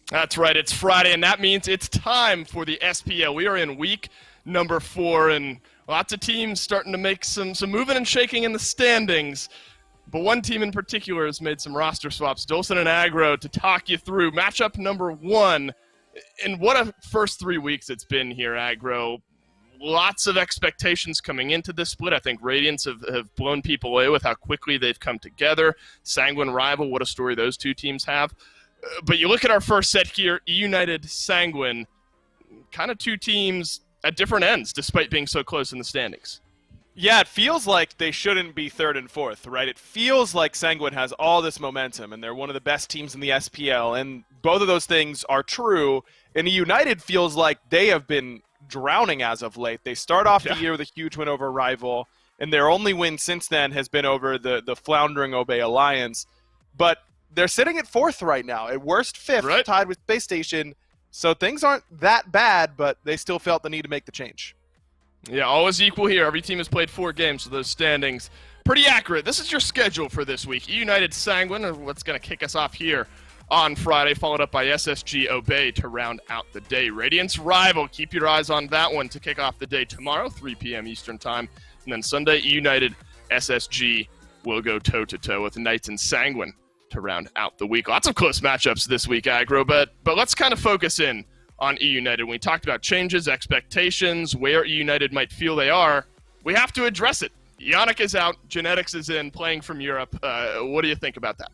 That's right, it's Friday, and that means it's time for the SPL. We are in week number 4, and lots of teams starting to make some moving and shaking in the standings. But one team in particular has made some roster swaps. Dolson and Aggro to talk you through matchup number 1. And what a first 3 weeks it's been here, Aggro. Lots of expectations coming into this split. I think Radiants have blown people away with how quickly they've come together. Sanguine rival, what a story those two teams have. But you look at our first set here, eUnited, Sanguine, kind of two teams at different ends despite being so close in the standings. Yeah, it feels like they shouldn't be 3rd and 4th, right? It feels like Sanguine has all this momentum, and they're one of the best teams in the SPL, and both of those things are true. And eUnited feels like they have been drowning as of late. They start off the year with a huge win over a rival, and their only win since then has been over the floundering Obey Alliance. But they're sitting at 4th right now, at worst 5th, right, tied with Space Station. So things aren't that bad, but they still felt the need to make the change. Yeah, all is equal here. Every team has played 4 games, so those standings pretty accurate. This is your schedule for this week. eUnited Sanguine are what's going to kick us off here on Friday, followed up by SSG Obey to round out the day. Radiance Rival, keep your eyes on that one to kick off the day tomorrow, 3 p.m. Eastern Time. And then Sunday, eUnited SSG will go toe-to-toe with Knights and Sanguine to round out the week. Lots of close matchups this week, Aggro, but let's kind of focus in on eUnited. When we talked about changes, expectations, where eUnited might feel they are, we have to address it. Yannick is out, Genetics is in, playing from Europe. What do you think about that?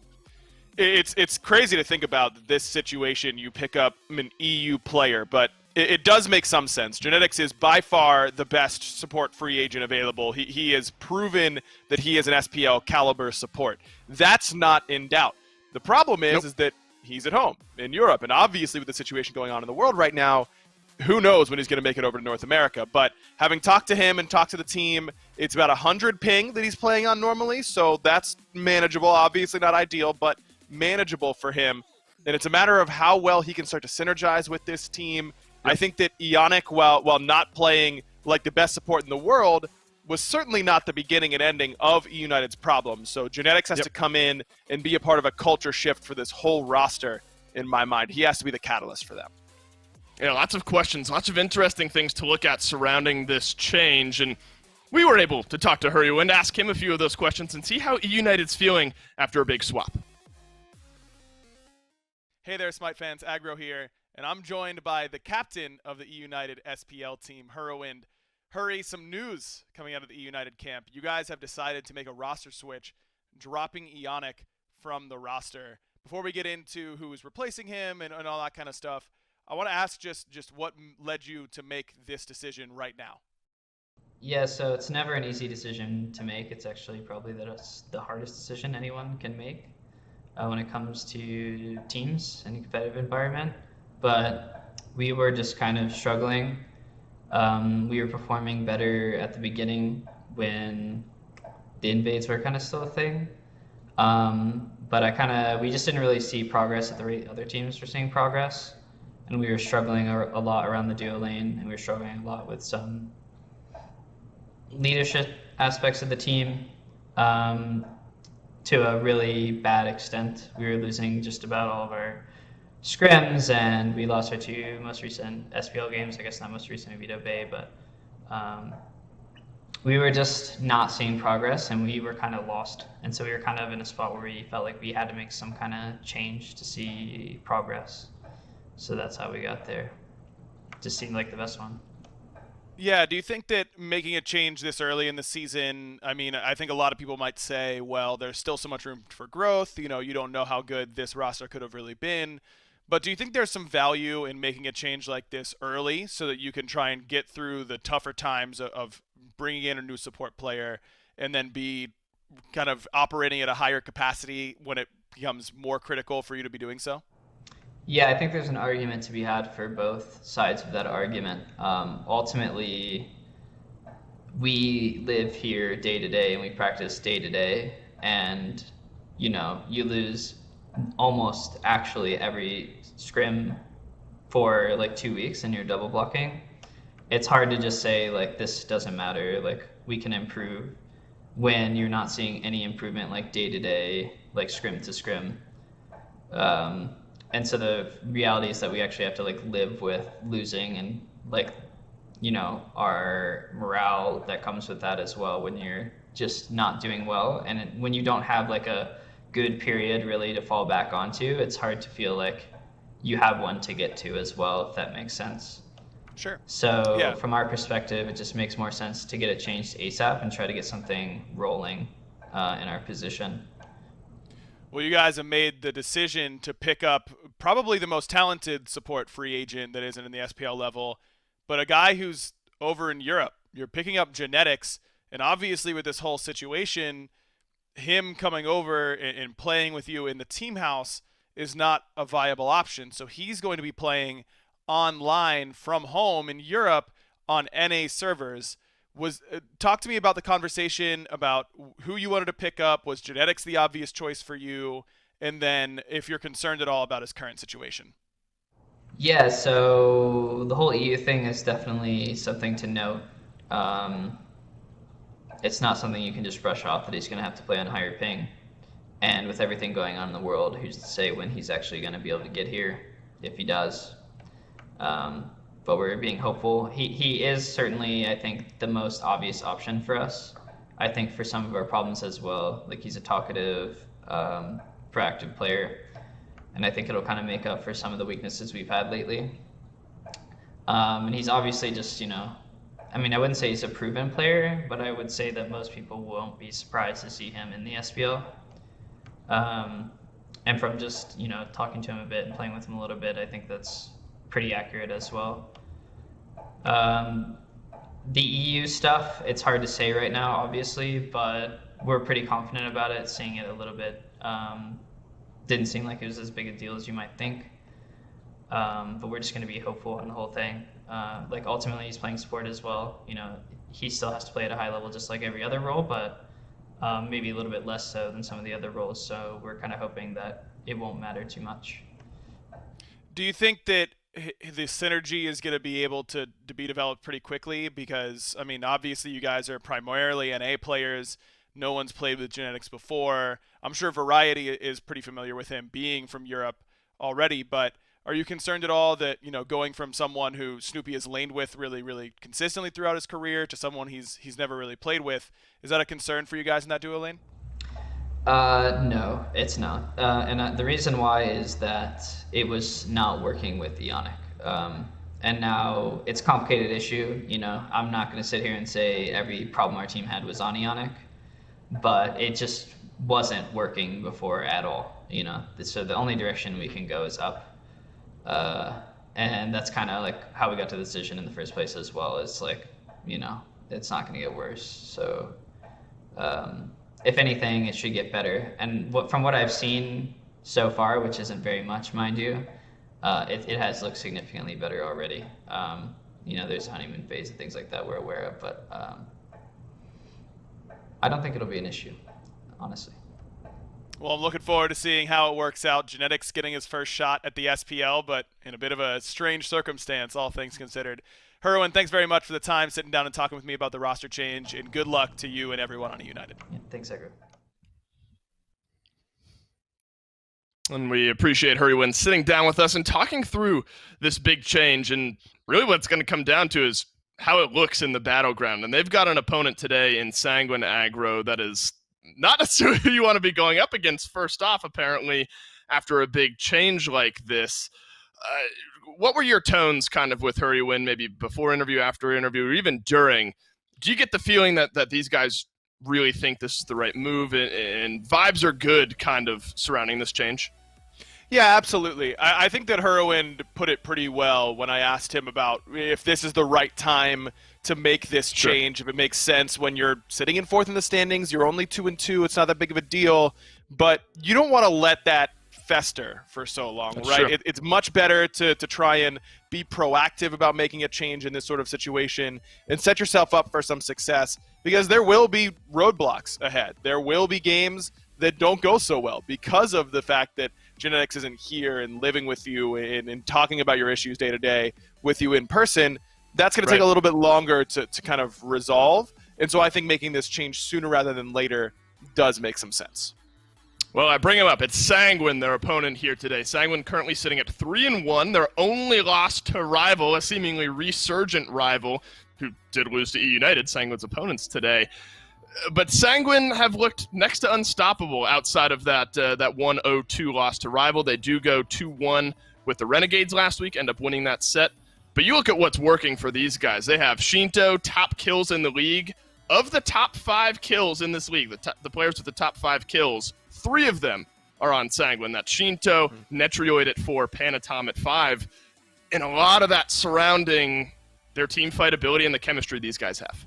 It's crazy to think about this situation. You pick up an EU player, but it does make some sense. Genetics is by far the best support free agent available. He has proven that he is an SPL caliber support. That's not in doubt. The problem is that he's at home in Europe, and obviously with the situation going on in the world right now, who knows when he's going to make it over to North America. But having talked to him and talked to the team, it's about 100 ping that he's playing on normally, so that's manageable. Obviously not ideal, but manageable for him. And it's a matter of how well he can start to synergize with this team. I think that Yannick, while not playing like the best support in the world, was certainly not the beginning and ending of eUnited's problems. So Genetics has to come in and be a part of a culture shift for this whole roster, in my mind. He has to be the catalyst for them. Yeah, lots of questions, lots of interesting things to look at surrounding this change. And we were able to talk to Hurriwind, ask him a few of those questions, and see how eUnited's feeling after a big swap. Hey there, SMITE fans. Aggro here. And I'm joined by the captain of the eUnited SPL team, Hurriwind. Hurry, some news coming out of the eUnited camp. You guys have decided to make a roster switch, dropping Yannick from the roster. Before we get into who is replacing him and all that kind of stuff, I want to ask just what led you to make this decision right now? Yeah, so it's never an easy decision to make. It's actually probably the hardest decision anyone can make when it comes to teams in a competitive environment. But we were just kind of struggling. We were performing better at the beginning when the invades were kind of still a thing. But we just didn't really see progress at the rate other teams were seeing progress. And we were struggling a lot around the duo lane, and we were struggling a lot with some leadership aspects of the team to a really bad extent. We were losing just about all of our scrims, and we lost our 2 most recent SPL games. I guess not most recent, we beat Obey, but we were just not seeing progress, and we were kind of lost. And so we were kind of in a spot where we felt like we had to make some kind of change to see progress. So that's how we got there. Just seemed like the best one. Yeah, do you think that making a change this early in the season, I mean, I think a lot of people might say, well, there's still so much room for growth. You know, you don't know how good this roster could have really been. But do you think there's some value in making a change like this early so that you can try and get through the tougher times of bringing in a new support player and then be kind of operating at a higher capacity when it becomes more critical for you to be doing so? Yeah, I think there's an argument to be had for both sides of that argument. Ultimately, we live here day to day and we practice day to day, and you know, you lose almost actually every scrim for like 2 weeks and you're double blocking. It's hard to just say like this doesn't matter, like we can improve, when you're not seeing any improvement like day to day, like scrim to scrim. and so the reality is that we actually have to like live with losing and like, you know, our morale that comes with that as well when you're just not doing well. And when you don't have like a good period really to fall back onto, it's hard to feel like you have one to get to as well, if that makes sense. Sure. So from our perspective, it just makes more sense to get it changed ASAP and try to get something rolling in our position. Well, you guys have made the decision to pick up probably the most talented support free agent that isn't in the SPL level, but a guy who's over in Europe. You're picking up Genetics, and obviously with this whole situation, him coming over and playing with you in the team house is not a viable option. So he's going to be playing online from home in Europe on NA servers. Talk to me about the conversation about who you wanted to pick up. Was Genetics the obvious choice for you? And then if you're concerned at all about his current situation. Yeah, so the whole EU thing is definitely something to note. It's not something you can just brush off that he's going to have to play on higher ping. And with everything going on in the world, who's to say when he's actually going to be able to get here, if he does. But we're being hopeful. He is certainly, I think, the most obvious option for us. I think for some of our problems as well. Like, he's a talkative, proactive player. And I think it'll kind of make up for some of the weaknesses we've had lately. And he's obviously just, you know, I mean, I wouldn't say he's a proven player, but I would say that most people won't be surprised to see him in the SPL. And from just, you know, talking to him a bit and playing with him a little bit, I think that's pretty accurate as well. The EU stuff, it's hard to say right now, obviously, but we're pretty confident about it, seeing it a little bit. Didn't seem like it was as big a deal as you might think. But we're just going to be hopeful on the whole thing. Like, ultimately, he's playing support as well. You know, he still has to play at a high level just like every other role, but maybe a little bit less so than some of the other roles. So we're kind of hoping that it won't matter too much. Do you think that the synergy is going to be able to be developed pretty quickly? Because, I mean, obviously you guys are primarily NA players. No one's played with Genetics before. I'm sure Variety is pretty familiar with him being from Europe already, but are you concerned at all that, you know, going from someone who Snoopy has laned with really, really consistently throughout his career to someone he's never really played with, is that a concern for you guys in that duo lane? No, it's not. And the reason why is that it was not working with Ionic. And now it's a complicated issue. You know, I'm not going to sit here and say every problem our team had was on Ionic, but it just wasn't working before at all, you know. So the only direction we can go is up. And that's kind of like how we got to the decision in the first place as well. It's like, you know, it's not going to get worse. So if anything, it should get better. And from what I've seen so far, which isn't very much, mind you, it has looked significantly better already. You know, there's a honeymoon phase and things like that we're aware of, but I don't think it'll be an issue, honestly. Well, I'm looking forward to seeing how it works out. Genetics getting his first shot at the SPL, but in a bit of a strange circumstance, all things considered. Hurriwind, thanks very much for the time, sitting down and talking with me about the roster change, and good luck to you and everyone on eUnited. Yeah, thanks, Edgar. And we appreciate Hurriwind sitting down with us and talking through this big change. And really what it's going to come down to is how it looks in the battleground. And they've got an opponent today in Sanguine aggro that is not necessarily who you want to be going up against first off, apparently, after a big change like this. What were your tones kind of with Hurriwind, maybe before interview, after interview, or even during? Do you get the feeling that these guys really think this is the right move and vibes are good kind of surrounding this change? Yeah, absolutely. I think that Hurriwind put it pretty well when I asked him about if this is the right time to make this change, if it makes sense when you're sitting in fourth in the standings, you're only 2-2, it's not that big of a deal, but you don't want to let that fester for so long, That's right? true. It's much better to try and be proactive about making a change in this sort of situation and set yourself up for some success, because there will be roadblocks ahead. There will be games that don't go so well because of the fact that Genetics isn't here and living with you and talking about your issues day to day with you in person. That's going to take a little bit longer to kind of resolve. And so I think making this change sooner rather than later does make some sense. Well, I bring him up. It's Sanguine, their opponent here today. Sanguine currently sitting at 3-1. Their only loss to rival, a seemingly resurgent rival, who did lose to eUnited, Sanguine's opponents today. But Sanguine have looked next to unstoppable outside of that 1-0-2 loss to rival. They do go 2-1 with the Renegades last week, end up winning that set. But you look at what's working for these guys. They have Sheento, top kills in the league. Of the top 5 kills in this league, the players with the top 5 kills, 3 of them are on Sanguine. That's Sheento, Netrioid at 4, Panitom at 5. And a lot of that surrounding their team fight ability and the chemistry these guys have.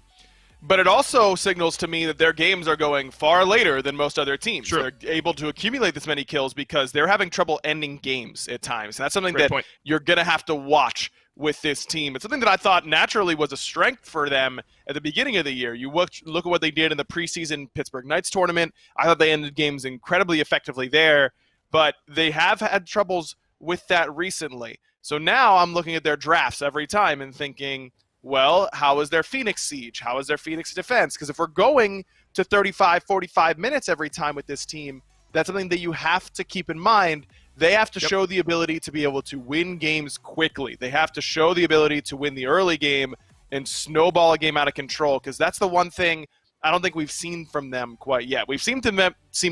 But it also signals to me that their games are going far later than most other teams. Sure. They're able to accumulate this many kills because they're having trouble ending games at times. And that's something that you're going to have to watch with this team. It's something that I thought naturally was a strength for them at the beginning of the year. You look at what they did in the preseason Pittsburgh Knights tournament. I thought they ended games incredibly effectively there, but they have had troubles with that recently. So now I'm looking at their drafts every time and thinking, well, how is their Phoenix Siege? How is their Phoenix Defense? Because if we're going to 35, 45 minutes every time with this team, that's something that you have to keep in mind. They have to show the ability to be able to win games quickly. They have to show the ability to win the early game and snowball a game out of control, because that's the one thing I don't think we've seen from them quite yet. We've seen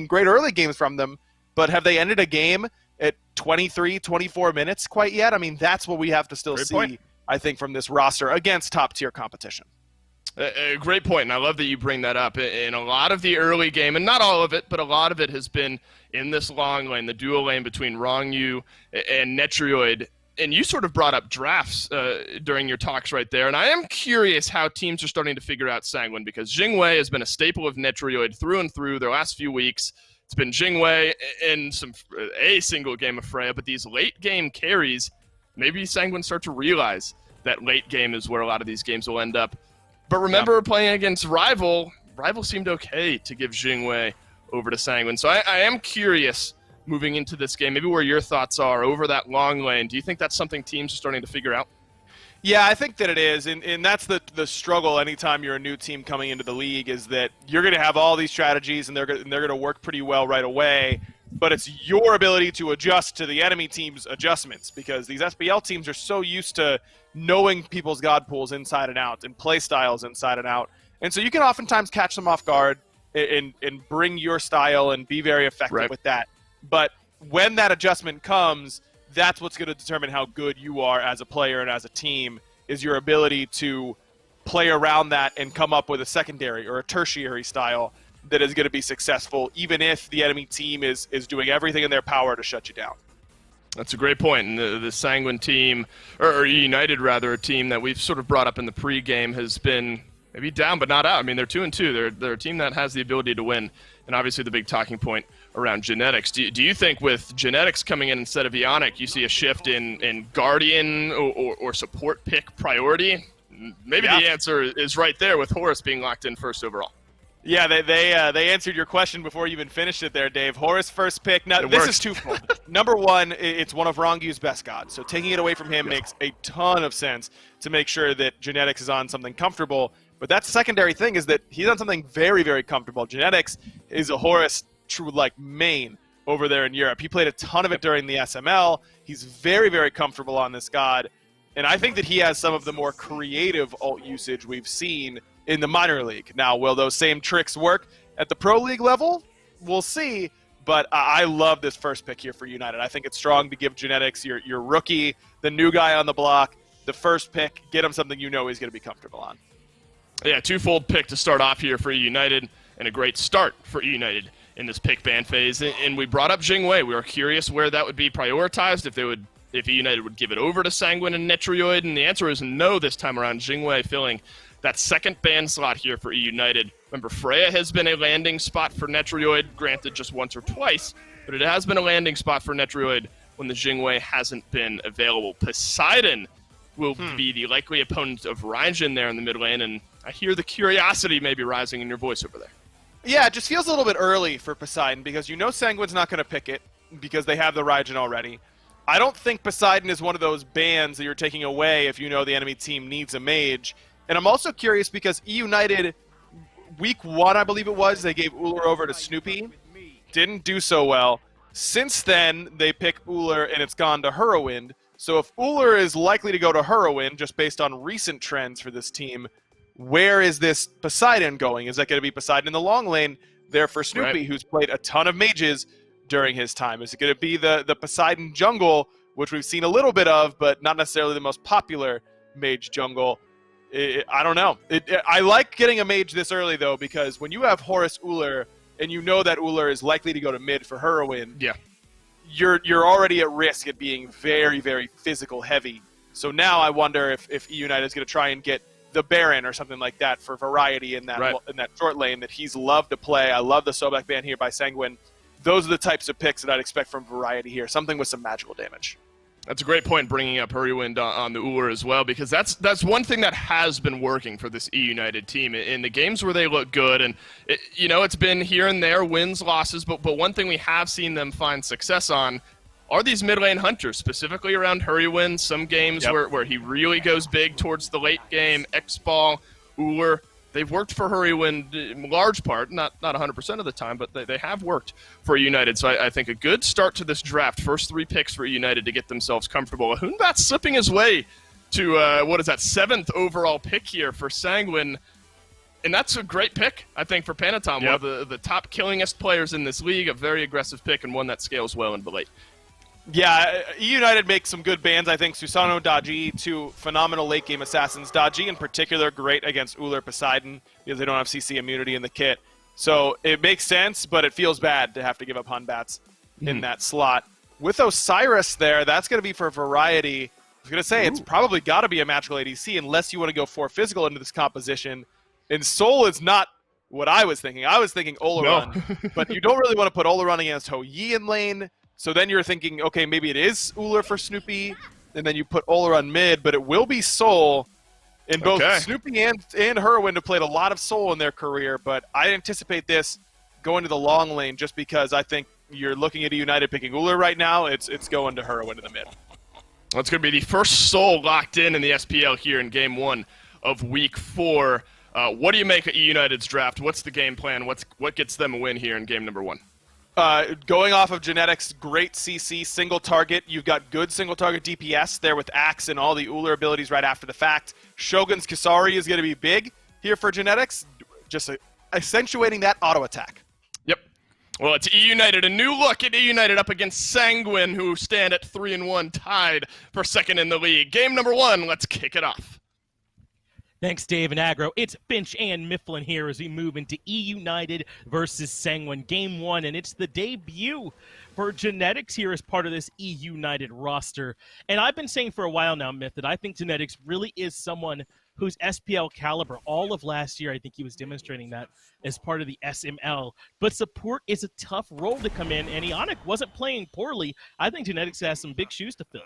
great early games from them, but have they ended a game at 23, 24 minutes quite yet? I mean, that's what we have to still see, I think, from this roster against top-tier competition. A great point, and I love that you bring that up. In a lot of the early game, and not all of it, but a lot of it has been in this long lane, the dual lane between Ronngyu and Netrioid. And you sort of brought up drafts during your talks right there, and I am curious how teams are starting to figure out Sanguine, because Jingwei has been a staple of Netrioid through and through their last few weeks. It's been Jingwei in a single game of Freya, but these late game carries, maybe Sanguine start to realize that late game is where a lot of these games will end up. But remember, playing against Rival seemed okay to give Jingwei over to Sanguine. So I am curious, moving into this game, maybe where your thoughts are over that long lane. Do you think that's something teams are starting to figure out? Yeah, I think that it is, and that's the struggle anytime you're a new team coming into the league, is that you're going to have all these strategies, and they're going to work pretty well right away, but it's your ability to adjust to the enemy team's adjustments, because these SPL teams are so used to knowing people's god pools inside and out and play styles inside and out, and so you can oftentimes catch them off guard and bring your style and be very effective with that. But when that adjustment comes, that's what's going to determine how good you are as a player and as a team, is your ability to play around that and come up with a secondary or a tertiary style that is going to be successful, even if the enemy team is doing everything in their power to shut you down. That's a great point. And the Sanguine team, or United rather, a team that we've sort of brought up in the pregame, has been maybe down but not out. I mean, they're 2-2. They're a team that has the ability to win. And obviously the big talking point around genetics. Do you think with genetics coming in instead of Ionic, you see a shift in Guardian or support pick priority? Maybe the answer is right there with Horus being locked in first overall. Yeah, they answered your question before you even finished it there, Dave. Horus first pick. Now, this is twofold. Number one, it's one of Rongyu's best gods, so taking it away from him makes a ton of sense to make sure that genetics is on something comfortable. But that secondary thing is that he's on something very, very comfortable. Genetics is a Horus true main over there in Europe. He played a ton of it during the SML. He's very, very comfortable on this god. And I think that he has some of the more creative ult usage we've seen in the minor league. Now, will those same tricks work at the pro league level? We'll see. But I love this first pick here for United. I think it's strong to give genetics your rookie, the new guy on the block, the first pick, get him something you know he's going to be comfortable on. Yeah, twofold pick to start off here for United, and a great start for United in this pick ban phase. And we brought up Jingwei. We were curious where that would be prioritized, if United would give it over to Sanguine and Netrioid, and the answer is no this time around. Jingwei filling that second ban slot here for United. Remember, Freya has been a landing spot for Netrioid, granted just once or twice, but it has been a landing spot for Netrioid when the Jingwei hasn't been available. Poseidon will be the likely opponent of Raijin there in the mid lane, and I hear the curiosity maybe rising in your voice over there. Yeah, it just feels a little bit early for Poseidon, because you know Sanguine's not going to pick it because they have the Raijin already. I don't think Poseidon is one of those bans that you're taking away if you know the enemy team needs a mage. And I'm also curious because eUnited, week 1, I believe it was, they gave Ullr over to Snoopy didn't do so well. Since then, they pick Ullr, and it's gone to Hurriwind. So if Ullr is likely to go to Hurriwind, just based on recent trends for this team, where is this Poseidon going? Is that going to be Poseidon in the long lane there for Snoopy, Right. who's played a ton of mages during his time? Is it going to be the Poseidon jungle, which we've seen a little bit of, but not necessarily the most popular mage jungle? I don't know. I like getting a mage this early, though, because when you have Horus Ullr, and you know that Ullr is likely to go to mid for Hurriwind, Yeah. you're already at risk at being very, very physical heavy. So now I wonder if eUnited is going to try and get the Baron or something like that for variety in that Right. in that short lane that he's loved to play. I love the Sobek ban here by Sanguine. Those are the types of picks that I'd expect from variety here. Something with some magical damage. That's a great point, bringing up Hurriwind on the Ullr as well, because that's one thing that has been working for this eUnited team in the games where they look good. And it's been here and there, wins, losses, but one thing we have seen them find success on are these mid lane hunters, specifically around Hurriwind. Some games where he really goes big towards the late game. X-Ball, Ullr. They've worked for Hurriwind in large part, not 100% of the time, but they have worked for United. So I think a good start to this draft. First 3 picks for United to get themselves comfortable. Batz slipping his way to, 7th overall pick here for Sanguine. And that's a great pick, I think, for Panitom. Yep. One of the top killingest players in this league. A very aggressive pick and one that scales well into the late. Yeah, eUnited makes some good bans. I think Susano, Daji, 2 phenomenal late-game assassins. Daji, in particular, great against Ullr Poseidon because they don't have CC immunity in the kit. So it makes sense, but it feels bad to have to give up Batz in that slot. With Osiris there, that's going to be for variety. I was going to say, it's probably got to be a magical ADC unless you want to go 4 physical into this composition. And Soul is not what I was thinking. I was thinking Ullr, but you don't really want to put Ullr against Hou Yi in lane. So then you're thinking, okay, maybe it is Ullr for Snoopy, and then you put Ullr on mid, but it will be Soul. And both Snoopy and Hurriwind have played a lot of Soul in their career, but I anticipate this going to the long lane just because I think you're looking at eUnited picking Ullr right now. It's going to Hurriwind in the mid. That's going to be the first Soul locked in the SPL here in Game 1 of Week 4. What do you make of eUnited's draft? What's the game plan? What gets them a win here in Game number 1? Going off of Genetics, great CC, single target. You've got good single target DPS there with Axe and all the Ullr abilities right after the fact. Shogun's Kisari is going to be big here for Genetics, just accentuating that auto attack. Yep. Well, it's eUnited. A new look at eUnited up against Sanguine, who stand at 3-1, tied for second in the league. Game number 1, let's kick it off. Thanks, Dave and Aggro. It's Finch and Mifflin here as we move into eUnited versus Sanguine Game 1, and it's the debut for Genetics here as part of this eUnited roster. And I've been saying for a while now, Myth, that I think Genetics really is someone who's SPL caliber. All of last year, I think he was demonstrating that as part of the SML. But support is a tough role to come in, and Ionic wasn't playing poorly. I think Genetics has some big shoes to fill.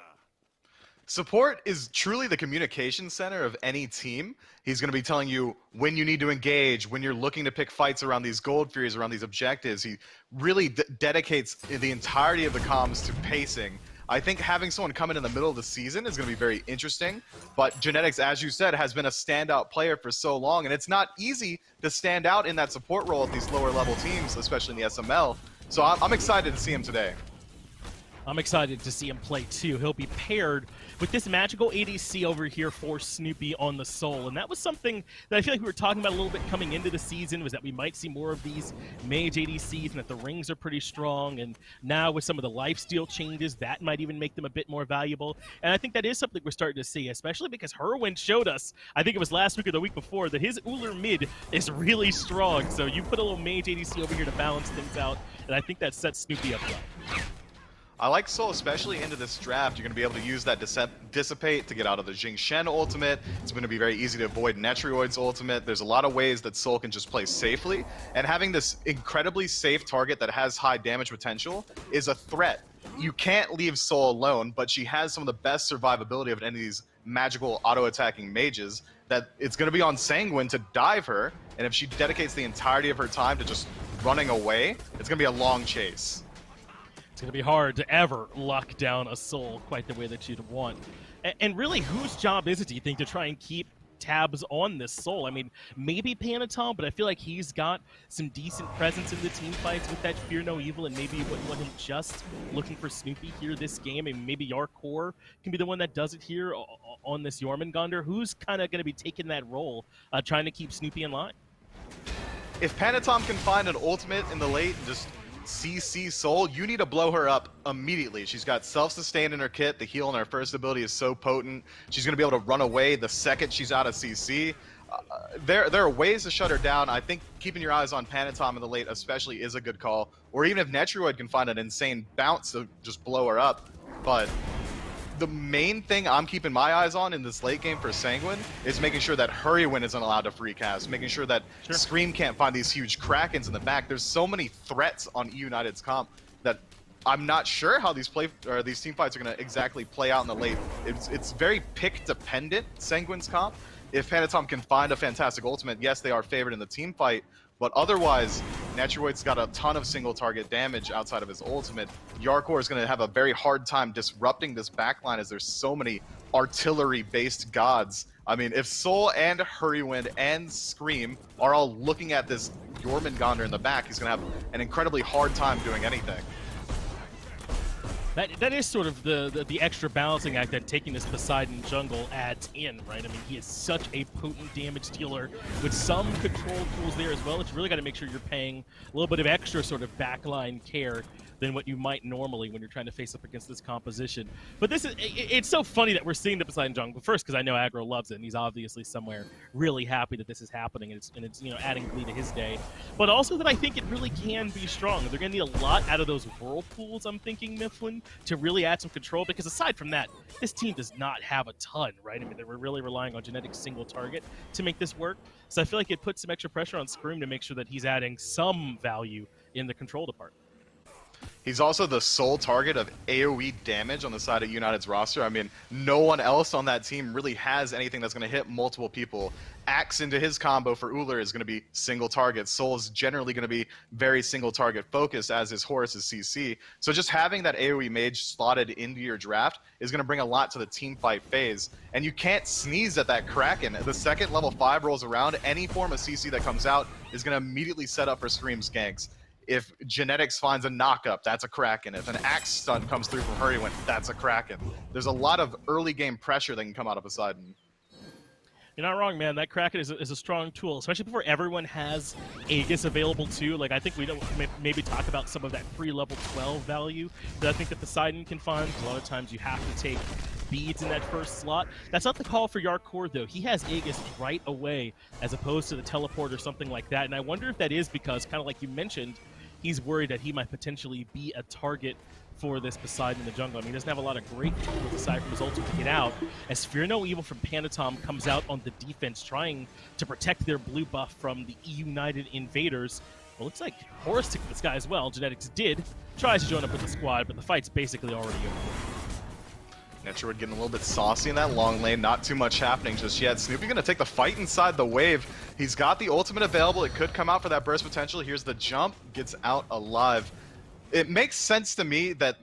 Support is truly the communication center of any team. He's going to be telling you when you need to engage, when you're looking to pick fights around these gold furies, around these objectives. He really dedicates the entirety of the comms to pacing. I think having someone come in the middle of the season is going to be very interesting, but Genetics, as you said, has been a standout player for so long, and it's not easy to stand out in that support role at these lower level teams, especially in the SML. So I'm excited to see him today. I'm excited to see him play too. He'll be paired with this magical ADC over here for Snoopy on the Soul. And that was something that I feel like we were talking about a little bit coming into the season, was that we might see more of these mage ADCs and that the rings are pretty strong. And now with some of the lifesteal changes, that might even make them a bit more valuable. And I think that is something we're starting to see, especially because Hurriwind showed us, I think it was last week or the week before, that his Ullr mid is really strong. So you put a little mage ADC over here to balance things out, and I think that sets Snoopy up well. I like Soul, especially into this draft. You're going to be able to use that Dissipate to get out of the Xing Shen ultimate. It's going to be very easy to avoid Netrioid's ultimate. There's a lot of ways that Soul can just play safely. And having this incredibly safe target that has high damage potential is a threat. You can't leave Soul alone, but she has some of the best survivability of any of these magical auto-attacking mages, that it's going to be on Sanguine to dive her. And if she dedicates the entirety of her time to just running away, it's going to be a long chase. It's going to be hard to ever lock down a Soul quite the way that you'd want. And really, whose job is it, do you think, to try and keep tabs on this Soul. I mean, maybe Panitom, but I feel like he's got some decent presence in the team fights with that Fear No Evil, and maybe it wasn't just looking for Snoopy here this game, and maybe Jarcorr can be the one that does it here on this Jormungandr. Who's kind of going to be taking that role, trying to keep Snoopy in line? If Panitom can find an ultimate in the late and just CC Soul, you need to blow her up immediately. She's got self-sustain in her kit. The heal in her first ability is so potent. She's going to be able to run away the second she's out of CC. There are ways to shut her down. I think keeping your eyes on Panitom in the late especially is a good call. Or even if Netrioid can find an insane bounce to just blow her up. But the main thing I'm keeping my eyes on in this late game for Sanguine is making sure that Hurriwind isn't allowed to free cast, making sure that Scream can't find these huge Krakens in the back. There's so many threats on eUnited's comp that I'm not sure how these team fights are going to exactly play out in the late. It's very pick dependent, Sanguine's comp. If Panitom can find a fantastic ultimate, yes, they are favored in the team fight, but otherwise, Netrioid's got a ton of single target damage outside of his ultimate. Jarcorr is going to have a very hard time disrupting this backline as there's so many artillery-based gods. I mean, if Soul and Hurriwind and Scream are all looking at this Jormungandr in the back, he's going to have an incredibly hard time doing anything. That is sort of the extra balancing act that taking this Poseidon jungle adds in, right? I mean, he is such a potent damage dealer with some control tools there as well. It's really got to make sure you're paying a little bit of extra sort of backline care than what you might normally when you're trying to face up against this composition. But this it's so funny that we're seeing the Poseidon jungle. First, because I know Aggro loves it, and he's obviously somewhere really happy that this is happening, and it's you know, adding glee to his day. But also that I think it really can be strong. They're going to need a lot out of those whirlpools, I'm thinking, Mifflin, to really add some control, because aside from that, this team does not have a ton, right? I mean, they're really relying on Genetic single target to make this work. So I feel like it puts some extra pressure on Scream to make sure that he's adding some value in the control department. He's also the sole target of AoE damage on the side of United's roster. I mean, no one else on that team really has anything that's going to hit multiple people. Axe into his combo for Ullr is going to be single target. Soul is generally going to be very single target focused, as is Horus's CC. So just having that AoE mage slotted into your draft is going to bring a lot to the team fight phase. And you can't sneeze at that Kraken. The second level 5 rolls around, any form of CC that comes out is going to immediately set up for Scream's ganks. If Genetics finds a knockup, that's a Kraken. If an Axe stun comes through from Hurriwind, that's a Kraken. There's a lot of early game pressure that can come out of Poseidon. You're not wrong, man. That Kraken is a strong tool, especially before everyone has Aegis available too. Like, I think we don't maybe talk about some of that pre-level 12 value that I think that Poseidon can find. A lot of times you have to take beads in that first slot. That's not the call for Jarcorr, though. He has Aegis right away as opposed to the teleport or something like that. And I wonder if that is because, kind of like you mentioned, he's worried that he might potentially be a target for this Poseidon in the jungle. I mean, he doesn't have a lot of great tools aside from his ultimate to get out. As Fear No Evil from Panitom comes out on the defense, trying to protect their blue buff from the eUnited invaders. Well, looks like Horus took this guy as well. Genetics tries to join up with the squad, but the fight's basically already over. Netrioid getting a little bit saucy in that long lane. Not too much happening just yet. Snoopy going to take the fight inside the wave. He's got the ultimate available. It could come out for that burst potential. Here's the jump. Gets out alive. It makes sense to me that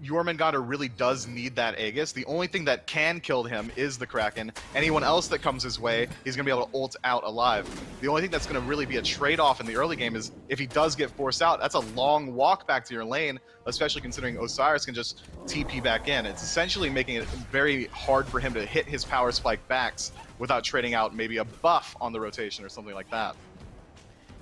Jormungandr really does need that Aegis. The only thing that can kill him is the Kraken. Anyone else that comes his way, he's going to be able to ult out alive. The only thing that's going to really be a trade-off in the early game is if he does get forced out, that's a long walk back to your lane, especially considering Osiris can just TP back in. It's essentially making it very hard for him to hit his power spike backs without trading out maybe a buff on the rotation or something like that.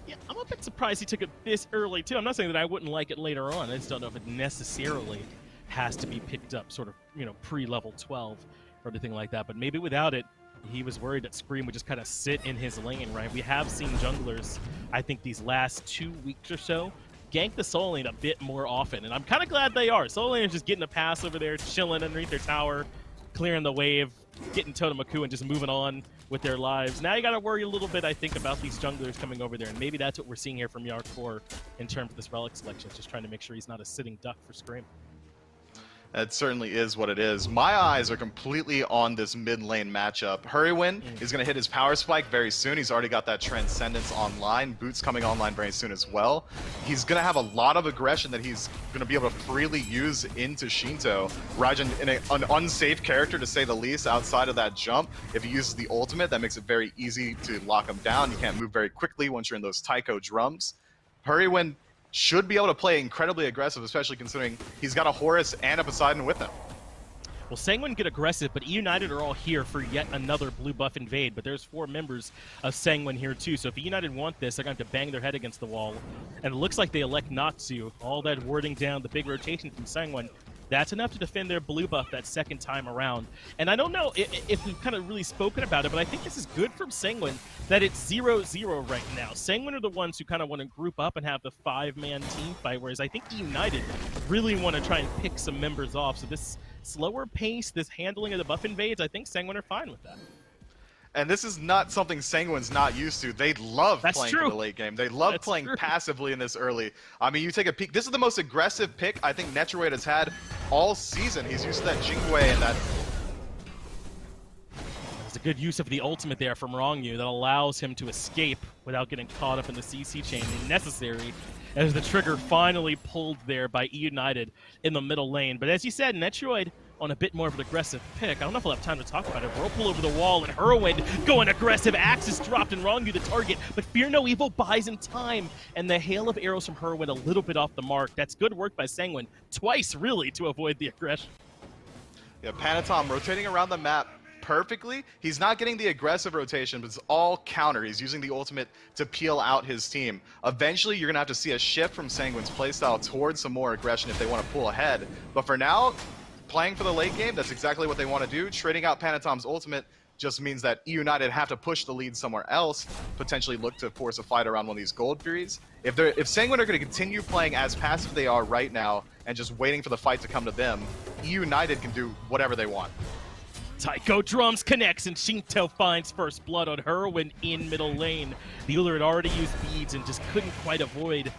Yeah, I'm a bit surprised he took it this early, too. I'm not saying that I wouldn't like it later on. I just don't know if it necessarily has to be picked up sort of, you know, pre-level 12 or anything like that. But maybe without it, he was worried that Scream would just kind of sit in his lane, right? We have seen junglers, I think, these last 2 weeks or so, gank the Soul lane a bit more often. And I'm kind of glad they are. Soul lane is just getting a pass over there, chilling underneath their tower, clearing the wave, getting Totemoku and just moving on with their lives. Now you got to worry a little bit, I think, about these junglers coming over there, and maybe that's what we're seeing here from Jarcorr in terms of this relic selection, just trying to make sure he's not a sitting duck for Scream. That certainly is what it is. My eyes are completely on this mid lane matchup. Hurriwind is going to hit his power spike very soon. He's already got that Transcendence online. Boots coming online very soon as well. He's going to have a lot of aggression that he's going to be able to freely use into Sheento. Raijin, an unsafe character to say the least outside of that jump. If he uses the ultimate, that makes it very easy to lock him down. You can't move very quickly once you're in those Taiko drums. Hurriwind should be able to play incredibly aggressive, especially considering he's got a Horus and a Poseidon with him. Well, Sanguine get aggressive, but eUnited are all here for yet another blue buff invade, but there's 4 members of Sanguine here too, so if eUnited want this, they're going to have to bang their head against the wall, and it looks like they elect not to. All that wording down, the big rotation from Sanguine, that's enough to defend their blue buff that second time around. And I don't know if we've kind of really spoken about it, but I think this is good from Sanguine that it's 0-0 right now. Sanguine are the ones who kind of want to group up and have the 5-man team fight, whereas I think eUnited really want to try and pick some members off. So this slower pace, this handling of the buff invades, I think Sanguine are fine with that. And this is not something Sanguine's not used to. They love playing for the late game. They love playing passively in this early. I mean, you take a peek. This is the most aggressive pick I think Netrioid has had all season. He's used that Jingwei and that... It's a good use of the ultimate there from Ronngyu that allows him to escape without getting caught up in the CC chain necessary as the trigger finally pulled there by eUnited in the middle lane. But as you said, Netrioid on a bit more of an aggressive pick. I don't know if we'll have time to talk about it. Whirlpool over the wall and Hurriwind going aggressive. Axis dropped and Ronngyu the target, but Fear No Evil buys in time. And the hail of arrows from Hurriwind a little bit off the mark. That's good work by Sanguine. Twice, really, to avoid the aggression. Yeah, Panitom rotating around the map perfectly. He's not getting the aggressive rotation, but it's all counter. He's using the ultimate to peel out his team. Eventually, you're going to have to see a shift from Sanguine's playstyle towards some more aggression if they want to pull ahead. But for now, playing for the late game, that's exactly what they want to do. Trading out Panitom's ultimate just means that eUnited have to push the lead somewhere else, potentially look to force a fight around one of these Gold Furies. If Sanguine are going to continue playing as passive they are right now and just waiting for the fight to come to them, eUnited can do whatever they want. Taiko drums connects and Sheento finds first blood on Hurriwind in middle lane. The Ullr had already used beads and just couldn't quite avoid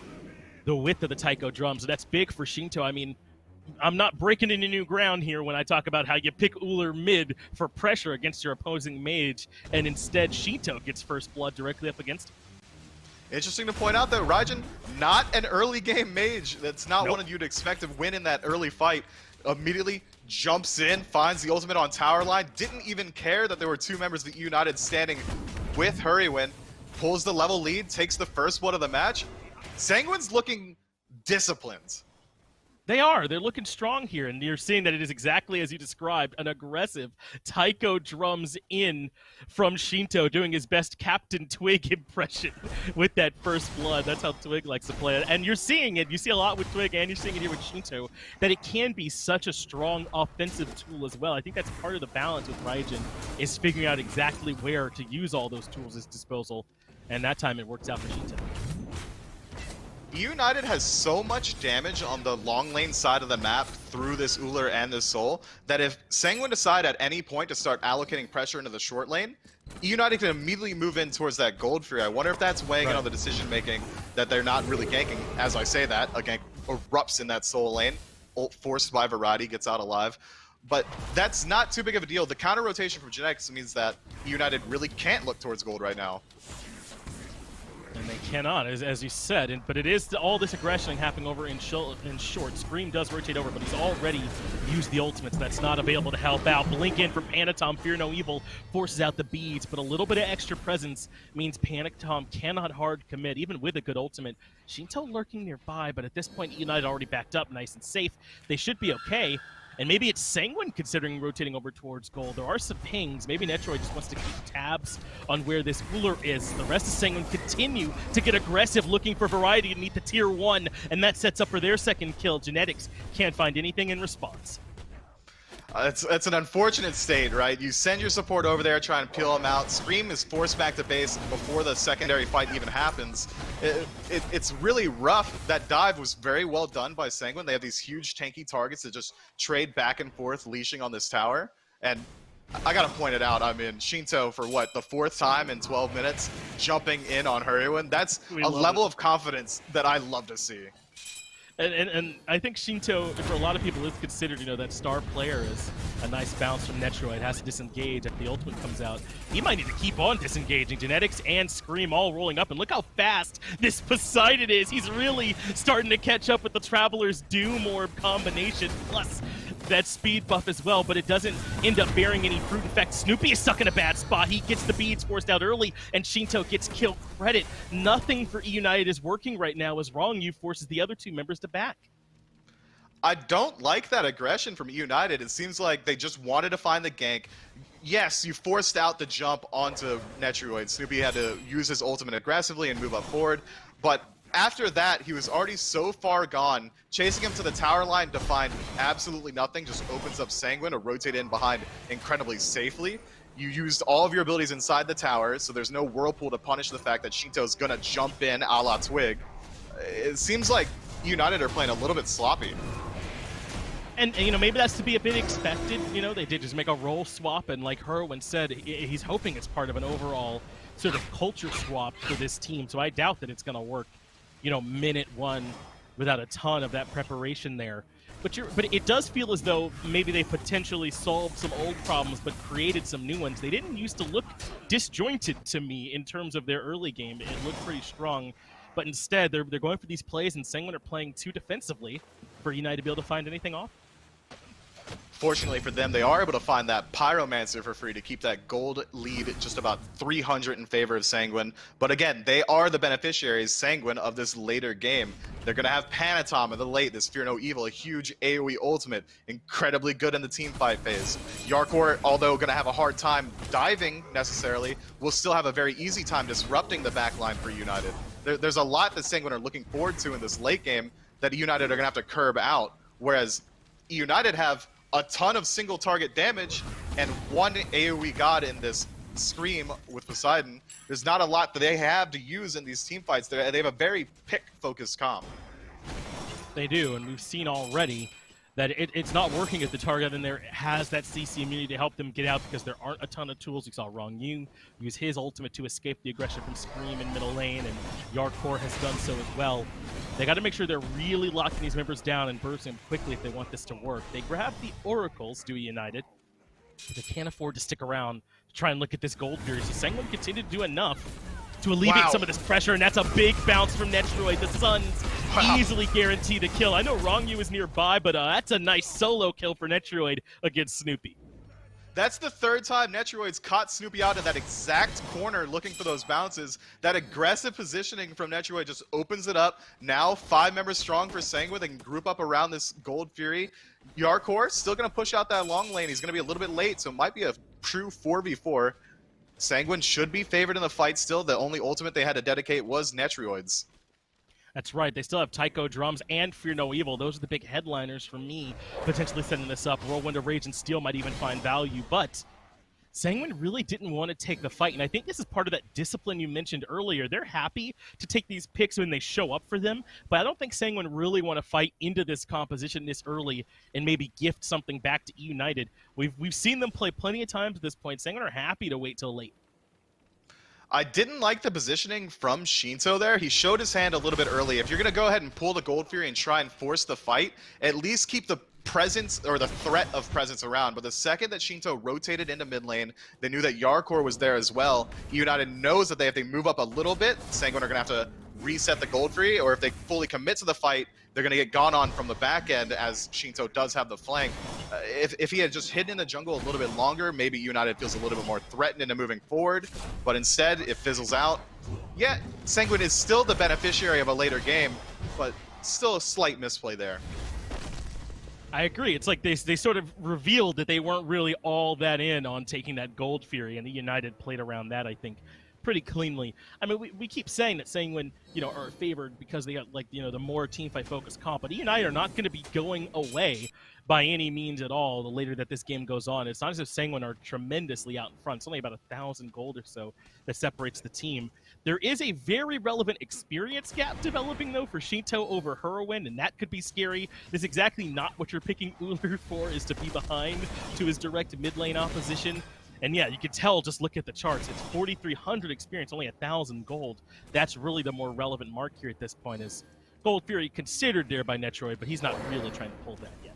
the width of the Taiko drums. So that's big for Sheento. I mean, I'm not breaking any new ground here when I talk about how you pick Ullr mid for pressure against your opposing mage, and instead Sheento gets first blood directly up against him. Interesting to point out that Raijin, not an early game mage. That's not one you'd expect to win in that early fight. Immediately jumps in, finds the ultimate on tower line, didn't even care that there were 2 members of the eUnited standing with Hurriwind, pulls the level lead, takes the first blood of the match. Sanguine's looking disciplined. They are. They're looking strong here, and you're seeing that it is exactly as you described, an aggressive Taiko drums in from Sheento, doing his best Captain Twig impression with that first blood. That's how Twig likes to play it. And you're seeing it. You see a lot with Twig, and you're seeing it here with Sheento, that it can be such a strong offensive tool as well. I think that's part of the balance with Raijin, is figuring out exactly where to use all those tools at his disposal, and that time it works out for Sheento. eUnited has so much damage on the long lane side of the map through this Ullr and this Soul that if Sanguine decide at any point to start allocating pressure into the short lane, eUnited can immediately move in towards that Gold Fury. I wonder if that's weighing in on the decision making that they're not really ganking. As I say that, a gank erupts in that Soul lane, ult forced by Variety, gets out alive. But that's not too big of a deal. The counter rotation from Genetics means that eUnited really can't look towards gold right now. And they cannot, as you said, but it is all this aggression happening over in short. Scream does rotate over, but he's already used the ultimates. That's not available to help out. Blink in from Panitom, Fear No Evil, forces out the beads, but a little bit of extra presence means Panitom cannot hard commit, even with a good ultimate. Sheento lurking nearby, but at this point, eUnited already backed up, nice and safe. They should be okay. And maybe it's Sanguine considering rotating over towards gold. There are some pings. Maybe Netrioid just wants to keep tabs on where this Ullr is. The rest of Sanguine continue to get aggressive, looking for Variety to meet the tier 1, and that sets up for their second kill. Genetics can't find anything in response. It's an unfortunate state, right? You send your support over there, try and peel him out. Scream is forced back to base before the secondary fight even happens. It's really rough. That dive was very well done by Sanguine. They have these huge tanky targets that just trade back and forth, leashing on this tower. And I gotta point it out, I mean, Sheento, for what, the 4th time in 12 minutes, jumping in on Hurriwind. That's a level of confidence that I love to see. And I think Sheento, for a lot of people, is considered, that star player is a nice bounce from Netrioid. Has to disengage after the ultimate comes out. He might need to keep on disengaging. Genetics and Scream all rolling up, and look how fast this Poseidon is. He's really starting to catch up with the Traveler's Doom Orb combination, plus that speed buff as well, but it doesn't end up bearing any fruit. In fact, Snoopy is stuck in a bad spot. He gets the beads forced out early, and Sheento gets kill credit. Nothing for eUnited is working right now as Ronngyu forces the other two members to back. I don't like that aggression from eUnited. It seems like they just wanted to find the gank. Yes, you forced out the jump onto Netrioid. Snoopy had to use his ultimate aggressively and move up forward, but after that, he was already so far gone. Chasing him to the tower line to find absolutely nothing just opens up Sanguine to rotate in behind incredibly safely. You used all of your abilities inside the tower, so there's no whirlpool to punish the fact that Sheento's gonna jump in a la Twig. It seems like United are playing a little bit sloppy. And maybe that's to be a bit expected. They did just make a role swap, and like Hurriwind said, he's hoping it's part of an overall sort of culture swap for this team, so I doubt that it's gonna work minute one without a ton of that preparation there. But it does feel as though maybe they potentially solved some old problems but created some new ones. They didn't used to look disjointed to me in terms of their early game. It looked pretty strong, but instead they're going for these plays, and Sanguine are playing too defensively for United to be able to find anything off. Fortunately for them, they are able to find that Pyromancer for free to keep that gold lead at just about 300 in favor of Sanguine. But again, they are the beneficiaries, Sanguine, of this later game. They're going to have Panitom in the late, this Fear No Evil, a huge AoE ultimate, incredibly good in the team fight phase. Jarcorr, although going to have a hard time diving necessarily, will still have a very easy time disrupting the backline for United. There's a lot that Sanguine are looking forward to in this late game that United are going to have to curb out, whereas United have a ton of single target damage and one AoE god in this Scream with Poseidon. There's not a lot that they have to use in these team fights. They have a very pick-focused comp. They do, and we've seen already that it's not working at the target, and there has that CC immunity to help them get out because there aren't a ton of tools. We saw Ronngyu use his ultimate to escape the aggression from Scream in middle lane, and Jarcorr has done so as well. They got to make sure they're really locking these members down and bursting them quickly if they want this to work. They grab the Oracles, do United, but they can't afford to stick around to try and look at this Gold Fury. So Sanguine continued to do enough to alleviate some of this pressure, and that's a big bounce from Netrioid. The Suns easily guarantee the kill. I know Ronngyu is nearby, but that's a nice solo kill for Netrioid against Snoopy. That's the third time Netrioid's caught Snoopy out in that exact corner looking for those bounces. That aggressive positioning from Netrioid just opens it up. Now 5 members strong for Sanguine. They can group up around this Gold Fury. Jarcorr still going to push out that long lane. He's going to be a little bit late, so it might be a true 4v4. Sanguine should be favored in the fight still. The only ultimate they had to dedicate was Netrioid's. That's right. They still have Taiko Drums and Fear No Evil. Those are the big headliners for me, potentially setting this up. Whirlwind of Rage and Steel might even find value, but Sanguine really didn't want to take the fight, and I think this is part of that discipline you mentioned earlier. They're happy to take these picks when they show up for them, but I don't think Sanguine really want to fight into this composition this early and maybe gift something back to eUnited. We've seen them play plenty of times at this point. Sanguine are happy to wait till late. I didn't like the positioning from Sheento there. He showed his hand a little bit early. If you're going to go ahead and pull the Gold Fury and try and force the fight, at least keep the presence or the threat of presence around. But the second that Sheento rotated into mid lane, they knew that Jarcorr was there as well. eUnited knows that if they move up a little bit, Sanguine are going to have to reset the Gold Fury, or if they fully commit to the fight, they're going to get gone on from the back end as Sheento does have the flank. If he had just hidden in the jungle a little bit longer, maybe United feels a little bit more threatened into moving forward. But instead, it fizzles out. Yeah, Sanguine is still the beneficiary of a later game, but still a slight misplay there. I agree. It's like they sort of revealed that they weren't really all that in on taking that Gold Fury, and the United played around that, I think, pretty cleanly. I mean, we keep saying that Sanguine, are favored because they got, the more teamfight focused comp, but eUnited are not going to be going away by any means at all the later that this game goes on. It's not as if Sanguine are tremendously out in front. It's only about 1,000 gold or so that separates the team. There is a very relevant experience gap developing, though, for Sheento over Hurriwind, and that could be scary. This is exactly not what you're picking Ullr for, is to be behind to his direct mid lane opposition. And yeah, you can tell, just look at the charts. It's 4,300 experience, only 1,000 gold. That's really the more relevant mark here at this point, is Gold Fury considered there by Netrioid, but he's not really trying to pull that yet.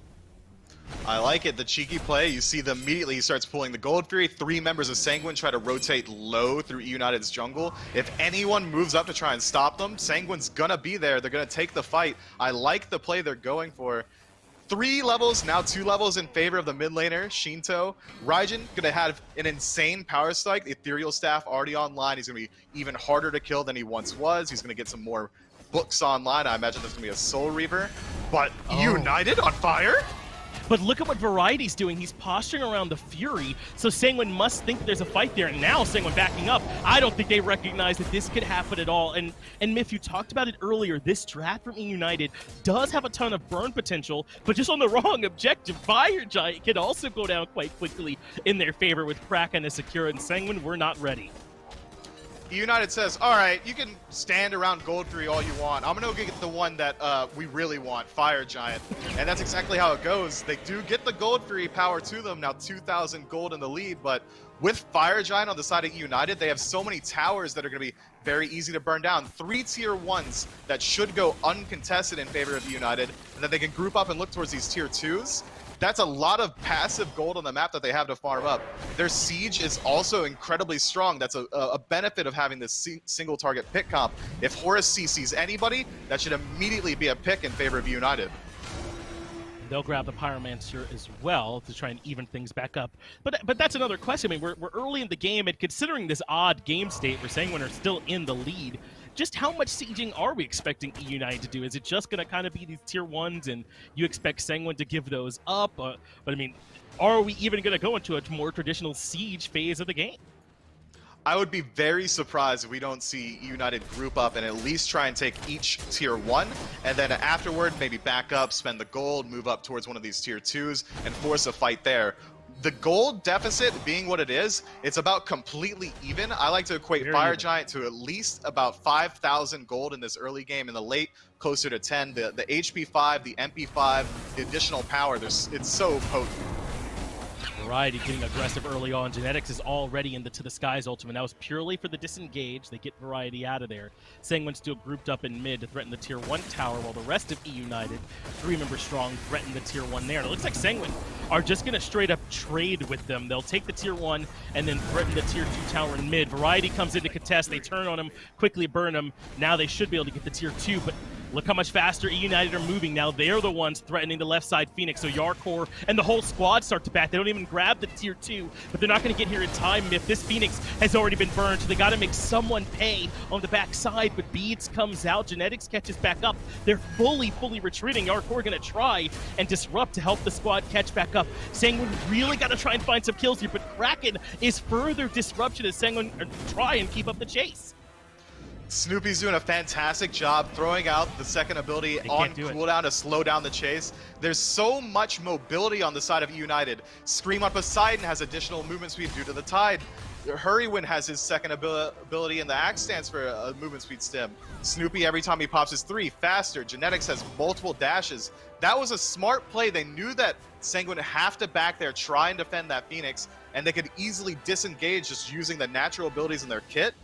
I like it. The cheeky play. You see them immediately. He starts pulling the Gold Fury. 3 members of Sanguine try to rotate low through eUnited's jungle. If anyone moves up to try and stop them, Sanguine's gonna be there. They're gonna take the fight. I like the play they're going for. 3 levels, now 2 levels in favor of the mid laner, Sheento. Raijin gonna have an insane power spike. The Ethereal Staff already online. He's gonna be even harder to kill than he once was. He's gonna get some more books online. I imagine there's gonna be a Soul Reaver. But eUnited on fire? But look at what Variety's doing. He's posturing around the Fury, so Sanguine must think there's a fight there. And now Sanguine backing up. I don't think they recognize that this could happen at all. And Myth, you talked about it earlier. This draft from eUnited does have a ton of burn potential, but just on the wrong objective. Fire Giant can also go down quite quickly in their favor with Kraken and Sakura and Sanguine. We're not ready. eUnited says, all right, you can stand around Gold Fury all you want. I'm going to go get the one that we really want, Fire Giant. And that's exactly how it goes. They do get the Gold Fury power to them, now 2,000 gold in the lead, but with Fire Giant on the side of eUnited, they have so many towers that are going to be very easy to burn down. 3 tier 1s that should go uncontested in favor of eUnited, and then they can group up and look towards these tier 2s. That's a lot of passive gold on the map that they have to farm up. Their siege is also incredibly strong. That's a benefit of having this single target pick comp. If Horus CCs anybody, that should immediately be a pick in favor of eUnited. They'll grab the Pyromancer as well to try and even things back up. But that's another question. I mean, we're early in the game, and considering this odd game state where Sanguine are still in the lead, just how much sieging are we expecting eUnited to do? Is it just going to kind of be these tier 1s and you expect Sanguine to give those up? But I mean, are we even going to go into a more traditional siege phase of the game? I would be very surprised if we don't see eUnited group up and at least try and take each tier 1, and then afterward maybe back up, spend the gold, move up towards one of these tier 2s, and force a fight there. The gold deficit being what it is, it's about completely even. I like to equate Fire Giant to at least about 5,000 gold in this early game. In the late, closer to 10. The HP 5, the MP 5, the additional power, it's so potent. Variety getting aggressive early on. Genetics is already in the To the Skies ultimate. That was purely for the disengage. They get Variety out of there. Sanguine still grouped up in mid to threaten the tier 1 tower, while the rest of eUnited, 3 members strong, threaten the tier 1 there. And it looks like Sanguine are just going to straight up trade with them. They'll take the tier 1 and then threaten the tier 2 tower in mid. Variety comes in to contest. They turn on him, quickly burn him. Now they should be able to get the tier 2, but look how much faster eUnited are moving now. They're the ones threatening the left side Phoenix. So Jarcorr and the whole squad start to back. They don't even grab the tier 2, but they're not going to get here in time. If this Phoenix has already been burned, so they got to make someone pay on the back side. But Beads comes out. Genetics catches back up. They're fully retreating. Jarcorr going to try and disrupt to help the squad catch back up. Sanguine really got to try and find some kills here, but Kraken is further disruption as Sanguine try and keep up the chase. Snoopy's doing a fantastic job throwing out the second ability on cooldown to slow down the chase. There's so much mobility on the side of eUnited. Scream on Poseidon has additional movement speed due to the tide. Hurriwind has his second ability, and the Axe stands for a movement speed stim. Snoopy, every time he pops his 3, faster. Genetics has multiple dashes. That was a smart play. They knew that Sanguine would have to back there, try and defend that Phoenix, and they could easily disengage just using the natural abilities in their kit.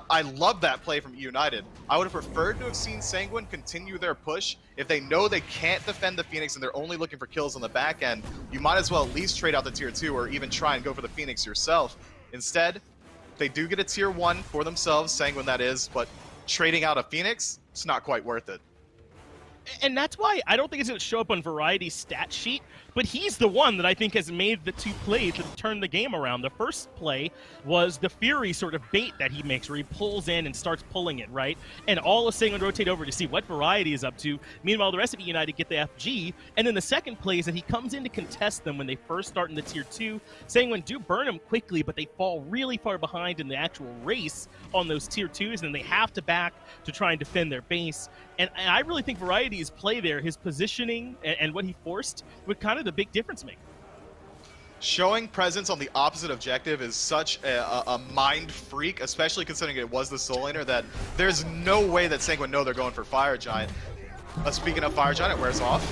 I love that play from eUnited. I would have preferred to have seen Sanguine continue their push. If they know they can't defend the Phoenix and they're only looking for kills on the back end, you might as well at least trade out the tier 2 or even try and go for the Phoenix yourself. Instead, they do get a tier 1 for themselves, Sanguine that is, but trading out a Phoenix, it's not quite worth it. And that's why I don't think it's going to show up on Variety's stat sheet, but he's the one that I think has made the 2 plays that turn the game around. The first play was the Fury sort of bait that he makes, where he pulls in and starts pulling it, right? And all of Sanguine rotate over to see what Variety is up to. Meanwhile, the rest of eUnited get the FG. And then the second play is that he comes in to contest them when they first start in the tier 2. Sanguine do burn them quickly, but they fall really far behind in the actual race on those tier 2s, and they have to back to try and defend their base. And I really think Variety's play there, his positioning and what he forced, would kind of the big difference maker. Showing presence on the opposite objective is such a mind freak, especially considering it was the Soul Laner, that there's no way that Sanguine know they're going for Fire Giant. Speaking of Fire Giant, it wears off.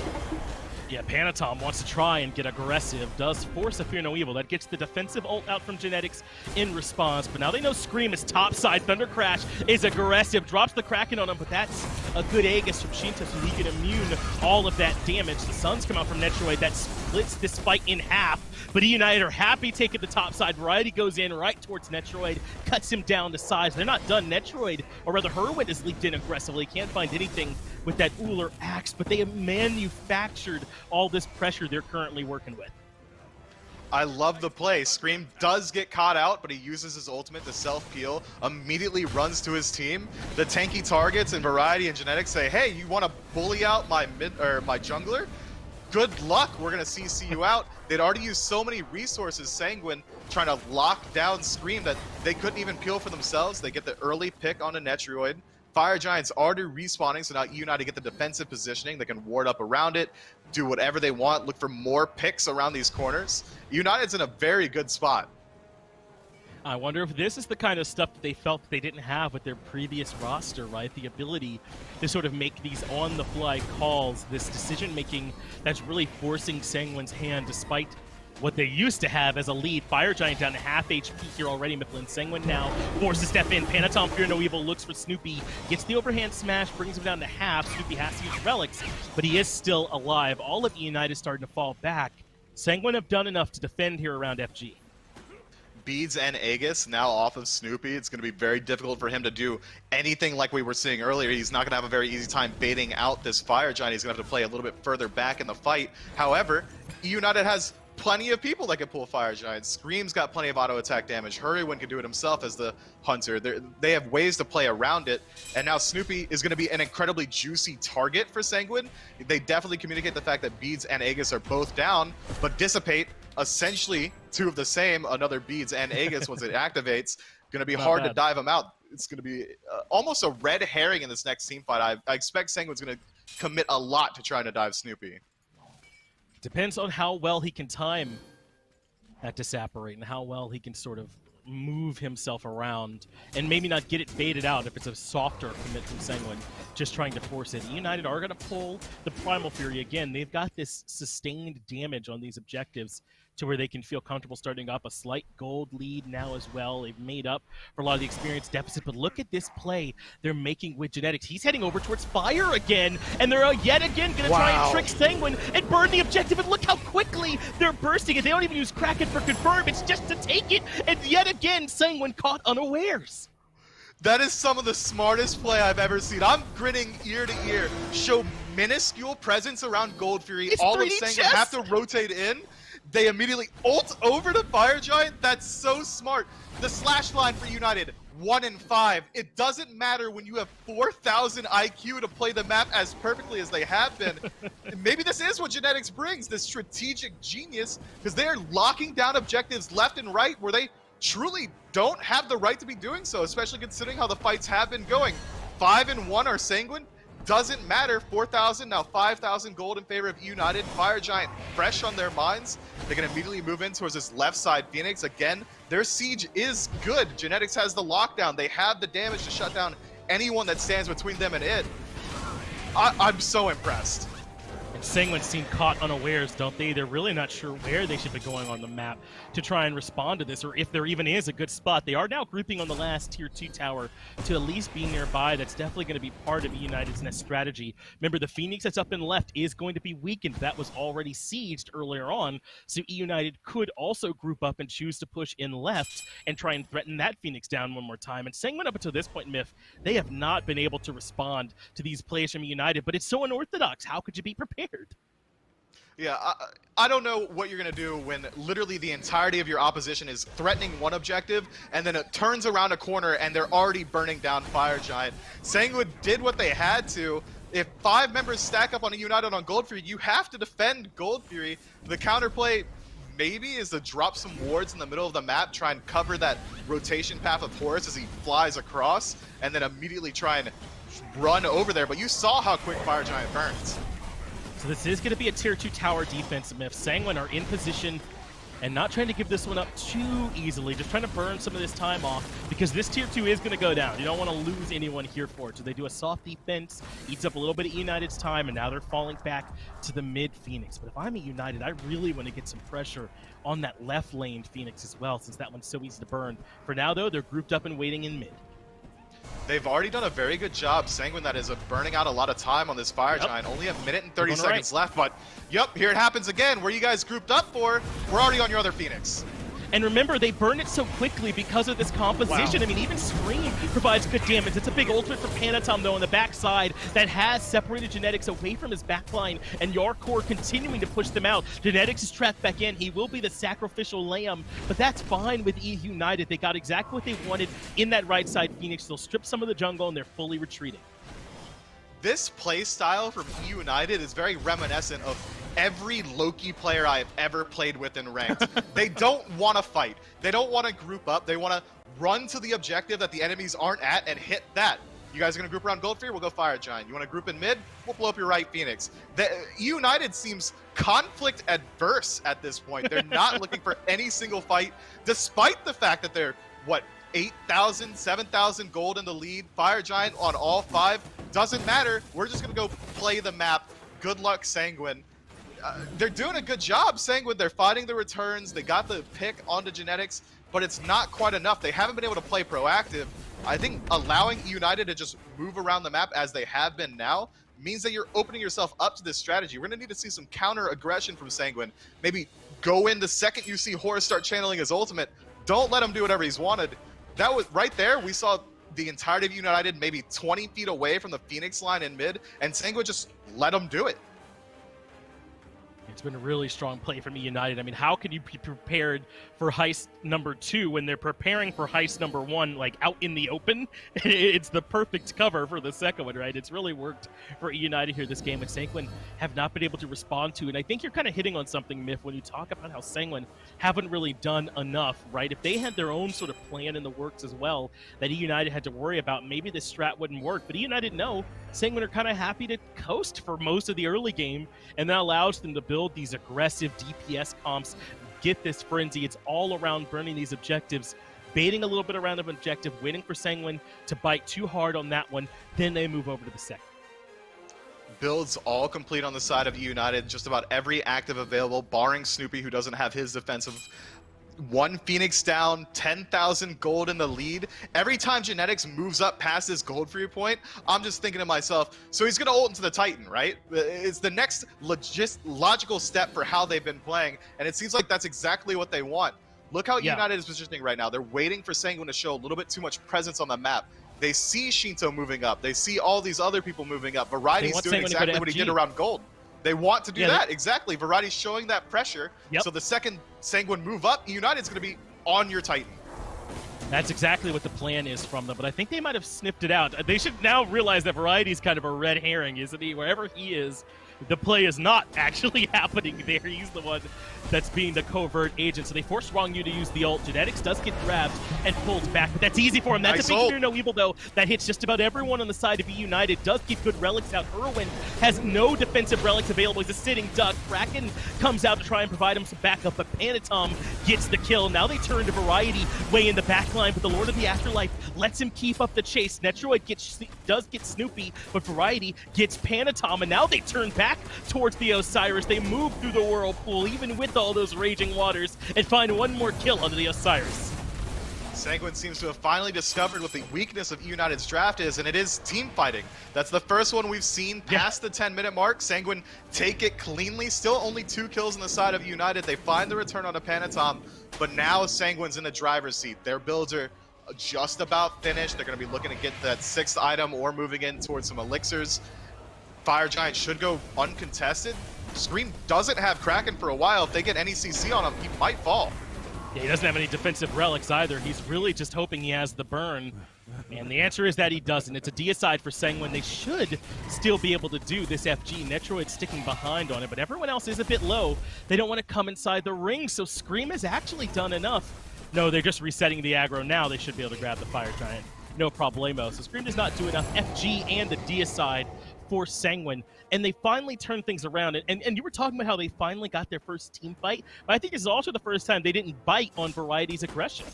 Yeah, Panitom wants to try and get aggressive, does force a Fear No Evil. That gets the defensive ult out from Genetics in response, but now they know Scream is topside. Thunder Crash is aggressive, drops the Kraken on him, but that's a good Aegis from Sheento so he can immune all of that damage. The Suns come out from Netrioid. That splits this fight in half. But eUnited are happy taking the top side. Variety goes in right towards Netrioid, cuts him down to size. They're not done. Netrioid, or rather Hurriwind, has leaped in aggressively. Can't find anything with that Ullr axe, but they have manufactured all this pressure they're currently working with. I love the play. Scream does get caught out, but he uses his ultimate to self-peel, immediately runs to his team. The tanky targets and Variety and Genetics say, hey, you want to bully out my my jungler? Good luck, we're going to CC you out. They'd already used so many resources, Sanguine, trying to lock down Scream that they couldn't even peel for themselves. They get the early pick on a Netrioid. Fire Giants already respawning, so now eUnited get the defensive positioning. They can ward up around it, do whatever they want, look for more picks around these corners. eUnited's in a very good spot. I wonder if this is the kind of stuff that they felt that they didn't have with their previous roster, right? The ability to sort of make these on-the-fly calls, this decision-making that's really forcing Sanguine's hand despite what they used to have as a lead. Fire Giant down to half HP here already. Mifflin Sanguine now forced to step in. Panitom, Fear No Evil, looks for Snoopy, gets the overhand smash, brings him down to half. Snoopy has to use relics, but he is still alive. All of eUnited is starting to fall back. Sanguine have done enough to defend here around FG. Beads and Aegis now off of Snoopy. It's going to be very difficult for him to do anything like we were seeing earlier. He's not going to have a very easy time baiting out this Fire Giant. He's going to have to play a little bit further back in the fight. However, eUnited has plenty of people that can pull Fire Giants. Scream's got plenty of auto attack damage. Hurriwind can do it himself as the hunter. They have ways to play around it. And now Snoopy is going to be an incredibly juicy target for Sanguine. They definitely communicate the fact that Beads and Aegis are both down, but Dissipate, essentially two of the same, another Beads and Aegis once it activates. Going to be hard to dive them out. It's going to be almost a red herring in this next team fight. I expect Sanguine's going to commit a lot to trying to dive Snoopy. Depends on how well he can time that Disapparate and how well he can sort of move himself around and maybe not get it baited out if it's a softer commit from Sanguine, just trying to force it. eUnited are going to pull the Primal Fury again. They've got this sustained damage on these objectives to where they can feel comfortable starting up a slight gold lead now as well. They've made up for a lot of the experience deficit, but look at this play they're making with Genetics. He's heading over towards Fire again, and they're yet again going to try and trick Sanguine and burn the objective, and look how quickly they're bursting it. They don't even use Kraken for confirm, it's just to take it, and yet again Sanguine caught unawares. That is some of the smartest play I've ever seen. I'm grinning ear to ear. Show minuscule presence around Gold Fury. It's all of 3D Sanguine chess. have to rotate in. They immediately ult over to Fire Giant. That's so smart. The slash line for eUnited, 1 in 5. It doesn't matter when you have 4,000 IQ to play the map as perfectly as they have been. Maybe this is what Genetics brings, this strategic genius, because they are locking down objectives left and right where they truly don't have the right to be doing so, especially considering how the fights have been going. 5 and 1 are Sanguine. Doesn't matter. 4,000, now 5,000 gold in favor of eUnited. Fire Giant fresh on their minds. They can immediately move in towards this left side Phoenix. Again, their siege is good. Genetics has the lockdown. They have the damage to shut down anyone that stands between them and it. I'm so impressed. And Sanguine seem caught unawares, don't they? They're really not sure where they should be going on the map to try and respond to this, or if there even is a good spot. They are now grouping on the last Tier 2 tower to at least be nearby. That's definitely going to be part of eUnited's next strategy. Remember, the Phoenix that's up and left is going to be weakened. That was already sieged earlier on, so eUnited could also group up and choose to push in left and try and threaten that Phoenix down one more time. And Sanguine, up until this point, Miff, they have not been able to respond to these plays from eUnited, but it's so unorthodox. How could you be prepared? Yeah, I don't know what you're going to do when literally the entirety of your opposition is threatening one objective, and then it turns around a corner and they're already burning down Fire Giant. Sanguine did what they had to. If 5 members stack up on eUnited on Gold Fury, you have to defend Gold Fury. The counterplay maybe is to drop some wards in the middle of the map, try and cover that rotation path of Horus as he flies across, and then immediately try and run over there. But you saw how quick Fire Giant burns. So this is going to be a Tier 2 tower defense. If Sanguine are in position and not trying to give this one up too easily, just trying to burn some of this time off, because this Tier 2 is going to go down. You don't want to lose anyone here for it. So they do a soft defense, eats up a little bit of eUnited's time, and now they're falling back to the mid Phoenix. But if I'm eUnited, I really want to get some pressure on that left lane Phoenix as well, since that one's so easy to burn. For now, though, they're grouped up and waiting in mid. They've already done a very good job. Sanguine that is burning out a lot of time on this Fire Giant. Only a minute and 30 seconds left, but yep, here it happens again. Where you guys grouped up for, we're already on your other Phoenix. And remember, they burn it so quickly because of this composition. Wow. I mean, even Scream provides good damage. It's a big ultimate for Panitom, though, on the backside that has separated Genetics away from his backline, and Jarcorr continuing to push them out. Genetics is trapped back in. He will be the sacrificial lamb, but that's fine with eUnited. They got exactly what they wanted in that right side Phoenix. They'll strip some of the jungle, and they're fully retreating. This play style from eUnited is very reminiscent of every Loki player I've ever played with in ranked. They don't want to fight. They don't want to group up. They want to run to the objective that the enemies aren't at and hit that. You guys are going to group around Goldfear? We'll go Fire Giant. You want to group in mid? We'll blow up your right Phoenix. eUnited seems conflict adverse at this point. They're not looking for any single fight, despite the fact that they're, what, 8,000, 7,000 gold in the lead. Fire Giant on all 5. Doesn't matter. We're just going to go play the map. Good luck, Sanguine. They're doing a good job, Sanguine. They're fighting the returns. They got the pick onto Genetics, but it's not quite enough. They haven't been able to play proactive. I think allowing eUnited to just move around the map as they have been now means that you're opening yourself up to this strategy. We're going to need to see some counter aggression from Sanguine. Maybe go in the second you see Horus start channeling his ultimate. Don't let him do whatever he's wanted. That was right there. We saw the entirety of eUnited maybe 20 feet away from the Phoenix line in mid, and Sanguine just let him do it. It's been a really strong play from eUnited. I mean, how can you be prepared for heist number 2 when they're preparing for heist number 1, like, out in the open? It's the perfect cover for the second one, right? It's really worked for eUnited here this game, and Sanguine have not been able to respond to. And I think you're kind of hitting on something, Myth, when you talk about how Sanguine haven't really done enough, right? If they had their own sort of plan in the works as well that eUnited had to worry about, maybe this strat wouldn't work. But eUnited know Sanguine are kind of happy to coast for most of the early game, and that allows them to build these aggressive DPS comps, get this frenzy. It's all around burning these objectives, baiting a little bit around an objective, waiting for Sanguine to bite too hard on that one, then they move over to the second. Builds all complete on the side of eUnited, just about every active available, barring Snoopy, who doesn't have his defensive. 1 Phoenix down, 10,000 gold in the lead. Every time Genetics moves up past this gold free point, I'm just thinking to myself, so he's going to ult into the Titan, right? It's the next logical step for how they've been playing, and it seems like that's exactly what they want. Look how eUnited is positioning right now. They're waiting for Sanguine to show a little bit too much presence on the map. They see Sheento moving up. They see all these other people moving up. Variety's doing exactly what he did around gold. They want to do that, exactly. Variety's showing that pressure, so the second Sanguine move up, eUnited's going to be on your Titan. That's exactly what the plan is from them, but I think they might have sniffed it out. They should now realize that Variety's kind of a red herring, isn't he? Wherever he is, the play is not actually happening there. He's the one that's being the covert agent. So they force Ronngyu to use the ult. Genetics does get grabbed and pulled back, but that's easy for him. That's a big fear, no evil, though. That hits just about everyone on the side of eUnited. Does get good relics out. Hurriwind has no defensive relics available. He's a sitting duck. Kraken comes out to try and provide him some backup, but Panitom gets the kill. Now they turn to Variety way in the back line, but the Lord of the Afterlife lets him keep up the chase. Netrioid does get Snoopy, but Variety gets Panitom, and now they turn back towards the Osiris. They move through the whirlpool, even with all those raging waters, and find one more kill under the Osiris. Sanguine seems to have finally discovered what the weakness of eUnited's draft is, and it is team fighting. That's the first one we've seen past the 10-minute mark. Sanguine take it cleanly. Still only 2 kills on the side of eUnited. They find the return on a Panitom, but now Sanguine's in the driver's seat. Their builds are just about finished. They're going to be looking to get that 6th item or moving in towards some elixirs. Fire Giant should go uncontested. Scream doesn't have Kraken for a while. If they get any CC on him, he might fall. Yeah, he doesn't have any defensive relics either. He's really just hoping he has the burn. And the answer is that he doesn't. It's a deicide for Sanguine. They should still be able to do this FG. Netrioid sticking behind on it, but everyone else is a bit low. They don't want to come inside the ring, so Scream has actually done enough. No, they're just resetting the aggro now. They should be able to grab the Fire Giant. No problemo. So Scream does not do enough FG and the deicide for Sanguine, and they finally turn things around. And you were talking about how they finally got their first team fight, but I think this is also the first time they didn't bite on Variety's aggression.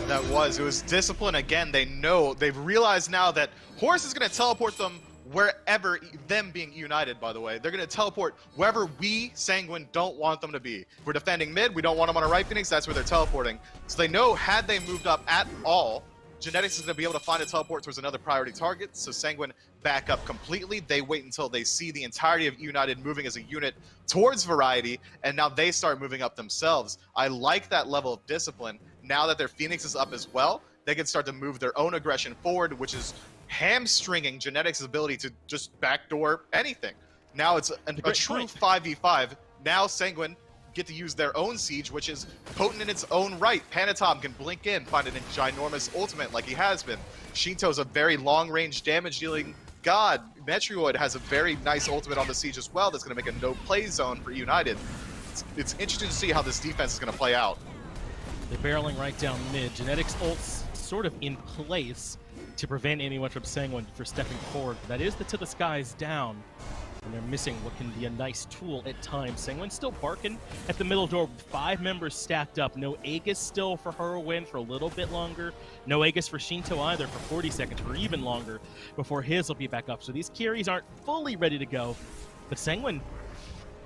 It was discipline again. They've realized now that Horus is going to teleport them wherever, them being eUnited, by the way. They're going to teleport wherever we, Sanguine, don't want them to be. If we're defending mid, we don't want them on a right Phoenix, that's where they're teleporting. So they know, had they moved up at all, Genetics is going to be able to find a teleport towards another priority target, so Sanguine back up completely. They wait until they see the entirety of eUnited moving as a unit towards Variety, and now they start moving up themselves. I like that level of discipline. Now that their Phoenix is up as well, they can start to move their own aggression forward, which is hamstringing Genetics' ability to just backdoor anything. Now it's a true 5v5. Now Sanguine get to use their own siege, which is potent in its own right. Panitom can blink in, find an ginormous ultimate like he has been. Sheento's a very long-range damage-dealing god. Netrioid has a very nice ultimate on the siege as well that's going to make a no-play zone for eUnited. It's interesting to see how this defense is going to play out. They're barreling right down mid. Genetics ult's sort of in place to prevent anyone from Sanguine for stepping forward. That is the To the Skies down. And they're missing what can be a nice tool at times. Sanguine still barking at the middle door with 5 members stacked up. No Aegis still for Hurriwind for a little bit longer. No Aegis for Sheento either for 40 seconds or even longer before his will be back up. So these carries aren't fully ready to go. But Sanguine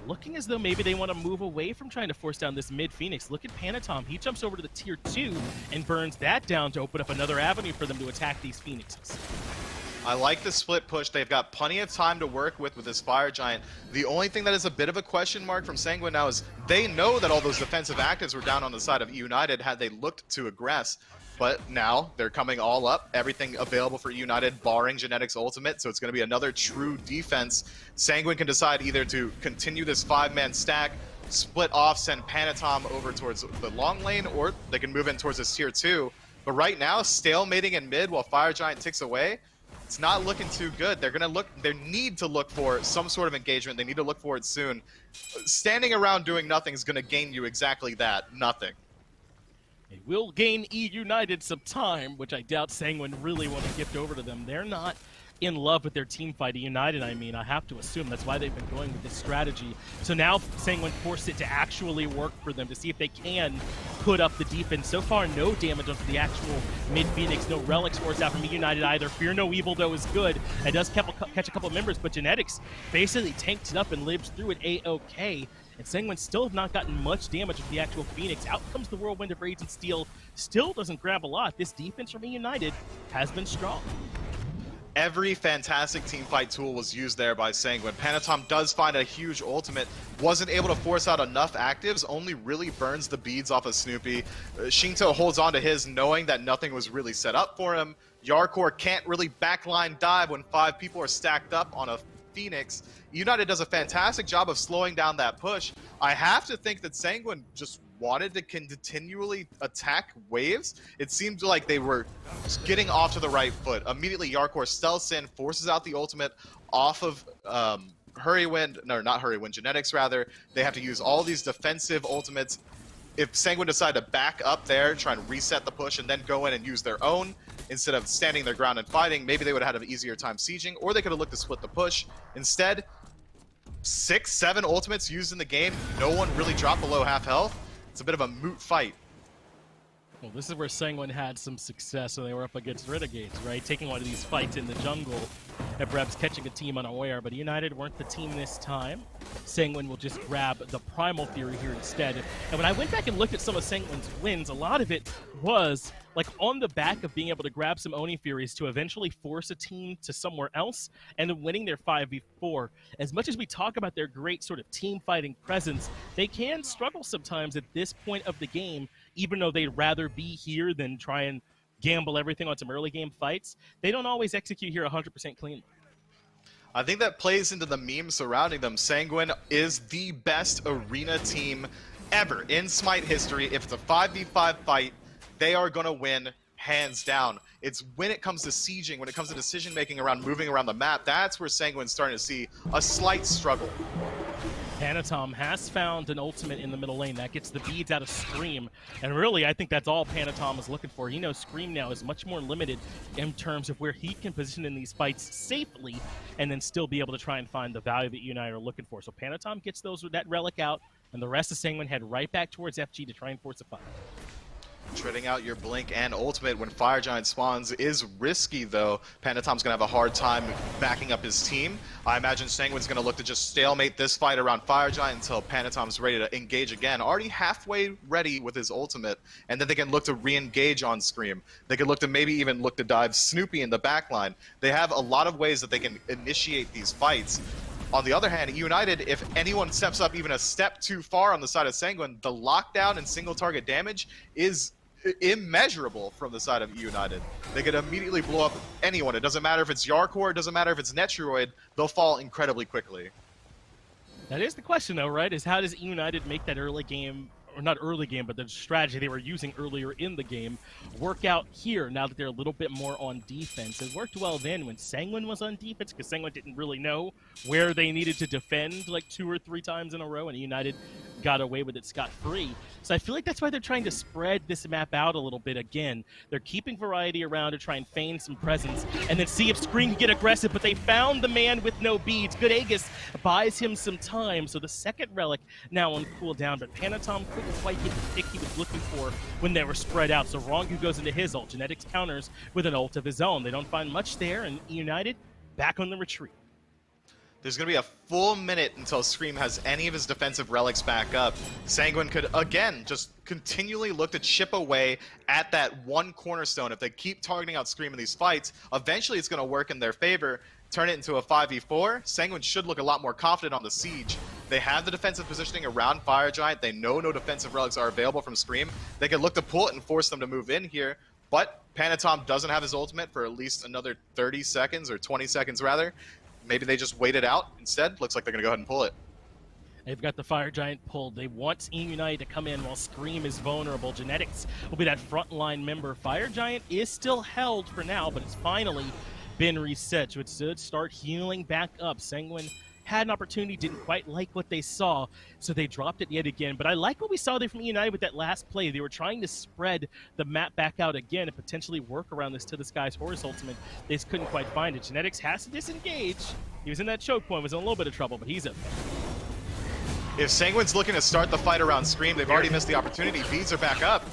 looking as though maybe they want to move away from trying to force down this mid Phoenix. Look at Panitom. He jumps over to the tier 2 and burns that down to open up another avenue for them to attack these Phoenixes. I like the split push. They've got plenty of time to work with this Fire Giant. The only thing that is a bit of a question mark from Sanguine now is they know that all those defensive actives were down on the side of eUnited had they looked to aggress. But now they're coming all up. Everything available for eUnited, barring Genetics ultimate, so it's going to be another true defense. Sanguine can decide either to continue this 5-man stack, split off, send Panitom over towards the long lane, or they can move in towards this tier 2. But right now, stalemating in mid while Fire Giant ticks away, it's not looking too good. They're gonna look. They need to look for some sort of engagement. They need to look for it soon. Standing around doing nothing is gonna gain you exactly that, nothing. It will gain eUnited some time, which I doubt Sanguine really want to gift over to them. They're not in love with their team fight. eUnited, I mean, I have to assume that's why they've been going with this strategy. So now Sanguine forced it to actually work for them to see if they can put up the defense. So far, no damage onto the actual mid-Phoenix. No relics forced out from eUnited either. Fear No Evil, though, is good. It does catch a couple of members, but Genetics basically tanked it up and lives through it A-OK. And Sanguine still have not gotten much damage with the actual Phoenix. Out comes the Whirlwind of Rage and Steel. Still doesn't grab a lot. This defense from eUnited has been strong. Every fantastic teamfight tool was used there by Sanguine. Panitom does find a huge ultimate, wasn't able to force out enough actives, only really burns the beads off of Snoopy. Sheento holds on to his knowing that nothing was really set up for him. Jarcorr can't really backline dive when 5 people are stacked up on a Phoenix. eUnited does a fantastic job of slowing down that push. I have to think that Sanguine just wanted to continually attack waves. It seemed like they were getting off to the right foot. Immediately, Jarcorr stealths in, forces out the ultimate off of Hurriwind, no, not Hurriwind, Genetics rather. They have to use all these defensive ultimates. If Sanguine decided to back up there, try and reset the push, and then go in and use their own, instead of standing their ground and fighting, maybe they would have had an easier time sieging, or they could have looked to split the push. Instead, 6, 7 ultimates used in the game, no one really dropped below half health. It's a bit of a moot fight. Well, this is where Sanguine had some success when they were up against Renegades, right? Taking one of these fights in the jungle and perhaps catching a eteam unaware, but eUnited weren't the team this time. Sanguine will just grab the Primal Fury here instead. And when I went back and looked at some of Sanguine's wins, a lot of it was like on the back of being able to grab some Oni Furies to eventually force a team to somewhere else and then winning their 5v4. As much as we talk about their great sort of team fighting presence, they can struggle sometimes at this point of the game, even though they'd rather be here than try and gamble everything on some early game fights. They don't always execute here 100% cleanly. I think that plays into the meme surrounding them. Sanguine is the best arena team ever in SMITE history. If it's a 5v5 fight, they are going to win hands down. It's when it comes to sieging, when it comes to decision-making around moving around the map, that's where Sanguine's starting to see a slight struggle. Panitom has found an ultimate in the middle lane. That gets the beads out of Scream. And really, I think that's all Panitom is looking for. He knows Scream now is much more limited in terms of where he can position in these fights safely and then still be able to try and find the value that eUnited are looking for. So Panitom gets that relic out, and the rest of Sanguine head right back towards FG to try and force a fight. Treading out your blink and ultimate when Fire Giant spawns is risky, though. Panitom's gonna have a hard time backing up his team. I imagine Sanguine's gonna look to just stalemate this fight around Fire Giant until Panitom's ready to engage again. Already halfway ready with his ultimate, and then they can look to re-engage on Scream. They could look to maybe even look to dive Snoopy in the backline. They have a lot of ways that they can initiate these fights. On the other hand, eUnited, if anyone steps up even a step too far on the side of Sanguine, the lockdown and single target damage is immeasurable from the side of eUnited. They could immediately blow up anyone. It doesn't matter if it's Jarcorr, it doesn't matter if it's Netrioid, they'll fall incredibly quickly. That is the question, though, right? Is how does eUnited make that early game, or not early game, but the strategy they were using earlier in the game, work out here now that they're a little bit more on defense? It worked well then when Sanguine was on defense, because Sanguine didn't really know where they needed to defend like 2 or 3 times in a row, and eUnited got away with it scot-free. So I feel like that's why they're trying to spread this map out a little bit again. They're keeping variety around to try and feign some presence, and then see if Scream can get aggressive, but they found the man with no beads. Good Aegis buys him some time, so the second relic now on cooldown, but Panitom couldn't quite get the pick he was looking for when they were spread out, so Ronngyu goes into his ult. Genetics counters with an ult of his own. They don't find much there, and eUnited back on the retreat. There's going to be a full minute until Scream has any of his defensive relics back up. Sanguine could, again, just continually look to chip away at that one cornerstone. If they keep targeting out Scream in these fights, eventually it's going to work in their favor. Turn it into a 5v4. Sanguine should look a lot more confident on the siege. They have the defensive positioning around Fire Giant. They know no defensive relics are available from Scream. They can look to pull it and force them to move in here. But Panitom doesn't have his ultimate for at least another 30 seconds, or 20 seconds rather. Maybe they just wait it out instead. Looks like they're going to go ahead and pull it. They've got the Fire Giant pulled. They want eUnited to come in while Scream is vulnerable. Genetics will be that frontline member. Fire Giant is still held for now, but it's finally been reset, so it should start healing back up. Sanguine had an opportunity, didn't quite like what they saw, so they dropped it yet again. But I like what we saw there from eUnited with that last play. They were trying to spread the map back out again and potentially work around this To the Skies Horus ultimate. They just couldn't quite find it. Genetics has to disengage. He was in that choke point, was in a little bit of trouble, but he's up. If Sanguine's looking to start the fight around Scream, they've already missed the opportunity. Beads are back up.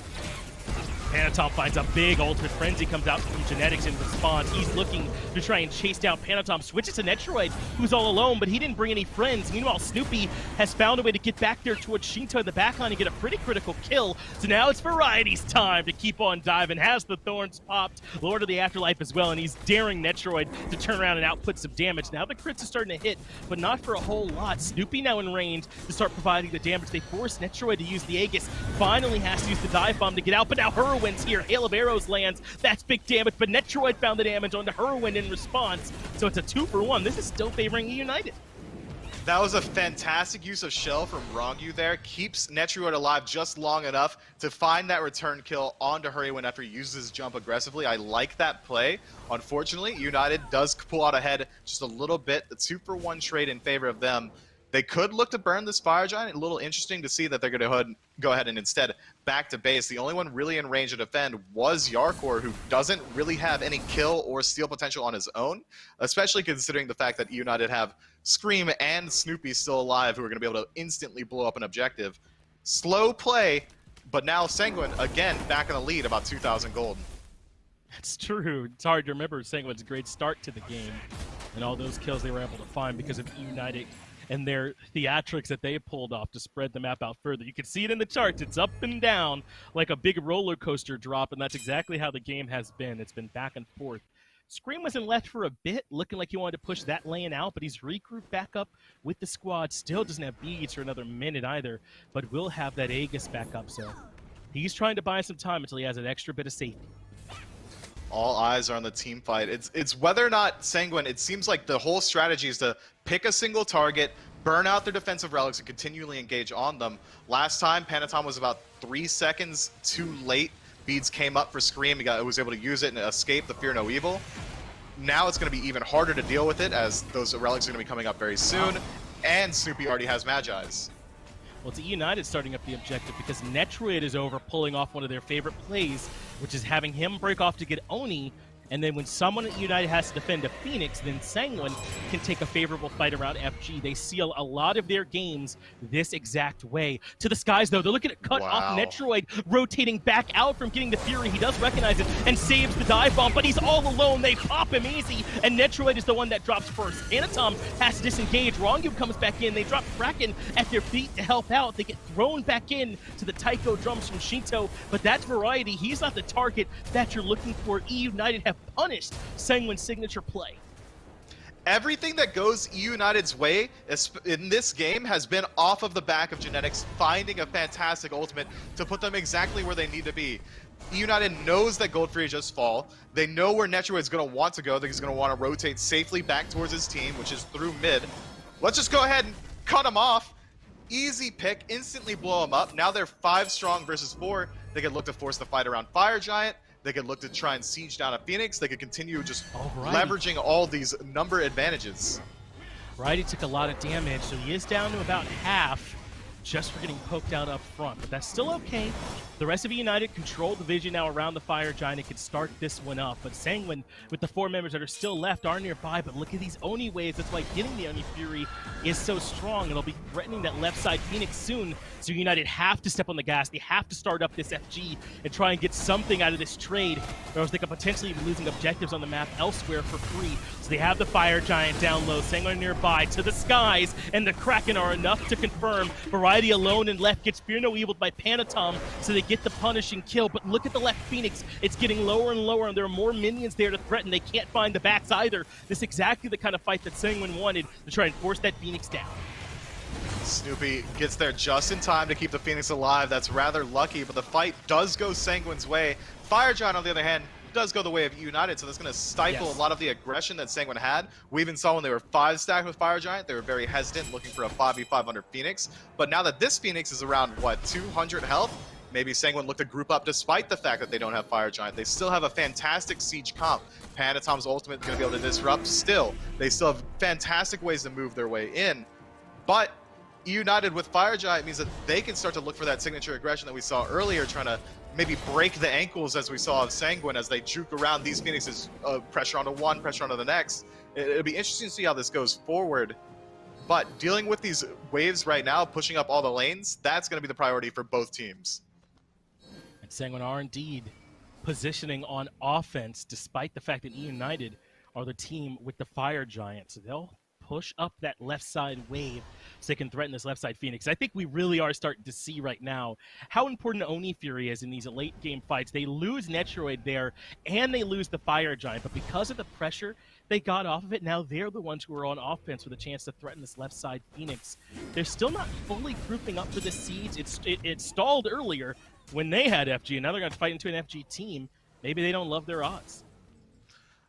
Panitom finds a big ultimate frenzy, comes out from Genetics in response. He's looking to try and chase down Panitom, switches to Netrioid, who's all alone, but he didn't bring any friends. Meanwhile, Snoopy has found a way to get back there towards Sheento in the backline and get a pretty critical kill. So now it's Variety's time to keep on diving. Has the Thorns popped, Lord of the Afterlife as well, and he's daring Netrioid to turn around and output some damage. Now the crits are starting to hit, but not for a whole lot. Snoopy now in range to start providing the damage. They force Netrioid to use the Aegis, finally has to use the dive bomb to get out, but now Hurriwind here. Hail of Arrows lands. That's big damage, but Netrioid found the damage on the Hurriwind in response. So it's a 2-for-1. This is still favoring eUnited. That was a fantastic use of Shell from Ronngyu there. Keeps Netrioid alive just long enough to find that return kill onto Hurriwind after he uses his jump aggressively. I like that play. Unfortunately, eUnited does pull out ahead just a little bit. The 2-for-1 trade in favor of them. They could look to burn this Fire Giant. A little interesting to see that they're going to go ahead and instead back to base. The only one really in range to defend was Jarcorr, who doesn't really have any kill or steal potential on his own, especially considering the fact that eUnited have Scream and Snoopy still alive, who are going to be able to instantly blow up an objective. Slow play, but now Sanguine, again, back in the lead, about 2,000 gold. That's true. It's hard to remember Sanguine's great start to the game and all those kills they were able to find because of eUnited and their theatrics that they pulled off to spread the map out further. You can see it in the charts. It's up and down like a big roller coaster drop, and that's exactly how the game has been. It's been back and forth. Scream wasn't left for a bit, looking like he wanted to push that lane out, but he's regrouped back up with the squad. Still doesn't have beads for another minute either, but will have that Aegis back up, so he's trying to buy some time until he has an extra bit of safety. All eyes are on the team fight. It's whether or not Sanguine, it seems like the whole strategy is to pick a single target, burn out their defensive relics, and continually engage on them. Last time, Panitom was about 3 seconds too late. Beads came up for Scream. He was able to use it and escape the Fear No Evil. Now it's going to be even harder to deal with it, as those relics are going to be coming up very soon, and Snoopy already has Magi's. Well, it's eUnited starting up the objective because Netrioid is over, pulling off one of their favorite plays, which is having him break off to get Oni And then when someone at United has to defend a Phoenix, then Sanguine can take a favorable fight around FG. They seal a lot of their games this exact way. To the skies, though. They're looking at cut off Netrioid, rotating back out from getting the Fury. He does recognize it and saves the dive bomb, but he's all alone. They pop him easy, and Netrioid is the one that drops first. Panitom has to disengage. Ronngyu comes back in. They drop Kraken at their feet to help out. They get thrown back in to the taiko drums from Sheento, but that's Variety. He's not the target that you're looking for. eUnited have punished Sanguine's signature play. Everything that goes eUnited's way in this game has been off of the back of Genetics finding a fantastic ultimate to put them exactly where they need to be. eUnited knows that Goldfree just fall. They know where Netrioid's going to want to go. He's going to want to rotate safely back towards his team, which is through mid. Let's just go ahead and cut him off. Easy pick, instantly blow him up. Now they're 5 strong versus 4. They could look to force the fight around Fire Giant. They could look to try and siege down a Phoenix. They could continue just leveraging all these number advantages. He took a lot of damage, so he is down to about half just for getting poked out up front, but that's still okay. The rest of eUnited control the vision now around the Fire Giant and can start this one up, but Sanguine, with the 4 members that are still left, are nearby, but look at these Oni waves. That's why getting the Oni Fury is so strong. It'll be threatening that left side Phoenix soon, so United have to step on the gas. They have to start up this FG and try and get something out of this trade, or else they could potentially be losing objectives on the map elsewhere for free. So they have the Fire Giant down low, Sanguine nearby, to the skies, and the Kraken are enough to confirm. Variety alone and left gets Fear No Evil by Panitom, so they get the punishing kill. But look at the left Phoenix. It's getting lower and lower, and there are more minions there to threaten. They can't find the backs either. This is exactly the kind of fight that Sanguine wanted to try and force that Phoenix down. Snoopy gets there just in time to keep the Phoenix alive. That's rather lucky, but the fight does go Sanguine's way. Fire Giant, on the other hand, does go the way of eUnited, so that's going to stifle a lot of the aggression that Sanguine had. We even saw when they were 5 stacked with Fire Giant, they were very hesitant, looking for a 5v500 Phoenix. But now that this Phoenix is around, what, 200 health? Maybe Sanguine looked to group up despite the fact that they don't have Fire Giant. They still have a fantastic siege comp. Panitom's ultimate is going to be able to disrupt still. They still have fantastic ways to move their way in. But eUnited with Fire Giant means that they can start to look for that signature aggression that we saw earlier, trying to maybe break the ankles, as we saw of Sanguine, as they juke around these Phoenixes, pressure onto one, pressure onto the next. It'll be interesting to see how this goes forward. But dealing with these waves right now, pushing up all the lanes, that's going to be the priority for both teams. And Sanguine are indeed positioning on offense, despite the fact that eUnited are the team with the Fire Giant. So they'll push up that left side wave so they can threaten this left side Phoenix. I think we really are starting to see right now how important Oni Fury is in these late game fights. They lose Netrioid there and they lose the Fire Giant, but because of the pressure they got off of it, now they're the ones who are on offense with a chance to threaten this left side Phoenix. They're still not fully grouping up for the siege. It stalled earlier when they had FG, and now they're going to fight into an FG team. Maybe they don't love their odds.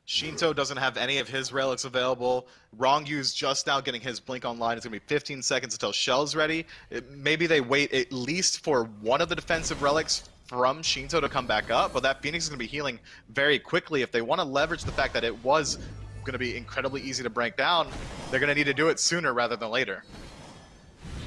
Sheento doesn't have any of his relics available. Rongyu's just now getting his blink online. It's going to be 15 seconds until Shell's ready. Maybe they wait at least for one of the defensive relics from Sheento to come back up, but that Phoenix is going to be healing very quickly. If they want to leverage the fact that it was going to be incredibly easy to break down, they're going to need to do it sooner rather than later.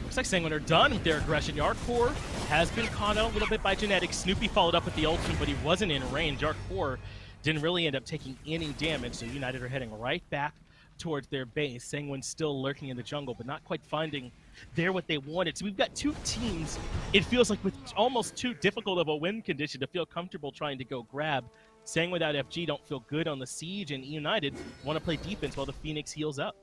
Looks like Sanguine are done with their aggression. Jarcorr has been caught out a little bit by Genetics. Snoopy followed up with the ultimate, but he wasn't in range. Jarcorr didn't really end up taking any damage, so United are heading right back towards their base. Sanguine's still lurking in the jungle, but not quite finding there what they wanted. So we've got two teams, it feels like, with almost too difficult of a win condition to feel comfortable trying to go grab. Sanguine without FG don't feel good on the siege, and eUnited want to play defense while the Phoenix heals up.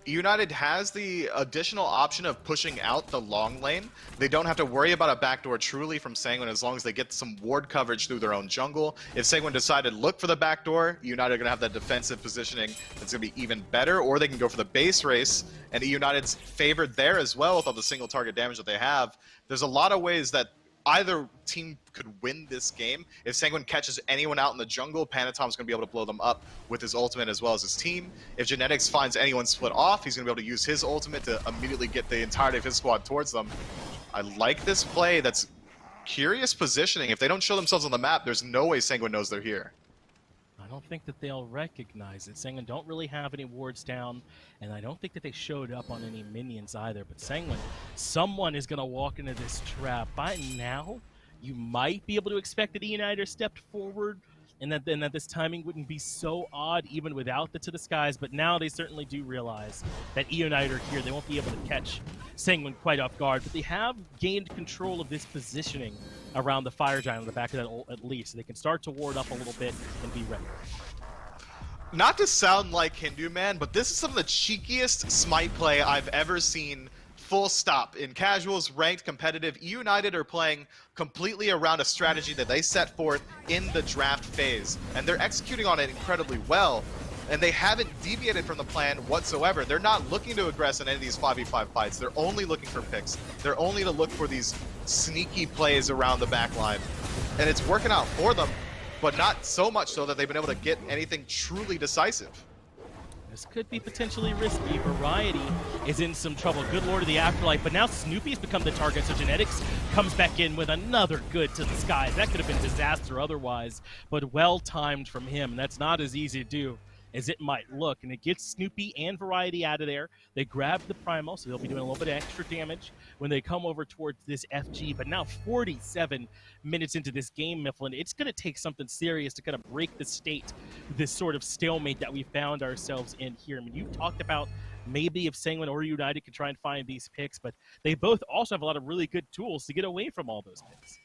eUnited has the additional option of pushing out the long lane. They don't have to worry about a backdoor truly from Sanguine as long as they get some ward coverage through their own jungle. If Sanguine decided to look for the backdoor, eUnited are going to have that defensive positioning that's going to be even better, or they can go for the base race, and eUnited's favored there as well with all the single target damage that they have. There's a lot of ways that either team could win this game. If Sanguine catches anyone out in the jungle, Panitom's going to be able to blow them up with his ultimate as well as his team. If Genetics finds anyone split off, he's going to be able to use his ultimate to immediately get the entirety of his squad towards them. I like this play. That's curious positioning. If they don't show themselves on the map, there's no way Sanguine knows they're here. I don't think that they'll recognize it. Sanguine don't really have any wards down, and I don't think that they showed up on any minions either. But Sanguine, someone is going to walk into this trap. By now, you might be able to expect that eUnited stepped forward. and that this timing wouldn't be so odd even without the To the Skies, but now they certainly do realize that eUnited are here. They won't be able to catch Sanguine quite off guard, but they have gained control of this positioning around the Fire Giant on the back of that ult at least, so they can start to ward up a little bit and be ready. Not to sound like Hindu Man, but this is some of the cheekiest Smite play I've ever seen. Full stop. In casuals, ranked, competitive, eUnited are playing completely around a strategy that they set forth in the draft phase. And they're executing on it incredibly well. And they haven't deviated from the plan whatsoever. They're not looking to aggress in any of these 5v5 fights. They're only looking for picks. They're only to look for these sneaky plays around the backline. And it's working out for them, but not so much so that they've been able to get anything truly decisive. This could be potentially risky. Variety is in some trouble. Good Lord of the Afterlife, but now Snoopy's become the target, so Genetics comes back in with another good To the Skies. That could have been disaster otherwise, but well-timed from him, and that's not as easy to do as it might look. And it gets Snoopy and Variety out of there. They grab the Primal, so they'll be doing a little bit of extra damage when they come over towards this FG. But now 47 minutes into this game, Mifflin, it's going to take something serious to kind of break the state, this sort of stalemate that we found ourselves in here. I mean, you talked about maybe if Sanguine or eUnited can try and find these picks, but they both also have a lot of really good tools to get away from all those picks.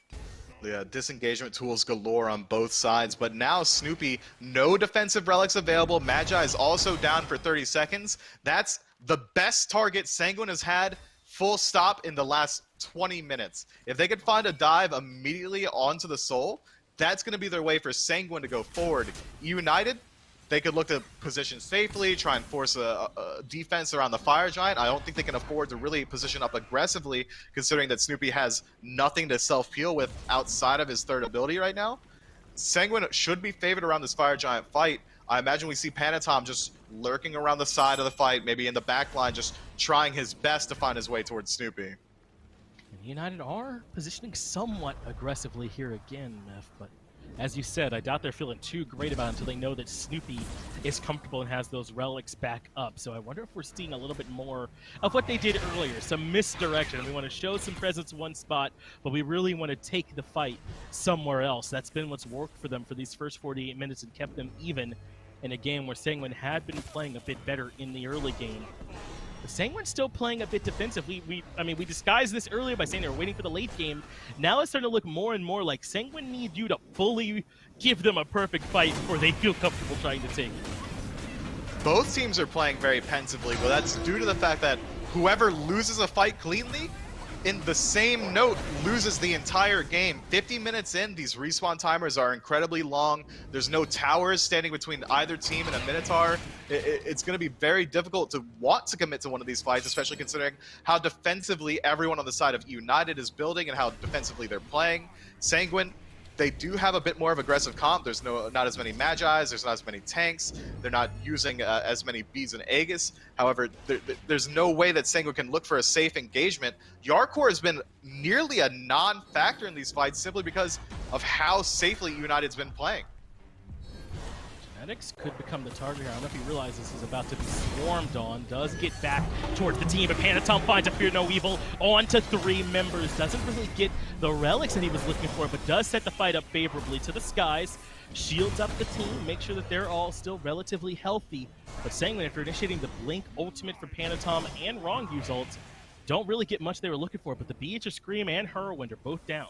Yeah, disengagement tools galore on both sides, but now Snoopy, no defensive relics available. Magi is also down for 30 seconds. That's the best target Sanguine has had, full stop, in the last 20 minutes. If they could find a dive immediately onto the Soul, that's going to be their way for Sanguine to go forward. eUnited, they could look to position safely, try and force a defense around the Fire Giant. I don't think they can afford to really position up aggressively, considering that Snoopy has nothing to self-heal with outside of his third ability right now. Sanguine should be favored around this Fire Giant fight. I imagine we see Panitom just lurking around the side of the fight, maybe in the back line, just trying his best to find his way towards Snoopy. And United are positioning somewhat aggressively here again, Meph, but as you said, I doubt they're feeling too great about it until they know that Snoopy is comfortable and has those relics back up. So I wonder if we're seeing a little bit more of what they did earlier, some misdirection. We want to show some presence in one spot, but we really want to take the fight somewhere else. That's been what's worked for them for these first 48 minutes and kept them even in a game where Sanguine had been playing a bit better in the early game. But Sanguine's still playing a bit defensive. I mean, we disguised this earlier by saying they were waiting for the late game. Now it's starting to look more and more like Sanguine need you to fully give them a perfect fight before they feel comfortable trying to take it. Both teams are playing very pensively, but that's due to the fact that whoever loses a fight cleanly, in the same note, loses the entire game. 50 minutes in, these respawn timers are incredibly long. There's no towers standing between either team and a Minotaur. It's going to be very difficult to want to commit to one of these fights, especially considering how defensively everyone on the side of eUnited is building and how defensively they're playing. Sanguine, they do have a bit more of aggressive comp. There's not as many Magi's, there's not as many tanks, they're not using as many Bees and Aegis. However, there's no way that Sanguine can look for a safe engagement. Jarcorr has been nearly a non-factor in these fights simply because of how safely eUnited's been playing. Genetics could become the target here. I don't know if he realizes he's about to be swarmed on. Does get back towards the team, but Panitom finds a Fear No Evil on to 3 members. Doesn't really get the relics that he was looking for, but does set the fight up favorably. To the Skies, shields up the team, make sure that they're all still relatively healthy. But Sanguine, after initiating the Blink ultimate from Panitom and Rongyu's ult, don't really get much they were looking for, but the BH of Scream and Hurriwind are both down.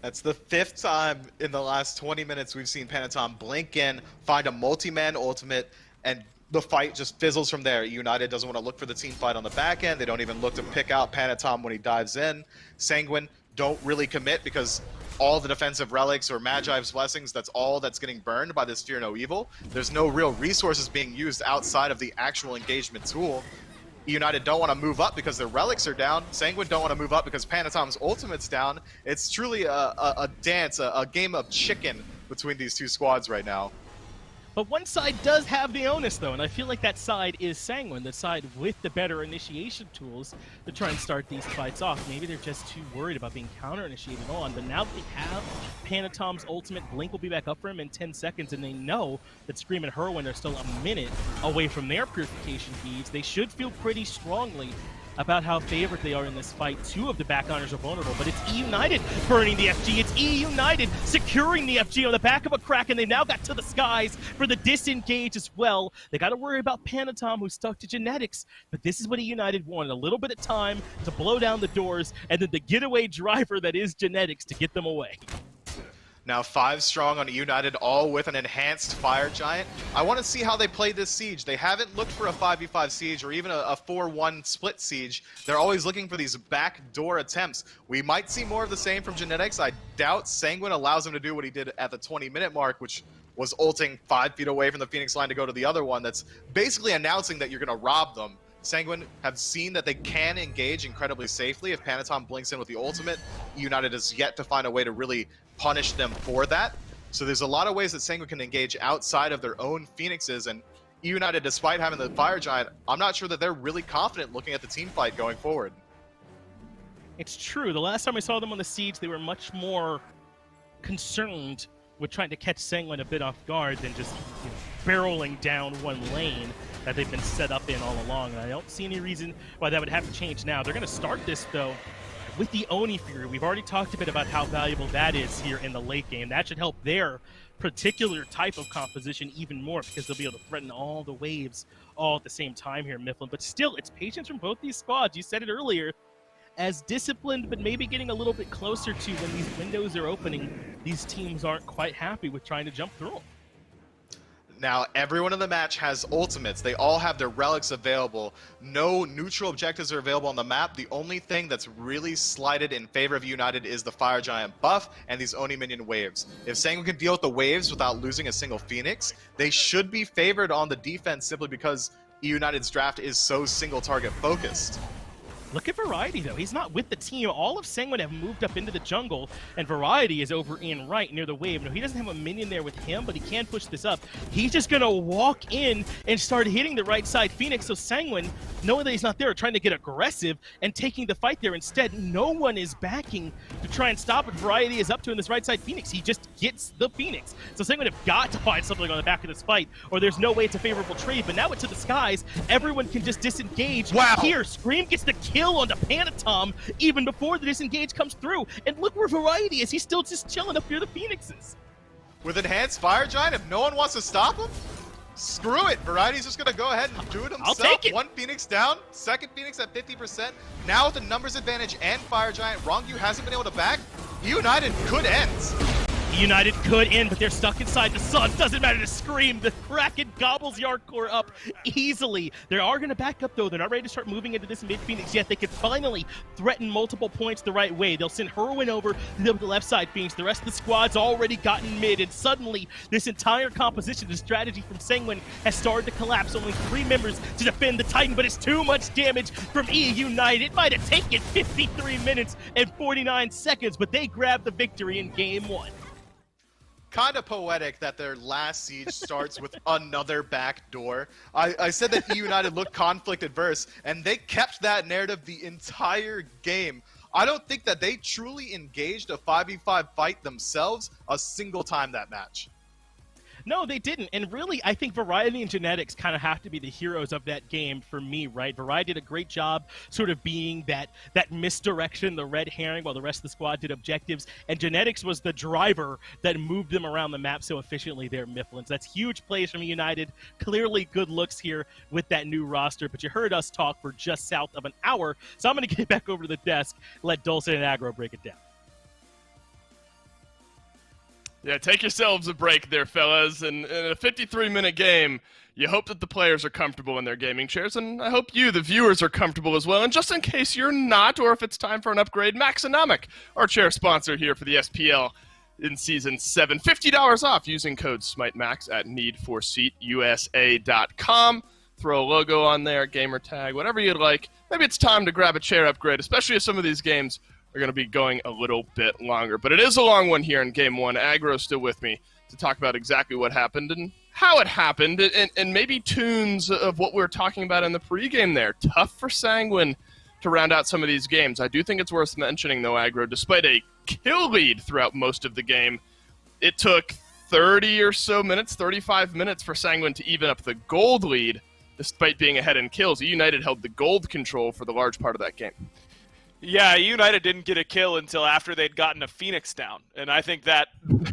That's the 5th time in the last 20 minutes we've seen Panitom blink in, find a multi-man ultimate, and the fight just fizzles from there. eUnited doesn't want to look for the team fight on the back end. They don't even look to pick out Panitom when he dives in. Sanguine don't really commit because all the defensive relics or Magi's blessings, that's all that's getting burned by this Fear No Evil. There's no real resources being used outside of the actual engagement tool. eUnited don't want to move up because their relics are down. Sanguine don't want to move up because Panitom's ultimate's down. It's truly a dance, a game of chicken between these two squads right now. But one side does have the onus, though, and I feel like that side is Sanguine, the side with the better initiation tools to try and start these fights off. Maybe they're just too worried about being counter-initiated on, but now that they have Panitom's ultimate, Blink will be back up for him in 10 seconds, and they know that Scream and Hurriwind are still a minute away from their purification beads. They should feel pretty strongly about how favored they are in this fight. Two of the backliners are vulnerable, but it's eUnited burning the FG. It's eUnited securing the FG on the back of a crack, and they've now got to the skies for the disengage as well. They got to worry about Panitom, who's stuck to genetics, but this is what eUnited wanted, a little bit of time to blow down the doors, and then the getaway driver that is genetics to get them away. Now 5 strong on eUnited, all with an enhanced Fire Giant. I want to see how they play this siege. They haven't looked for a 5v5 siege or even a 4-1 split siege. They're always looking for these backdoor attempts. We might see more of the same from genetics. I doubt Sanguine allows him to do what he did at the 20-minute mark, which was ulting 5 feet away from the Phoenix line to go to the other one. That's basically announcing that you're going to rob them. Sanguine have seen that they can engage incredibly safely if Panitom blinks in with the ultimate. eUnited has yet to find a way to really punish them for that. So there's a lot of ways that Sanguine can engage outside of their own Phoenixes, and eUnited, despite having the Fire Giant, I'm not sure that they're really confident looking at the team fight going forward. It's true. The last time we saw them on the siege, they were much more concerned with trying to catch Sanguine a bit off guard than just barreling down one lane that they've been set up in all along. And I don't see any reason why that would have to change now. They're going to start this, though, with the Oni Fury. We've already talked a bit about how valuable that is here in the late game. That should help their particular type of composition even more, because they'll be able to threaten all the waves all at the same time here in Mifflin. But still, it's patience from both these squads. You said it earlier. As disciplined, but maybe getting a little bit closer to when these windows are opening, these teams aren't quite happy with trying to jump through them. Now, everyone in the match has ultimates. They all have their relics available. No neutral objectives are available on the map. The only thing that's really slighted in favor of eUnited is the Fire Giant buff and these Oni minion waves. If Sanguine can deal with the waves without losing a single Phoenix, they should be favored on the defense simply because eUnited's draft is so single target focused. Look at Variety, though. He's not with the team. All of Sanguine have moved up into the jungle, and Variety is over in right near the wave. No, he doesn't have a minion there with him, but he can push this up. He's just going to walk in and start hitting the right side Phoenix, so Sanguine, knowing that he's not there, trying to get aggressive and taking the fight there instead. No one is backing to try and stop what Variety is up to in this right side Phoenix. He just gets the Phoenix. So Sanguine have got to find something on the back of this fight, or there's no way it's a favorable trade. But now it's to the skies. Everyone can just disengage. Wow. Here, Scream gets the kill onto Panitom even before the disengage comes through. And look where Variety is. He's still just chilling up near the Phoenixes. With enhanced Fire Giant, if no one wants to stop him, screw it. Variety's just going to go ahead and do it himself. I'll take it. One Phoenix down, second Phoenix at 50%. Now with the numbers advantage and Fire Giant, Ronngyu hasn't been able to back. eUnited could end. United could end, but they're stuck inside the sun. Doesn't matter to Scream. The Kraken gobbles Jarcorr up easily. They are going to back up, though. They're not ready to start moving into this mid-Phoenix yet. They could finally threaten multiple points the right way. They'll send Hurriwind over to the left side Phoenix. The rest of the squad's already gotten mid, and suddenly this entire composition, the strategy from Sanguine has started to collapse. Only 3 members to defend the Titan, but it's too much damage from eUnited. It might have taken 53 minutes and 49 seconds, but they grabbed the victory in Game 1. Kind of poetic that their last siege starts with another back door. I said that eUnited looked conflict adverse, and they kept that narrative the entire game. I don't think that they truly engaged a 5v5 fight themselves a single time that match. No, they didn't. And really, I think Variety and Genetics kind of have to be the heroes of that game for me, right? Variety did a great job sort of being that misdirection, the red herring, while the rest of the squad did objectives. And Genetics was the driver that moved them around the map so efficiently there, Mifflin. So that's huge plays from United. Clearly good looks here with that new roster. But you heard us talk for just south of an hour. So I'm going to get back over to the desk, let Dulce and Aggro break it down. Yeah, take yourselves a break there, fellas. And in a 53-minute game, you hope that the players are comfortable in their gaming chairs, and I hope you, the viewers, are comfortable as well. And just in case you're not, or if it's time for an upgrade, Maxonomic, our chair sponsor here for the SPL in Season 7, $50 off using code SMITEMAX at needforseatusa.com. Throw a logo on there, gamer tag, whatever you'd like. Maybe it's time to grab a chair upgrade, especially if some of these games are going to be going a little bit longer. But it is a long one here in Game 1. Aggro's still with me to talk about exactly what happened and how it happened, and maybe tunes of what we were talking about in the pregame there. Tough for Sanguine to round out some of these games. I do think it's worth mentioning, though, Aggro, despite a kill lead throughout most of the game, it took 30 or so minutes, 35 minutes for Sanguine to even up the gold lead despite being ahead in kills, eUnited held the gold control for the large part of that game. Yeah, eUnited didn't get a kill until after they'd gotten a Phoenix down, and I think that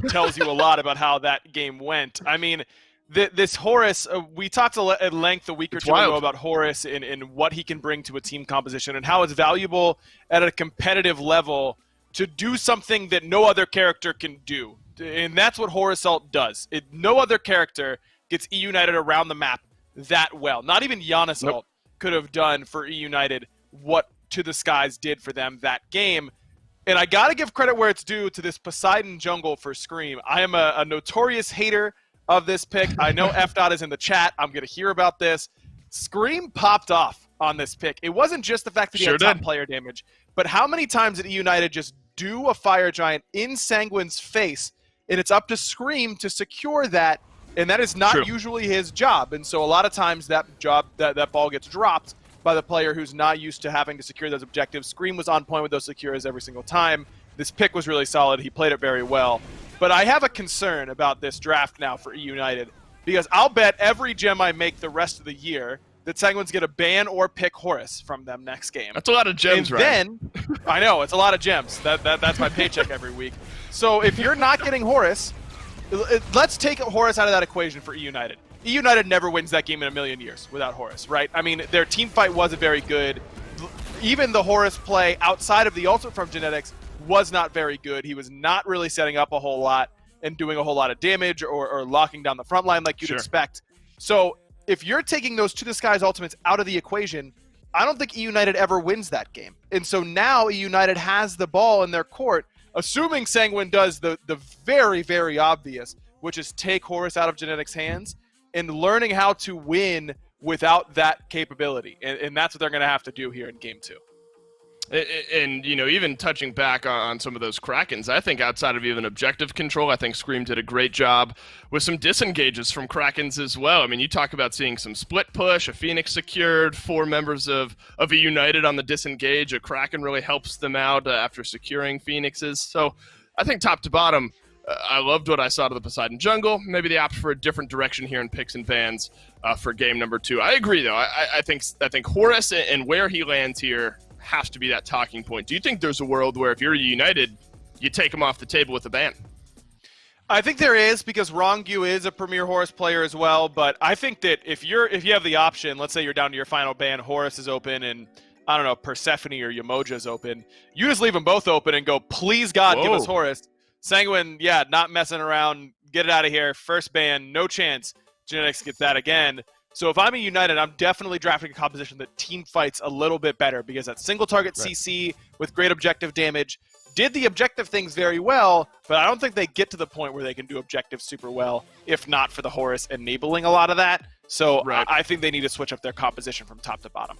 tells you a lot about how that game went. I mean, this Horus, we talked at length a week or two ago about Horus and what he can bring to a team composition and how it's valuable at a competitive level to do something that no other character can do. And that's what Horus Ult does. No other character gets eUnited around the map that well. Not even Giannis Ult could have done for eUnited what To the Skies did for them that game. And I got to give credit where it's due to this Poseidon jungle for Scream. I am a notorious hater of this pick. I know F. is in the chat. I'm going to hear about this. Scream popped off on this pick. It wasn't just the fact that he had top player damage, but how many times did eUnited just do a Fire Giant in Sanguine's face, and it's up to Scream to secure that, and that is not usually his job. And so a lot of times that ball gets dropped by the player who's not used to having to secure those objectives. Scream was on point with those secures every single time. This pick was really solid. He played it very well. But I have a concern about this draft now for eUnited, because I'll bet every gem I make the rest of the year that Sanguine's going to ban or pick Horus from them next game. That's a lot of gems, right? Then, I know, it's a lot of gems. That's my paycheck every week. So if you're not getting Horus, let's take Horus out of that equation for eUnited. eUnited never wins that game in a million years without Horus, right? I mean, their team fight wasn't very good. Even the Horus play outside of the ultimate from Genetics was not very good. He was not really setting up a whole lot and doing a whole lot of damage or locking down the front line like you'd expect. So if you're taking those To the Skies ultimates out of the equation, I don't think eUnited ever wins that game. And so now eUnited has the ball in their court, assuming Sanguine does the very, very obvious, which is take Horus out of Genetics' hands, and learning how to win without that capability. And that's what they're going to have to do here in Game 2. And, you know, even touching back on some of those Krakens, I think outside of even objective control, I think Scream did a great job with some disengages from Krakens as well. I mean, you talk about seeing some split push, a Phoenix secured, 4 members of eUnited on the disengage. A Kraken really helps them out after securing Phoenixes. So I think top to bottom, I loved what I saw to the Poseidon jungle. Maybe they opt for a different direction here in picks and bans for game number 2. I agree, though. I think Horus and where he lands here has to be that talking point. Do you think there's a world where if you're eUnited, you take him off the table with a ban? I think there is, because Ronngyu is a premier Horus player as well, but I think that if you have the option, let's say you're down to your final ban, Horus is open, and I don't know, Persephone or Yemoja is open, you just leave them both open and go, please God, give us Horus. Sanguine, yeah, not messing around, get it out of here, first ban, no chance Genetics gets that again. So if I'm a eUnited, I'm definitely drafting a composition that team fights a little bit better, because that single target CC with great objective damage did the objective things very well, but I don't think they get to the point where they can do objectives super well, if not for the Horus enabling a lot of that. So I think they need to switch up their composition from top to bottom.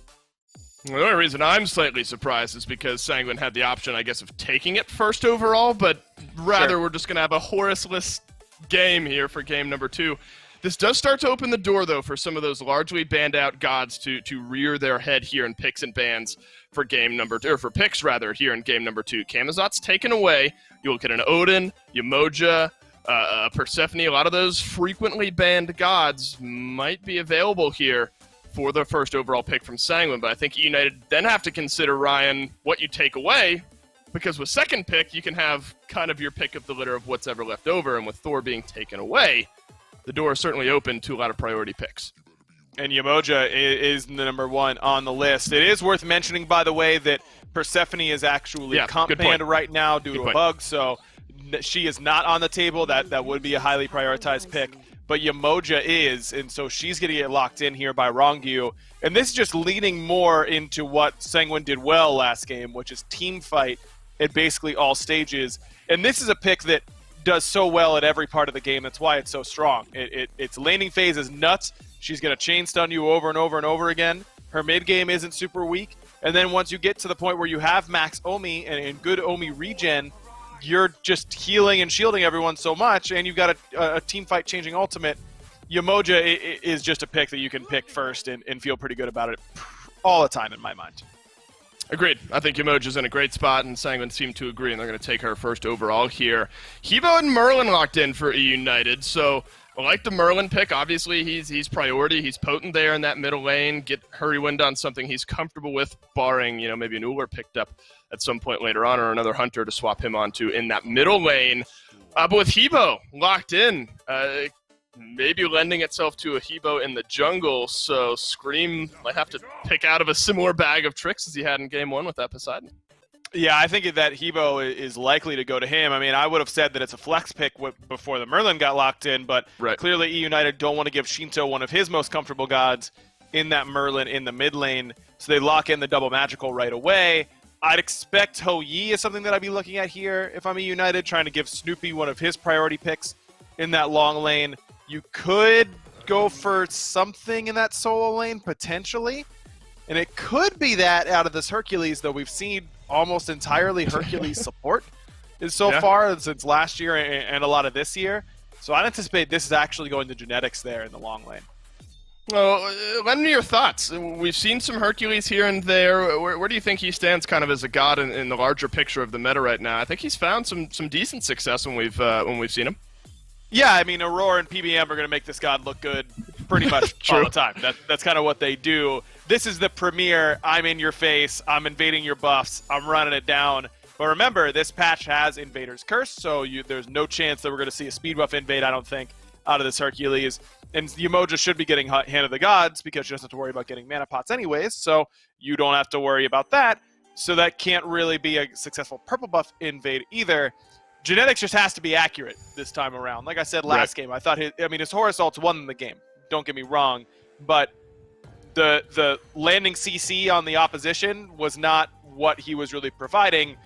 Well, the only reason I'm slightly surprised is because Sanguine had the option, I guess, of taking it first overall, but rather we're just going to have a Horus-less game here for game number 2. This does start to open the door, though, for some of those largely banned out gods to rear their head here in picks and bans for game number 2, or for picks rather, here in game number 2. Camazot's taken away. You look at an Odin, Yemoja, Persephone. A lot of those frequently banned gods might be available here for the first overall pick from Sanguine, but I think eUnited then have to consider, Ryan, what you take away, because with second pick, you can have kind of your pick of the litter of what's ever left over, and with Thor being taken away, the door is certainly open to a lot of priority picks. And Yemoja is the number 1 on the list. It is worth mentioning, by the way, that Persephone is actually comp banned right now due to a bug, so she is not on the table. That would be a highly prioritized pick. But Yemoja is, and so she's going to get locked in here by Ronngyu. And this is just leading more into what Sanguine did well last game, which is team fight at basically all stages. And this is a pick that does so well at every part of the game. That's why it's so strong. Its laning phase is nuts. She's going to chain stun you over and over and over again. Her mid game isn't super weak. And then once you get to the point where you have max Omi and good Omi regen, you're just healing and shielding everyone so much, and you've got a team fight changing ultimate. Yemoja is just a pick that you can pick first and feel pretty good about it all the time in my mind. Agreed. I think Umoja's in a great spot, and Sanguine seem to agree, and they're going to take her first overall here. Hebo and Merlin locked in for eUnited, so I like the Merlin pick. Obviously, he's priority. He's potent there in that middle lane. Get Hurriwind on something he's comfortable with, barring, maybe an Ullr picked up at some point later on, or another Hunter to swap him onto in that middle lane. But with Hebo locked in, maybe lending itself to a Hebo in the jungle, so Scream might have to pick out of a similar bag of tricks as he had in Game 1 with that Poseidon. Yeah, I think that Hebo is likely to go to him. I mean, I would have said that it's a flex pick before the Merlin got locked in, but clearly eUnited don't want to give Sheento one of his most comfortable gods in that Merlin in the mid lane, so they lock in the double magical right away. I'd expect Hou Yi is something that I'd be looking at here if I'm eUnited, trying to give Snoopy one of his priority picks in that long lane. You could go for something in that solo lane, potentially. And it could be that out of this Hercules, though we've seen almost entirely Hercules support so far since last year and a lot of this year. So I anticipate this is actually going to genetics there in the long lane. Well, lend me your thoughts. We've seen some Hercules here and there. Where do you think he stands kind of as a god in the larger picture of the meta right now? I think he's found some decent success when we've seen him. Yeah, I mean, Aurora and PBM are going to make this god look good pretty much all the time. That's kind of what they do. This is the premier, I'm in your face, I'm invading your buffs, I'm running it down. But remember, this patch has Invader's Curse, so there's no chance that we're going to see a speed buff invade, I don't think, out of this Hercules. And Umoja should be getting Hand of the Gods, because she doesn't have to worry about getting mana pots anyways, so you don't have to worry about that. So that can't really be a successful purple buff invade either. Genetics just has to be accurate this time around. Like I said last game, I thought his Horus ults won the game. Don't get me wrong, but the landing CC on the opposition was not what he was really providing.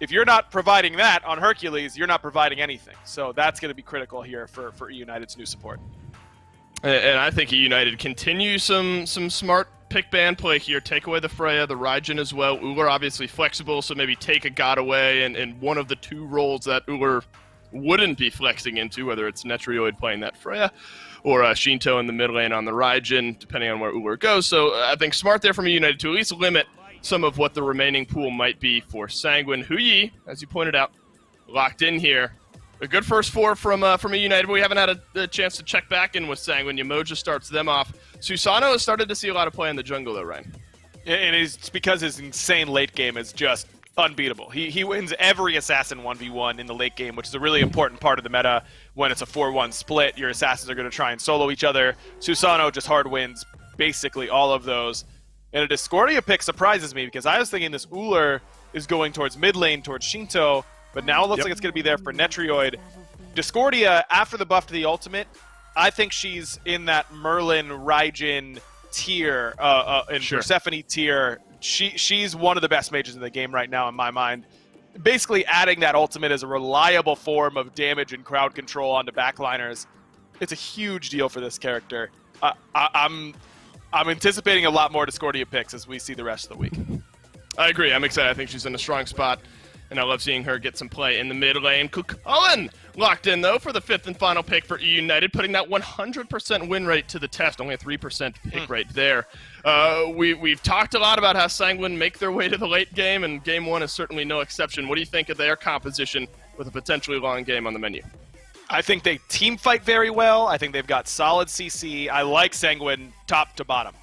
If you're not providing that on Hercules, you're not providing anything. So that's going to be critical here for eUnited's new support. And I think eUnited continue some smart pick ban play here. Take away the Freya, the Raijin as well. Ullr obviously flexible, so maybe take a god away and one of the two roles that Ullr wouldn't be flexing into, whether it's Netrioid playing that Freya or Sheento in the mid lane on the Raijin, depending on where Ullr goes. So I think smart there from eUnited to at least limit some of what the remaining pool might be for Sanguine. Hou Yi, as you pointed out, locked in here. A good first four from eUnited, but we haven't had a chance to check back in with Sanguine. Umoja starts them off. Susano has started to see a lot of play in the jungle, though, Ryan. And it's because his insane late game is just unbeatable. He wins every assassin 1v1 in the late game, which is a really important part of the meta. When it's a 4-1 split, your assassins are going to try and solo each other. Susano just hard wins basically all of those. And a Discordia pick surprises me, because I was thinking this Ullr is going towards mid lane, towards Sheento, but now it looks like it's going to be there for Netrioid. Discordia, after the buff to the ultimate, I think she's in that Merlin, Raijin tier, and Persephone tier. She's one of the best mages in the game right now in my mind. Basically adding that ultimate as a reliable form of damage and crowd control onto backliners. It's a huge deal for this character. I'm anticipating a lot more Discordia picks as we see the rest of the week. I agree. I'm excited. I think she's in a strong spot, and I love seeing her get some play in the mid lane. Cullen locked in, though, for the fifth and final pick for eUnited, putting that 100% win rate to the test. Only a 3% pick rate there. We've talked a lot about how Sanguine make their way to the late game, and Game 1 is certainly no exception. What do you think of their composition with a potentially long game on the menu? I think they team fight very well. I think they've got solid CC. I like Sanguine top to bottom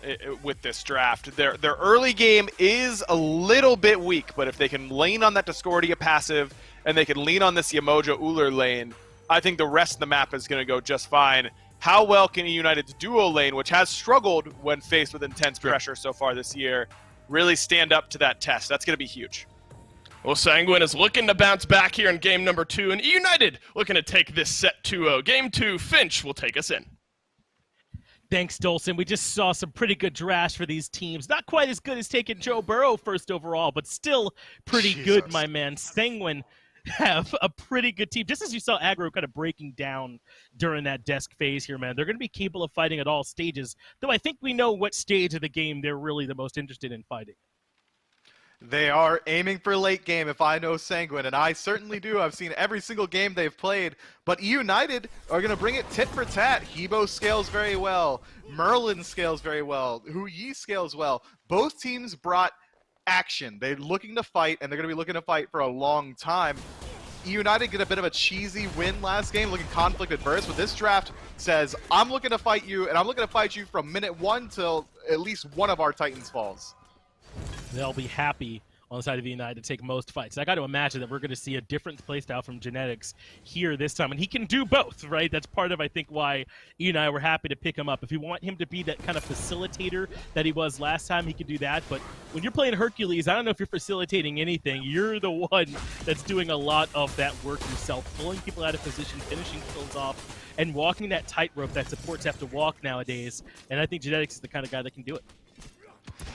with this draft. Their early game is a little bit weak, but if they can lean on that Discordia passive and they can lean on this Umoja Ullr lane, I think the rest of the map is going to go just fine. How well can eUnited's duo lane, which has struggled when faced with intense pressure so far this year, really stand up to that test? That's going to be huge. Well, Sanguine is looking to bounce back here in game number 2, and eUnited looking to take this set 2-0. Game 2, Finch will take us in. Thanks, Dolson. We just saw some pretty good drafts for these teams. Not quite as good as taking Joe Burrow first overall, but still pretty good, my man. Sanguine have a pretty good team. Just as you saw aggro kind of breaking down during that desk phase here, man. They're going to be capable of fighting at all stages, though I think we know what stage of the game they're really the most interested in fighting. They are aiming for late game, if I know Sanguine, and I certainly do. I've seen every single game they've played, but eUnited are going to bring it tit for tat. Hebo scales very well. Merlin scales very well. Hou Yi scales well. Both teams brought action. They're looking to fight, and they're going to be looking to fight for a long time. eUnited get a bit of a cheesy win last game, looking conflict adverse, but this draft says, I'm looking to fight you, and I'm looking to fight you from minute 1 till at least one of our Titans falls. They'll be happy on the side of eUnited to take most fights. I got to imagine that we're going to see a different playstyle from Genetics here this time, and he can do both, right? That's part of, I think, why eUnited were happy to pick him up. If you want him to be that kind of facilitator that he was last time, he can do that, but when you're playing Hercules, I don't know if you're facilitating anything. You're the one that's doing a lot of that work yourself, pulling people out of position, finishing kills off, and walking that tightrope that supports have to walk nowadays, and I think Genetics is the kind of guy that can do it.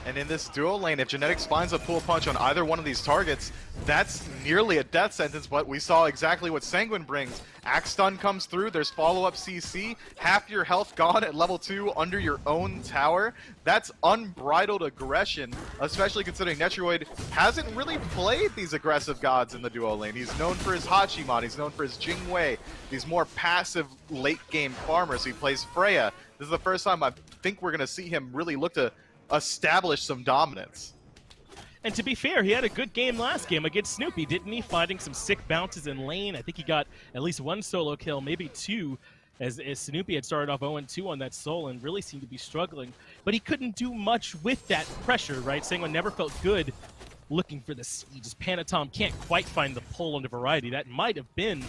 And in this duo lane, if Genetics finds a pull punch on either one of these targets, that's nearly a death sentence, but we saw exactly what Sanguine brings. Axe Stun comes through, there's follow-up CC, half your health gone at level 2 under your own tower. That's unbridled aggression, especially considering Netrioid hasn't really played these aggressive gods in the duo lane. He's known for his Hachimon, he's known for his Jingwei, these more passive late-game farmers. He plays Freya. This is the first time I think we're going to see him really look to establish some dominance. And to be fair, he had a good game last game against Snoopy, didn't he? Finding some sick bounces in lane. I think he got at least 1 solo kill, maybe 2, as Snoopy had started off 0-2 on that soul and really seemed to be struggling. But he couldn't do much with that pressure, right? Sanguine never felt good looking for the siege. Panitom can't quite find the pull onto Variety. That might have been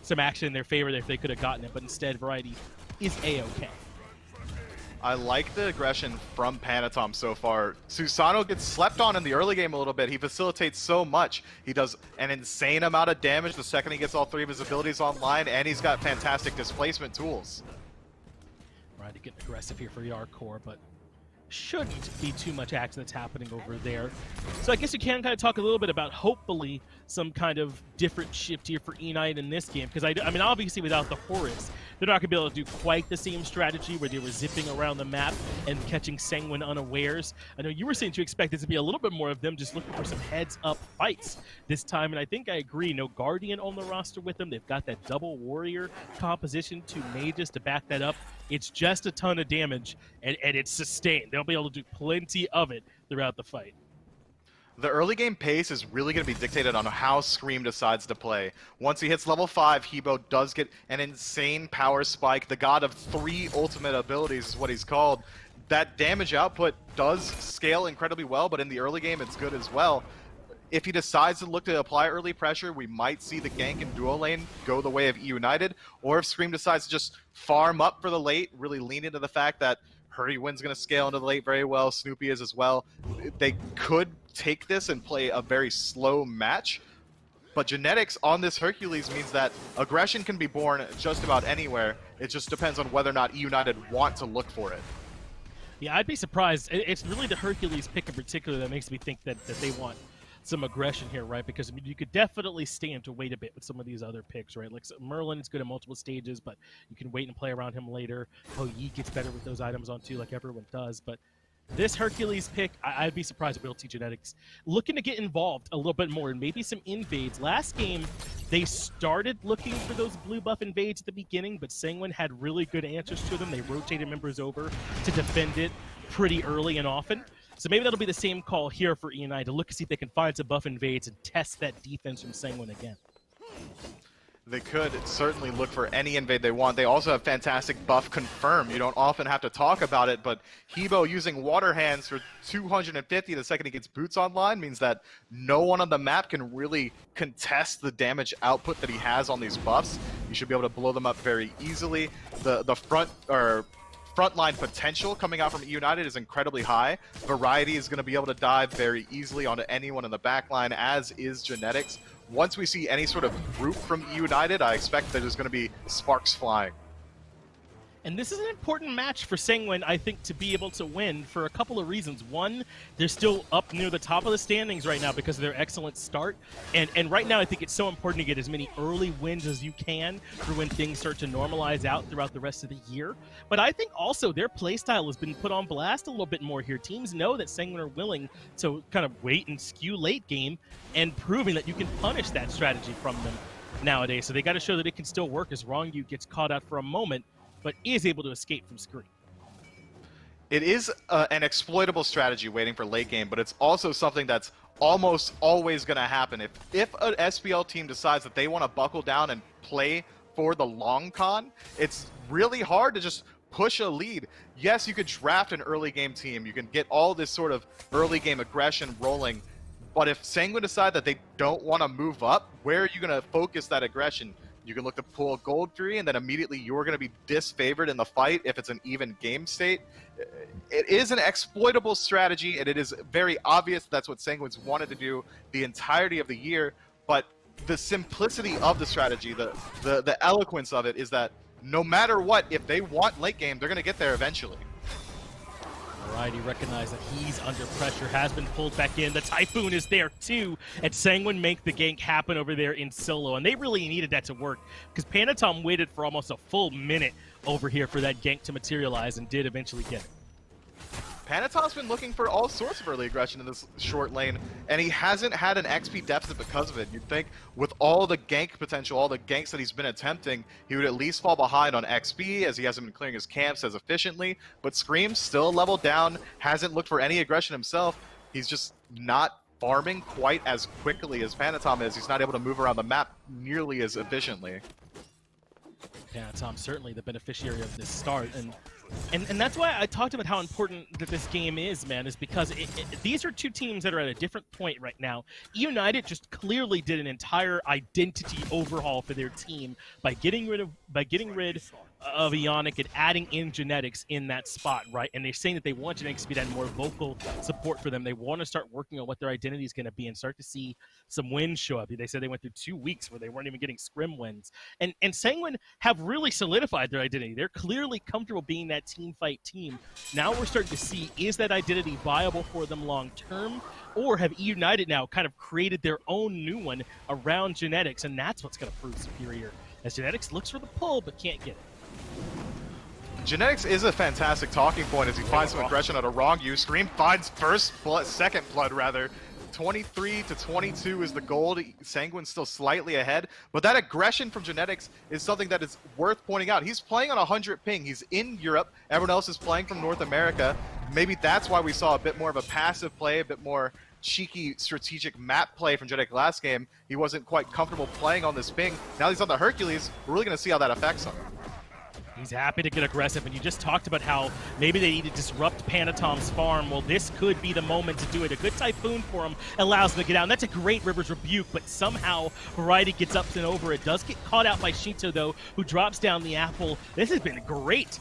some action in their favor if they could have gotten it, but instead Variety is A-okay. I like the aggression from Panitom so far. Susano gets slept on in the early game a little bit. He facilitates so much. He does an insane amount of damage the second he gets all 3 of his abilities online, and he's got fantastic displacement tools. Right, to get aggressive here for Jarcorr, but shouldn't be too much action that's happening over there. So I guess you can kind of talk a little bit about, hopefully, some kind of different shift here for eUnited in this game. Because, I mean, obviously without the Horus, they're not going to be able to do quite the same strategy where they were zipping around the map and catching Sanguine unawares. I know you were saying to expect this to be a little bit more of them just looking for some heads-up fights this time, and I think I agree. No Guardian on the roster with them. They've got that double Warrior composition, 2 mages to back that up. It's just a ton of damage, and it's sustained. They'll be able to do plenty of it throughout the fight. The early game pace is really going to be dictated on how Scream decides to play. Once he hits level 5, Hebo does get an insane power spike. The god of 3 ultimate abilities is what he's called. That damage output does scale incredibly well, but in the early game it's good as well. If he decides to look to apply early pressure, we might see the gank and duo lane go the way of eUnited, or if Scream decides to just farm up for the late, really lean into the fact that Hurriwind's going to scale into the late very well, Snoopy is as well. They could take this and play a very slow match, but Genetics on this Hercules means that aggression can be born just about anywhere. It just depends on whether or not eUnited want to look for it. Yeah, I'd be surprised. It's really the Hercules pick in particular that makes me think that they want some aggression here, right? Because I mean, you could definitely stand to wait a bit with some of these other picks, right? Like Merlin is good at multiple stages, but you can wait and play around him later. Oh, Yi gets better with those items on too, like everyone does. But this Hercules pick, I'd be surprised if we'll see Genetics looking to get involved a little bit more and maybe some invades. Last game, they started looking for those blue buff invades at the beginning, but Sanguine had really good answers to them. They rotated members over to defend it pretty early and often. So maybe that'll be the same call here for eUnited to look to see if they can find some buff invades and test that defense from Sanguine again. They could certainly look for any invade they want. They also have fantastic buff confirm. You don't often have to talk about it, but Hebo using Water Hands for 250 the second he gets boots online means that no one on the map can really contest the damage output that he has on these buffs. You should be able to blow them up very easily. The frontline potential coming out from eUnited is incredibly high. Variety is going to be able to dive very easily onto anyone in the backline, as is Genetics. Once we see any sort of group from eUnited, I expect that there's going to be sparks flying. And this is an important match for Sanguine, I think, to be able to win for a couple of reasons. One, they're still up near the top of the standings right now because of their excellent start. And right now, I think it's so important to get as many early wins as you can for when things start to normalize out throughout the rest of the year. But I think also their playstyle has been put on blast a little bit more here. Teams know that Sanguine are willing to kind of wait and skew late game and proving that you can punish that strategy from them nowadays. So they got to show that it can still work as Ronngyu gets caught out for a moment, but is able to escape from Scream. It is an exploitable strategy waiting for late game, but it's also something that's almost always going to happen. If an SPL team decides that they want to buckle down and play for the long con, it's really hard to just push a lead. Yes, you could draft an early game team. You can get all this sort of early game aggression rolling. But if Sanguine decide that they don't want to move up, where are you going to focus that aggression? You can look to pull a gold 3, and then immediately you're going to be disfavored in the fight if it's an even game state. It is an exploitable strategy, and it is very obvious that's what Sanguine's wanted to do the entirety of the year. But the simplicity of the strategy, the eloquence of it, is that no matter what, if they want late game, they're going to get there eventually. Alright, he recognized that he's under pressure, has been pulled back in. The Typhoon is there too, and Sanguine make the gank happen over there in solo, and they really needed that to work, because Panitom waited for almost a full minute over here for that gank to materialize, and did eventually get it. Panitom's been looking for all sorts of early aggression in this short lane, and he hasn't had an XP deficit because of it. You'd think with all the gank potential, all the ganks that he's been attempting, he would at least fall behind on XP, as he hasn't been clearing his camps as efficiently. But Screammmmm still leveled down, hasn't looked for any aggression himself. He's just not farming quite as quickly as Panitom is. He's not able to move around the map nearly as efficiently. Panitom certainly the beneficiary of this start, and that's why I talked about how important that this game is, man, is because these are two teams that are at a different point right now. eUnited just clearly did an entire identity overhaul for their team by getting rid of Ionic and adding in genetics in that spot, right? And they're saying that they want genetics to be that more vocal support for them. They want to start working on what their identity is going to be and start to see some wins show up. They said they went through 2 weeks where they weren't even getting scrim wins. And Sanguine have really solidified their identity. They're clearly comfortable being that team fight team. Now we're starting to see, is that identity viable for them long term? Or have eUnited now kind of created their own new one around genetics? And that's what's going to prove superior, as genetics looks for the pull but can't get it. Genetics is a fantastic talking point as he finds some aggression out of Ronngyu. Screammmmm finds second blood rather. 23 to 22 is the gold. Sanguine's still slightly ahead, but that aggression from genetics is something that is worth pointing out. He's playing on 100 ping. He's in Europe. Everyone else is playing from North America. Maybe that's why we saw a bit more of a passive play, a bit more cheeky strategic map play from Genetic last game. He wasn't quite comfortable playing on this ping. Now he's on the Hercules. We're really going to see how that affects him. He's happy to get aggressive, and you just talked about how maybe they need to disrupt Panitom's farm. Well, this could be the moment to do it. A good Typhoon for him allows him to get out, and that's a great River's Rebuke, but somehow Variety gets up and over. It does get caught out by Sheento, though, who drops down the apple. This has been great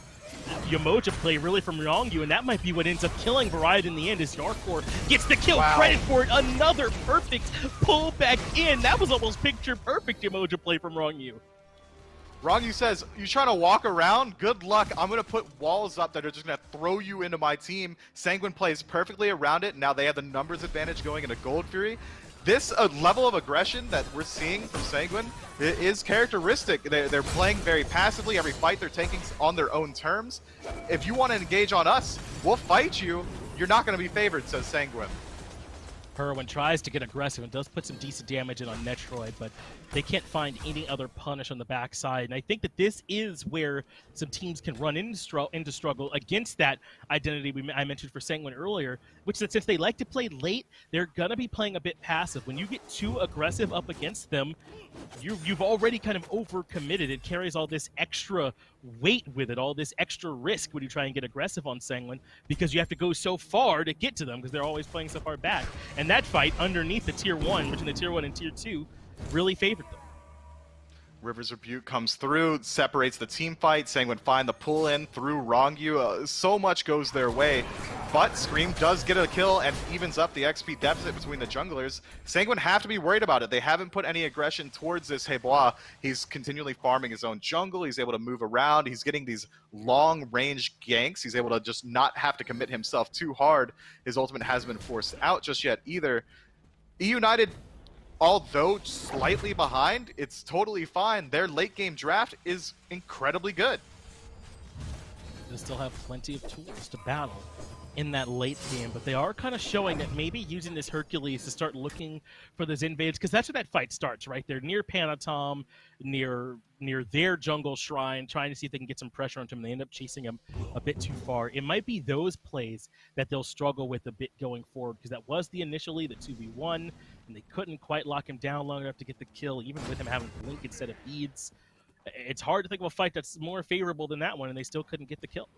Yamoja play, really, from Ronngyu, and that might be what ends up killing Variety in the end, as Jarcorr gets the kill. Wow. Credit for it. Another perfect pull back in. That was almost picture-perfect Yamoja play from Ronngyu. Ronngyu says, you trying to walk around? Good luck. I'm going to put walls up that are just going to throw you into my team. Sanguine plays perfectly around it. Now they have the numbers advantage going into Gold Fury. This level of aggression that we're seeing from Sanguine is characteristic. They're playing very passively. Every fight they're taking on their own terms. If you want to engage on us, we'll fight you. You're not going to be favored, says Sanguine. Hurriwind tries to get aggressive and does put some decent damage in on Netrioid, but they can't find any other punish on the backside. And I think that this is where some teams can run into struggle against that identity I mentioned for Sanguine earlier, which is that since they like to play late, they're going to be playing a bit passive. When you get too aggressive up against them, you've already kind of overcommitted. It carries all this extra weight with it, all this extra risk when you try and get aggressive on Sanguine, because you have to go so far to get to them because they're always playing so far back. And that fight underneath the tier 1, between the tier 1 and tier 2, really favored them. River's Rebuke comes through, separates the team fight. Sanguine find the pull in through Ronngyu. So much goes their way, but Screammmmm does get a kill and evens up the XP deficit between the junglers. Sanguine have to be worried about it. They haven't put any aggression towards this Hebois. He's continually farming his own jungle. He's able to move around. He's getting these long-range ganks. He's able to just not have to commit himself too hard. His ultimate hasn't been forced out just yet either. eUnited, although slightly behind, it's totally fine. Their late game draft is incredibly good. They still have plenty of tools to battle. in that late game, but they are kind of showing that maybe using this Hercules to start looking for those invades, because that's where that fight starts, right? They're near Panitom, near their jungle shrine, trying to see if they can get some pressure onto him. They end up chasing him a bit too far. It might be those plays that they'll struggle with a bit going forward, because that was the 2v1, and they couldn't quite lock him down long enough to get the kill, even with him having a blink instead of beads. It's hard to think of a fight that's more favorable than that one, and they still couldn't get the kill.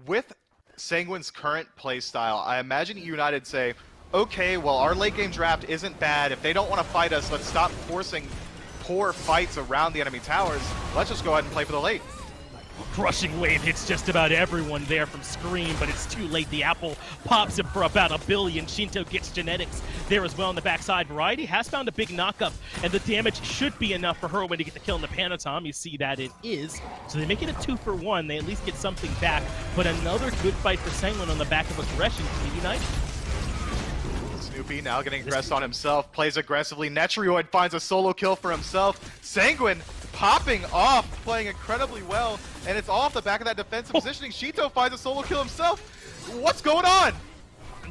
With Sanguine's current playstyle, I imagine eUnited say, okay, well, our late game draft isn't bad. If they don't want to fight us, let's stop forcing poor fights around the enemy towers. Let's just go ahead and play for the late. Crushing wave hits just about everyone there from Scream, but it's too late. The apple pops him for about 1 billion. Sheento gets genetics there as well on the backside. Variety has found a big knockup, and the damage should be enough for Hurriwind to get the kill in the Panitom. You see that it is. So they make it a 2-for-1. They at least get something back, but another good fight for Sanguine on the back of aggression to United. Snoopy now getting aggressed on himself, plays aggressively. Netrioid finds a solo kill for himself. Sanguine popping off, playing incredibly well, and it's off the back of that defensive positioning. Sheento finds a solo kill himself. What's going on?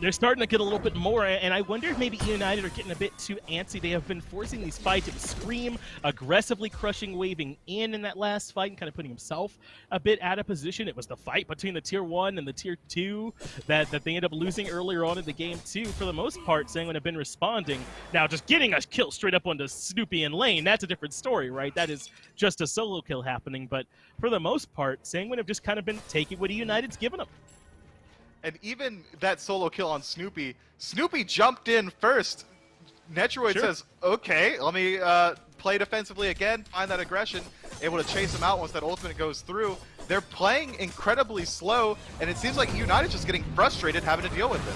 They're starting to get a little bit more, and I wonder if maybe eUnited are getting a bit too antsy. They have been forcing these fights. It was Scream aggressively crushing, waving in that last fight and kind of putting himself a bit out of position. It was the fight between the Tier 1 and the Tier 2 that they ended up losing earlier on in the game, too. For the most part, Sanguine have been responding. Now, just getting a kill straight up onto Snoopy and Lane, that's a different story, right? That is just a solo kill happening, but for the most part, Sanguine have just kind of been taking what eUnited's given them. And even that solo kill on Snoopy, Snoopy jumped in first. Netrioid says, okay, let me play defensively again, find that aggression, able to chase him out once that ultimate goes through. They're playing incredibly slow, and it seems like eUnited's just getting frustrated having to deal with it.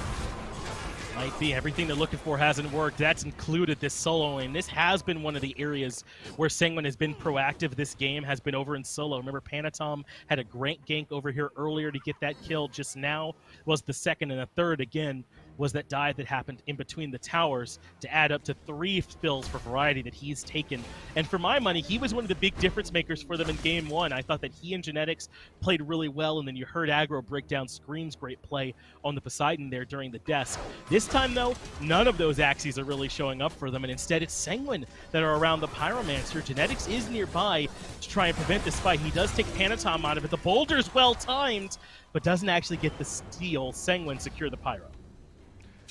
Might be. Everything they're looking for hasn't worked. That's included this solo lane. This has been one of the areas where Sanguine has been proactive. This game has been over in solo. Remember, Panitom had a great gank over here earlier to get that kill. Just now was the second, and a third again was that dive that happened in between the towers to add up to 3 spills for Variety that he's taken. And for my money, he was one of the big difference makers for them in Game 1. I thought that he and Genetics played really well, and then you heard Aggro break down Scream's great play on the Poseidon there during the desk. This time, though, none of those axes are really showing up for them, and instead it's Sanguine that are around the Pyromancer. Genetics is nearby to try and prevent this fight. He does take Panitom out of it. The boulder's well-timed, but doesn't actually get the steal. Sanguine secure the Pyro.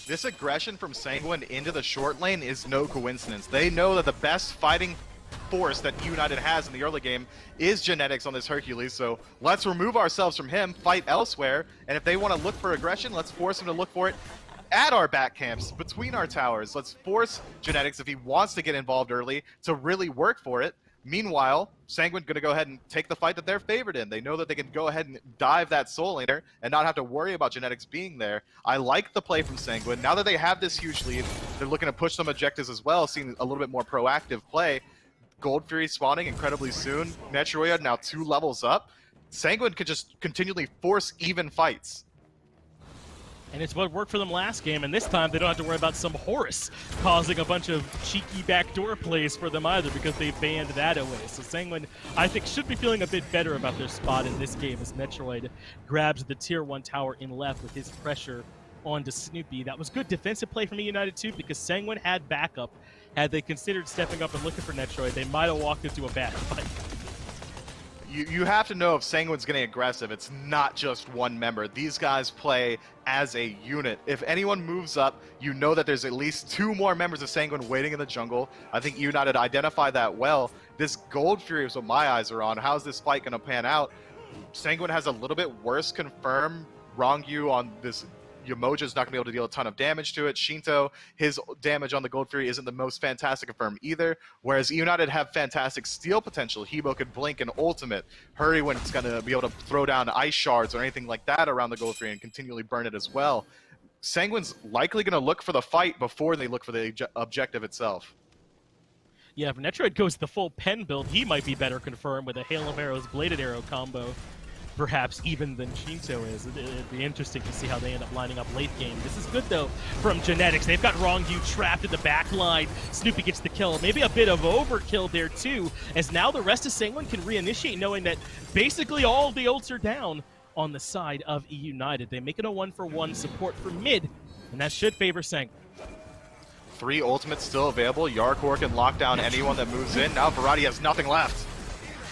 This aggression from Sanguine into the short lane is no coincidence. They know that the best fighting force that eUnited has in the early game is Genetics on this Hercules, so let's remove ourselves from him, fight elsewhere, and if they want to look for aggression, let's force him to look for it at our back camps, between our towers. Let's force Genetics, if he wants to get involved early, to really work for it. Meanwhile, Sanguine going to go ahead and take the fight that they're favored in. They know that they can go ahead and dive that soul laner and not have to worry about Genetics being there. I like the play from Sanguine. Now that they have this huge lead, they're looking to push some objectives as well, seeing a little bit more proactive play. Gold Fury spawning incredibly soon. Netrioid now 2 levels up. Sanguine could just continually force even fights. And it's what worked for them last game, and this time they don't have to worry about some Horus causing a bunch of cheeky backdoor plays for them either, because they banned that away. So Sanguine, I think, should be feeling a bit better about their spot in this game as Netrioid grabs the Tier 1 tower in left with his pressure onto Snoopy. That was good defensive play from eUnited too, because Sanguine had backup. Had they considered stepping up and looking for Netrioid, they might have walked into a bad fight. You have to know if Sanguine's getting aggressive, it's not just one member. These guys play as a unit. If anyone moves up, you know that there's at least 2 more members of Sanguine waiting in the jungle. I think eUnited identified that well. This Gold Fury is what my eyes are on. How's this fight going to pan out? Sanguine has a little bit worse confirm. Ronngyu on this Yamoja's not going to be able to deal a ton of damage to it. Sheento, his damage on the Gold Fury isn't the most fantastic confirm either, whereas eUnited have fantastic steal potential. Hebo could blink an ultimate. Hurriwind's going to be able to throw down ice shards or anything like that around the Gold Fury and continually burn it as well. Sanguine's likely going to look for the fight before they look for the objective itself. Yeah, if Netrioid goes the full pen build, he might be better confirmed with a Hail of Arrows, Bladed Arrow combo. Perhaps even than Sheento is. It'd be interesting to see how they end up lining up late game. This is good, though, from Genetics. They've got Ronngyu trapped in the back line. Snoopy gets the kill. Maybe a bit of overkill there, too, as now the rest of Sanguine can reinitiate, knowing that basically all of the ults are down on the side of eUnited. They make it a 1-for-1 support for mid, and that should favor Sanguine. 3 ultimates still available. Jarcorr can lock down anyone that moves in. Now Variety has nothing left.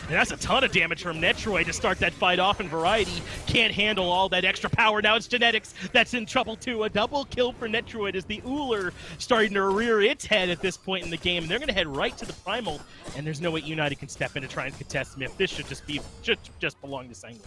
And that's a ton of damage from Netrioid to start that fight off, and Variety can't handle all that extra power. Now it's Genetics that's in trouble too. A double kill for Netrioid as the Ullr starting to rear its head at this point in the game. And they're going to head right to the Primal, and there's no way United can step in to try and contest Myth. This should just belong to Sanguine.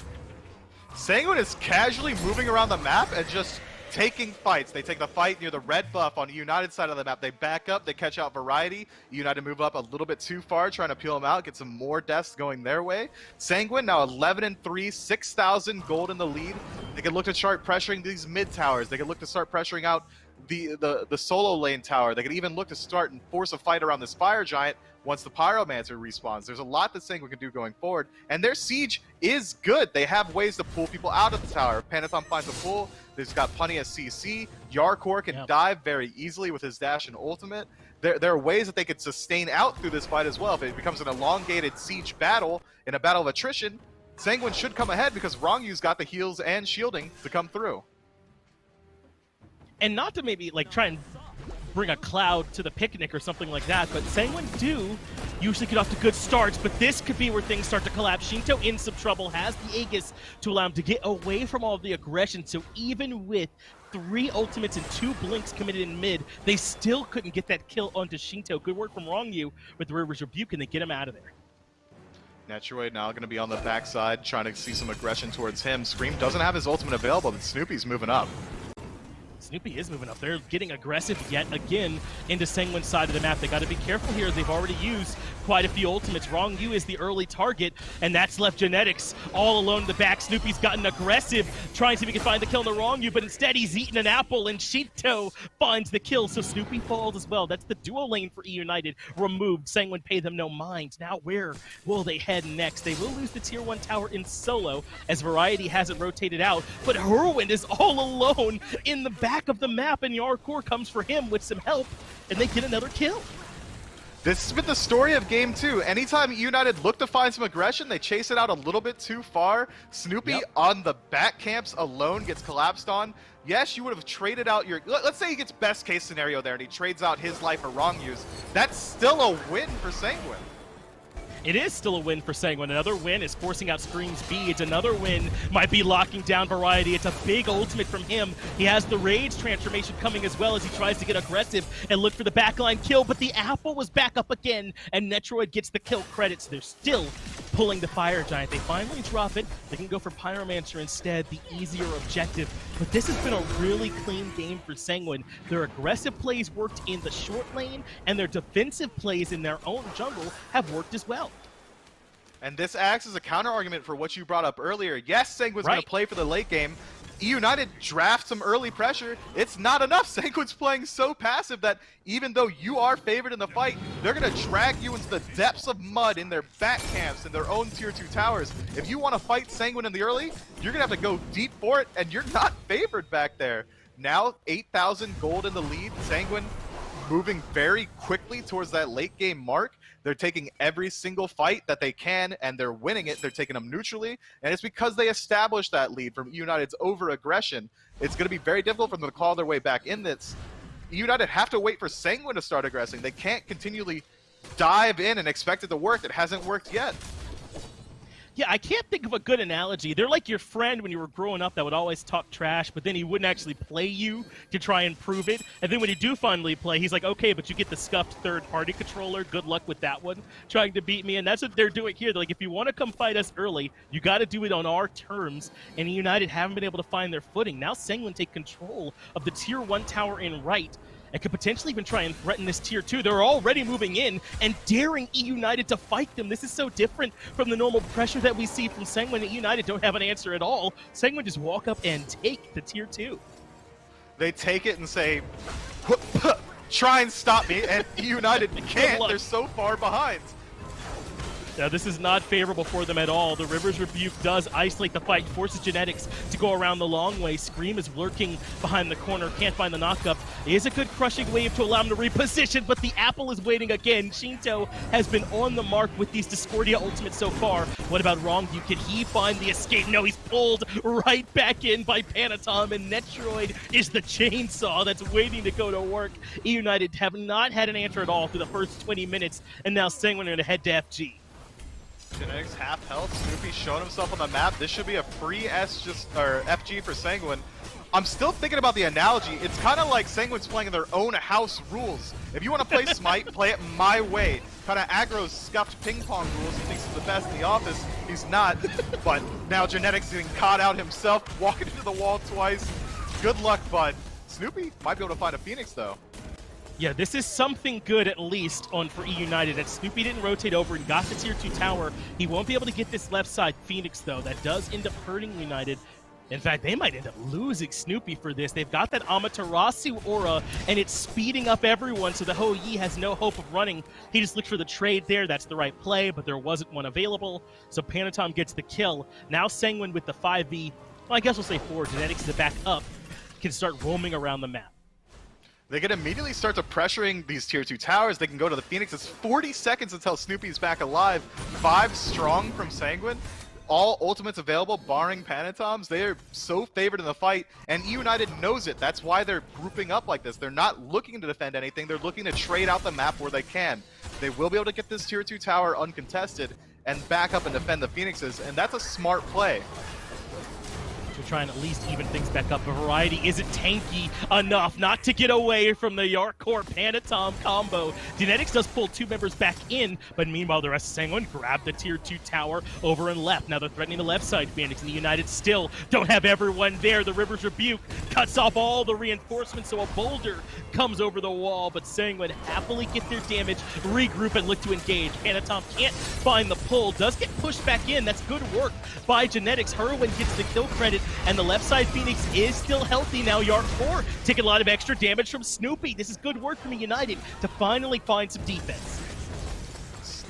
Sanguine is casually moving around the map and just taking fights. They take the fight near the red buff on the United side of the map. They back up, they catch out Variety. United move up a little bit too far, trying to peel them out, get some more deaths going their way. Sanguine now 11-3, 6,000 gold in the lead. They can look to start pressuring these mid towers. They can look to start pressuring out the solo lane tower. They can even look to start and force a fight around this fire giant once the Pyromancer respawns. There's a lot that Sanguine can do going forward, and their siege is good. They have ways to pull people out of the tower. If Panitom finds a pull, there's got plenty of CC. Jarcorr can dive very easily with his dash and ultimate. There are ways that they could sustain out through this fight as well. If it becomes an elongated siege battle, in a battle of attrition, Sanguine should come ahead because Rongyu's got the heals and shielding to come through. And not to maybe like try and bring a cloud to the picnic or something like that, but Sanguine do usually get off to good starts, but this could be where things start to collapse. Sheento in some trouble, has the Aegis to allow him to get away from all of the aggression, so even with 3 ultimates and 2 blinks committed in mid, they still couldn't get that kill onto Sheento. Good work from Ronngyu with the River's Rebuke, and they get him out of there. Netrioid now going to be on the backside, trying to see some aggression towards him. Scream doesn't have his ultimate available, but Snoopy's moving up. Snoopy is moving up. They're getting aggressive yet again into Sanguine's side of the map. They got to be careful here. They've already used quite a few ultimates. Ronngyu is the early target, and that's left Genetics all alone in the back. Snoopy's gotten aggressive, trying to see if he can find the kill on the Ronngyu, but instead he's eaten an apple, and Sheento finds the kill, so Snoopy falls as well. That's the duo lane for eUnited removed. Sanguine pay them no mind. Now where will they head next? They will lose the tier 1 tower in solo, as Variety hasn't rotated out, but Hurriwind is all alone in the back of the map, and Jarcorr comes for him with some help, and they get another kill. This has been the story of Game 2. Anytime United look to find some aggression, they chase it out a little bit too far. Snoopy on the back camps alone gets collapsed on. Yes, you would have traded out your... Let's say he gets best case scenario there and he trades out his life for Rongyu's. That's still a win for Sanguine. It is still a win for Sanguine. Another win is forcing out Scream's beads. Another win might be locking down Variety. It's a big ultimate from him. He has the Rage transformation coming as well as he tries to get aggressive and look for the backline kill, but the apple was back up again, and Netrioid gets the kill credits. They're still pulling the Fire Giant. They finally drop it. They can go for Pyromancer instead, the easier objective. But this has been a really clean game for Sanguine. Their aggressive plays worked in the short lane, and their defensive plays in their own jungle have worked as well. And this acts as a counter-argument for what you brought up earlier. Yes, Sanguine's going to play for the late game. eUnited draft some early pressure. It's not enough. Sanguine's playing so passive that even though you are favored in the fight, they're going to drag you into the depths of mud in their back camps, in their own tier 2 towers. If you want to fight Sanguine in the early, you're going to have to go deep for it, and you're not favored back there. Now, 8,000 gold in the lead. Sanguine moving very quickly towards that late game mark. They're taking every single fight that they can, and they're winning it. They're taking them neutrally, and it's because they established that lead from United's over-aggression. It's going to be very difficult for them to claw their way back in this. United have to wait for Sanguine to start aggressing. They can't continually dive in and expect it to work. It hasn't worked yet. Yeah, I can't think of a good analogy. They're like your friend when you were growing up that would always talk trash, but then he wouldn't actually play you to try and prove it. And then when you do finally play, he's like, okay, but you get the scuffed third-party controller. Good luck with that one, trying to beat me. And that's what they're doing here. They're like, if you want to come fight us early, you got to do it on our terms. And United haven't been able to find their footing. Now Sanguine take control of the tier 1 tower in right, and could potentially even try and threaten this tier 2. They're already moving in and daring eUnited to fight them. This is so different from the normal pressure that we see from Sanguine. eUnited don't have an answer at all. Sanguine just walk up and take the tier 2. They take it and say, try and stop me, and eUnited can't. They're so far behind. Now, this is not favorable for them at all. The River's Rebuke does isolate the fight, forces Genetics to go around the long way. Scream is lurking behind the corner, can't find the knockup. It is a good crushing wave to allow him to reposition, but the apple is waiting again. Sheento has been on the mark with these Discordia ultimates so far. What about Ronngyu? Can he find the escape? No, he's pulled right back in by Panitom, and Netrioid is the chainsaw that's waiting to go to work. eUnited have not had an answer at all through the first 20 minutes, and now Sanguine are going to head to FG. Genetics half health. Snoopy showing himself on the map. This should be a free FG for Sanguine. I'm still thinking about the analogy. It's kind of like Sanguine's playing their own house rules. If you want to play SMITE, play it my way. Kind of aggro's scuffed ping pong rules. He thinks he's the best in the office. He's not. But now Genetics getting caught out himself, walking into the wall twice. Good luck, bud. Snoopy might be able to find a Phoenix, though. Yeah, this is something good, at least, for eUnited. That Snoopy didn't rotate over and got the tier 2 tower. He won't be able to get this left side Phoenix, though. That does end up hurting United. In fact, they might end up losing Snoopy for this. They've got that Amaterasu aura, and it's speeding up everyone, so the Hou Yi has no hope of running. He just looked for the trade there. That's the right play, but there wasn't one available. So Panitom gets the kill. Now Sanguine with the 5v, well, I guess we'll say 4. Genetics to back up, can start roaming around the map. They can immediately start to pressuring these tier 2 towers. They can go to the Phoenix. It's 40 seconds until Snoopy's back alive. 5 strong from Sanguine. All ultimates available, barring Panitom's. They are so favored in the fight, and eUnited knows it. That's why they're grouping up like this. They're not looking to defend anything. They're looking to trade out the map where they can. They will be able to get this tier 2 tower uncontested and back up and defend the Phoenixes, and that's a smart play. To try and at least even things back up. But Variety isn't tanky enough not to get away from the Jarcorr Panitom combo. Genetics does pull 2 members back in, but meanwhile the rest of Sanguine grab the tier 2 tower over and left. Now they're threatening the left side Phoenix, and the United still don't have everyone there. The River's Rebuke cuts off all the reinforcements, so a boulder comes over the wall, but Sanguine happily get their damage, regroup, and look to engage. Panitom can't find the pull, does get pushed back in. That's good work by Genetics. Hurriwind gets the kill credit, and the left side Phoenix is still healthy now. Jarcorr taking a lot of extra damage from Snoopy. This is good work from United to finally find some defense.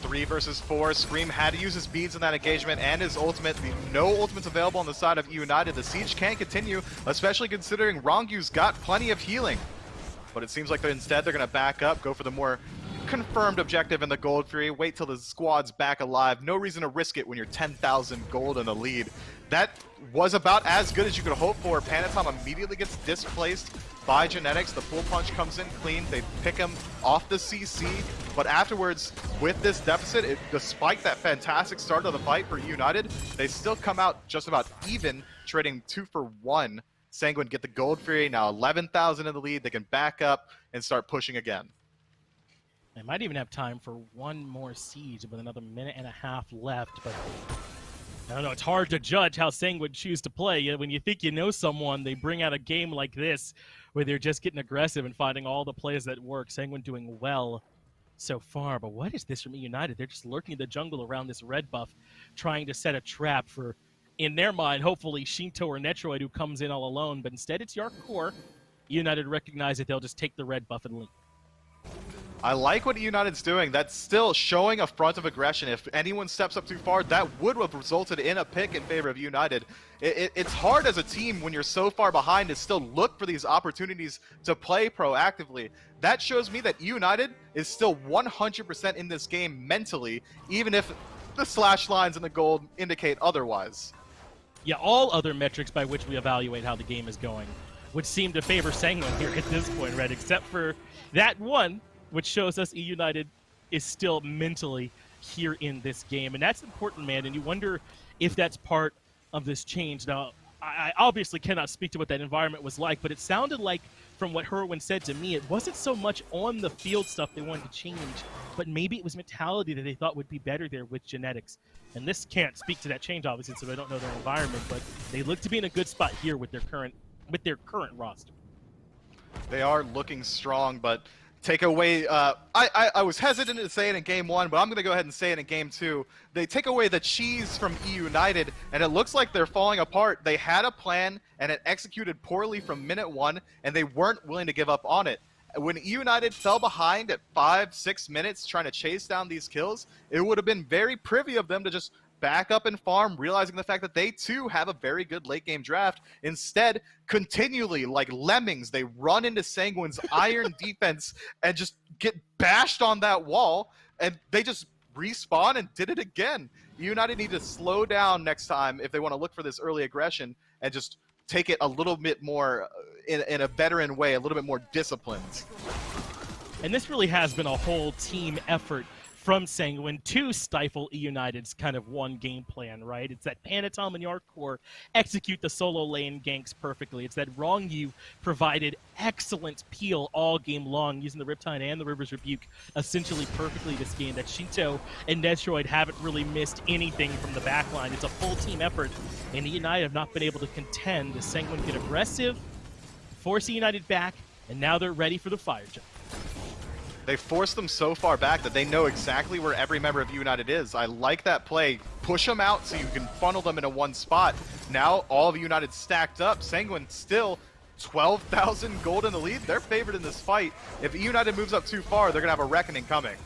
3 versus 4. Scream had to use his beads in that engagement and his ultimate. No ultimates available on the side of eUnited. The siege can't continue, especially considering Rongyu's got plenty of healing. But it seems like instead they're going to back up, go for the more confirmed objective in the Gold Fury, wait till the squad's back alive. No reason to risk it when you're 10,000 gold in the lead. That was about as good as you could hope for. Panitom immediately gets displaced by Genetics. The full punch comes in clean. They pick him off the CC. But afterwards, with this deficit, despite that fantastic start of the fight for United, they still come out just about even, trading 2 for 1. Sanguine get the Gold Fury, now 11,000 in the lead. They can back up and start pushing again. They might even have time for one more siege with another minute and a half left, but I don't know, it's hard to judge how Sanguine choose to play. When you think you know someone, they bring out a game like this where they're just getting aggressive and finding all the plays that work. Sanguine doing well so far, but what is this from eUnited? They're just lurking in the jungle around this red buff, trying to set a trap for, in their mind, hopefully Sheento or Netrioid, who comes in all alone, but instead it's Jarcorr. eUnited recognize that they'll just take the red buff and leave. I like what eUnited's doing. That's still showing a front of aggression. If anyone steps up too far, that would have resulted in a pick in favor of United. It's hard as a team when you're so far behind to still look for these opportunities to play proactively. That shows me that United is still 100% in this game mentally, even if the slash lines and the gold indicate otherwise. Yeah, all other metrics by which we evaluate how the game is going would seem to favor Sanguine here at this point, right? Except for that one, which shows us eUnited is still mentally here in this game. And that's important, man, and you wonder if that's part of this change. Now, I obviously cannot speak to what that environment was like, but it sounded like, from what Hurriwind said to me, it wasn't so much on the field stuff they wanted to change, but maybe it was mentality that they thought would be better there with Genetics. And this can't speak to that change, obviously, so I don't know their environment, but they look to be in a good spot here with their current roster. They are looking strong, but take away, I was hesitant to say it in Game 1, but I'm going to go ahead and say it in Game 2. They take away the cheese from eUnited, and it looks like they're falling apart. They had a plan, and it executed poorly from minute 1, and they weren't willing to give up on it. when eUnited fell behind at 5-6 minutes trying to chase down these kills, it would have been very privy of them to just back up and farm, realizing the fact that they too have a very good late game draft. Instead, continually, like lemmings, they run into Sanguine's iron defense and just get bashed on that wall, and they just respawn and did it again. United need to slow down next time if they want to look for this early aggression and just take it a little bit more in a veteran way, a little bit more disciplined. And this really has been a whole team effort from Sanguine to stifle eUnited's kind of one game plan, right? It's that Panitom and Jarcorr execute the solo lane ganks perfectly. It's that Ronngyu provided excellent peel all game long, using the Riptide and the River's Rebuke essentially perfectly this game. That Sheento and Netrioid haven't really missed anything from the backline. It's a full team effort, and eUnited have not been able to contend as Sanguine get aggressive, force eUnited back, and now they're ready for the fire jump. They forced them so far back that they know exactly where every member of eUnited is. I like that play. Push them out so you can funnel them into one spot. Now all of eUnited stacked up. Sanguine still 12,000 gold in the lead. They're favored in this fight. If eUnited moves up too far, they're going to have a reckoning coming.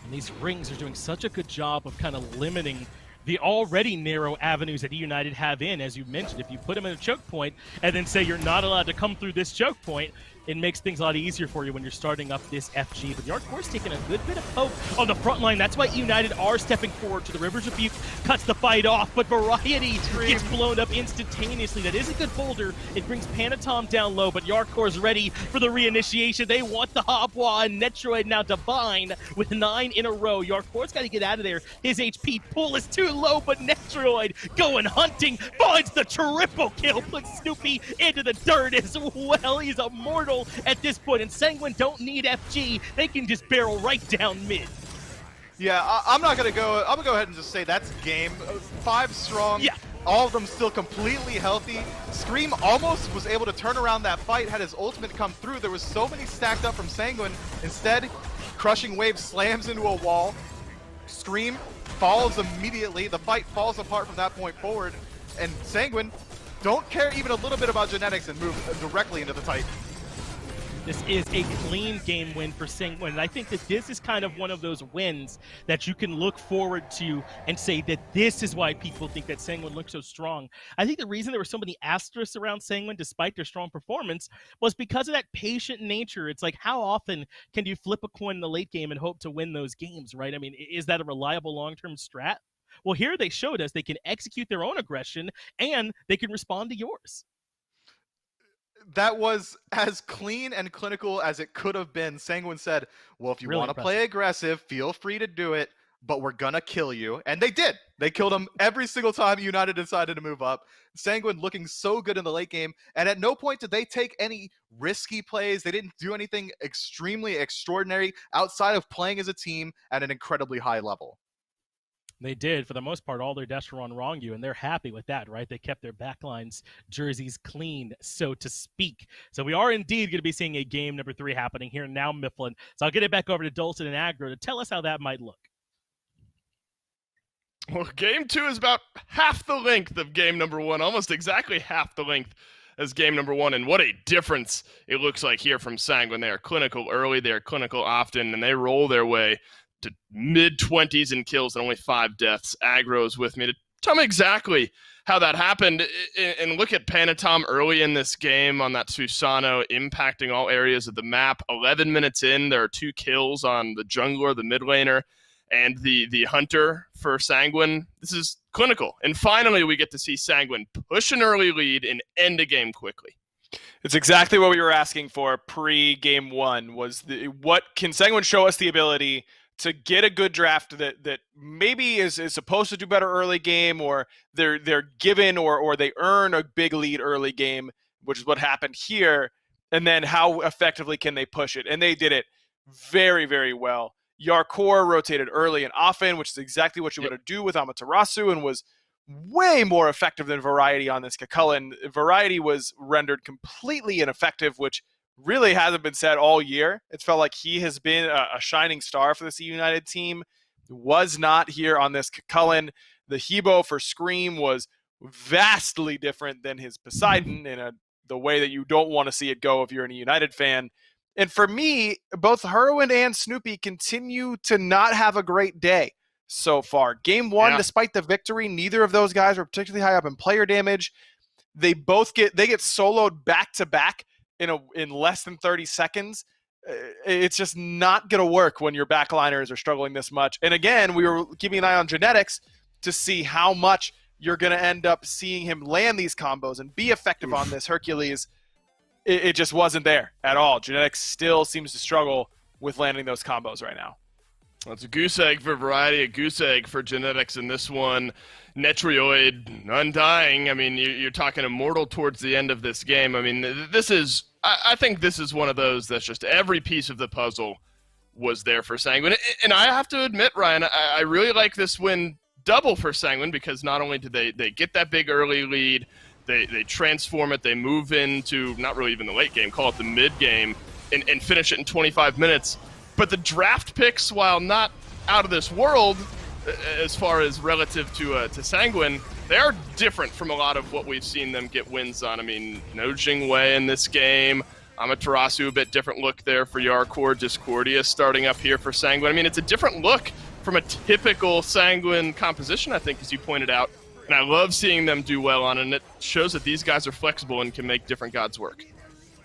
And these rings are doing such a good job of kind of limiting the already narrow avenues that eUnited have in. As you mentioned, if you put them in a choke point and then say you're not allowed to come through this choke point, it makes things a lot easier for you when you're starting up this FG. But Jarcorr's taking a good bit of poke on the front line. That's why United are stepping forward to the River's Rebuke, cuts the fight off, but Variety gets blown up instantaneously. That is a good boulder. It brings Panitom down low, but Jarcorr's ready for the reinitiation. They want the Hopwa, and Netrioid now Divine with 9 in a row. Jarcorr's got to get out of there. His HP pool is too low, but Netrioid going hunting, finds the triple kill, puts Snoopy into the dirt as well. He's immortal at this point, and Sanguine don't need FG. They can just barrel right down mid. Yeah, I'm not gonna go. I'm gonna go ahead and just say that's game. 5 strong. Yeah. All of them still completely healthy. Scream almost was able to turn around that fight had his ultimate come through. There was so many stacked up from Sanguine. Instead, Crushing Wave slams into a wall. Scream falls immediately. The fight falls apart from that point forward. And Sanguine don't care even a little bit about genetics and move directly into the Titan. This is a clean game win for Sanguine, and I think that this is kind of one of those wins that you can look forward to and say that this is why people think that Sanguine looks so strong. I think the reason there were so many asterisks around Sanguine despite their strong performance was because of that patient nature. It's like, how often can you flip a coin in the late game and hope to win those games, right? I mean, is that a reliable long-term strat? Well, here they showed us they can execute their own aggression and they can respond to yours. That was as clean and clinical as it could have been. Sanguine said, well, if you Really want to play aggressive, feel free to do it, but we're going to kill you. And they did. They killed him every single time United decided to move up. Sanguine looking so good in the late game. And at no point did they take any risky plays. They didn't do anything extremely extraordinary outside of playing as a team at an incredibly high level. They did, for the most part, all their deaths were on Ronngyu, and they're happy with that, right? They kept their backlines jerseys clean, so to speak. So we are indeed going to be seeing a game number 3 happening here now, Mifflin. So I'll get it back over to Dalton and Agro to tell us how that might look. Well, game 2 is about half the length of game number 1, almost exactly half the length as game number 1, and what a difference it looks like here from Sanguine. They are clinical early, they are clinical often, and they roll their way to mid-20s in kills and only 5 deaths. Agro's with me to tell me exactly how that happened. And look at Panitom early in this game on that Susano, impacting all areas of the map. 11 minutes in, there are 2 kills on the jungler, the mid laner, and the hunter for Sanguine. This is clinical. And finally, we get to see Sanguine push an early lead and end a game quickly. It's exactly what we were asking for pre-game 1, was what can Sanguine show us the ability to get a good draft that maybe is supposed to do better early game, or they're given or they earn a big lead early game, which is what happened here, and then how effectively can they push it? And they did it very, very well. Jarcorr rotated early and often, which is exactly what you want to do with Amaterasu, and was way more effective than Variety on this Kakullan. Variety was rendered completely ineffective, which really hasn't been said all year. It's felt like he has been a shining star for this eUnited team. Was not here on this Kakullan. The Hebo for Scream was vastly different than his Poseidon in the way that you don't want to see it go if you're an eUnited fan. And for me, both Hurriwind and Snoopy continue to not have a great day so far. Game 1, despite the victory, neither of those guys were particularly high up in player damage. They get soloed back to back in less than 30 seconds. It's just not going to work when your backliners are struggling this much. And again, we were keeping an eye on Genetics to see how much you're going to end up seeing him land these combos and be effective on this Hercules. It just wasn't there at all. Genetics still seems to struggle with landing those combos right now. Well, it's a goose egg for Variety, a goose egg for Genetics in this one. Netrioid, Undying. I mean, you're talking immortal towards the end of this game. I mean, I think this is one of those that's just every piece of the puzzle was there for Sanguine. And I have to admit, Ryan, I really like this win double for Sanguine, because not only did they get that big early lead, they transform it, they move into not really even the late game, call it the mid game, and finish it in 25 minutes. But the draft picks, while not out of this world as far as relative to Sanguine, they are different from a lot of what we've seen them get wins on. I mean, no Jingwei in this game. Amaterasu, a bit different look there for Jarcorr. Discordia starting up here for Sanguine. I mean, it's a different look from a typical Sanguine composition, I think, as you pointed out. And I love seeing them do well on it, and it shows that these guys are flexible and can make different gods work.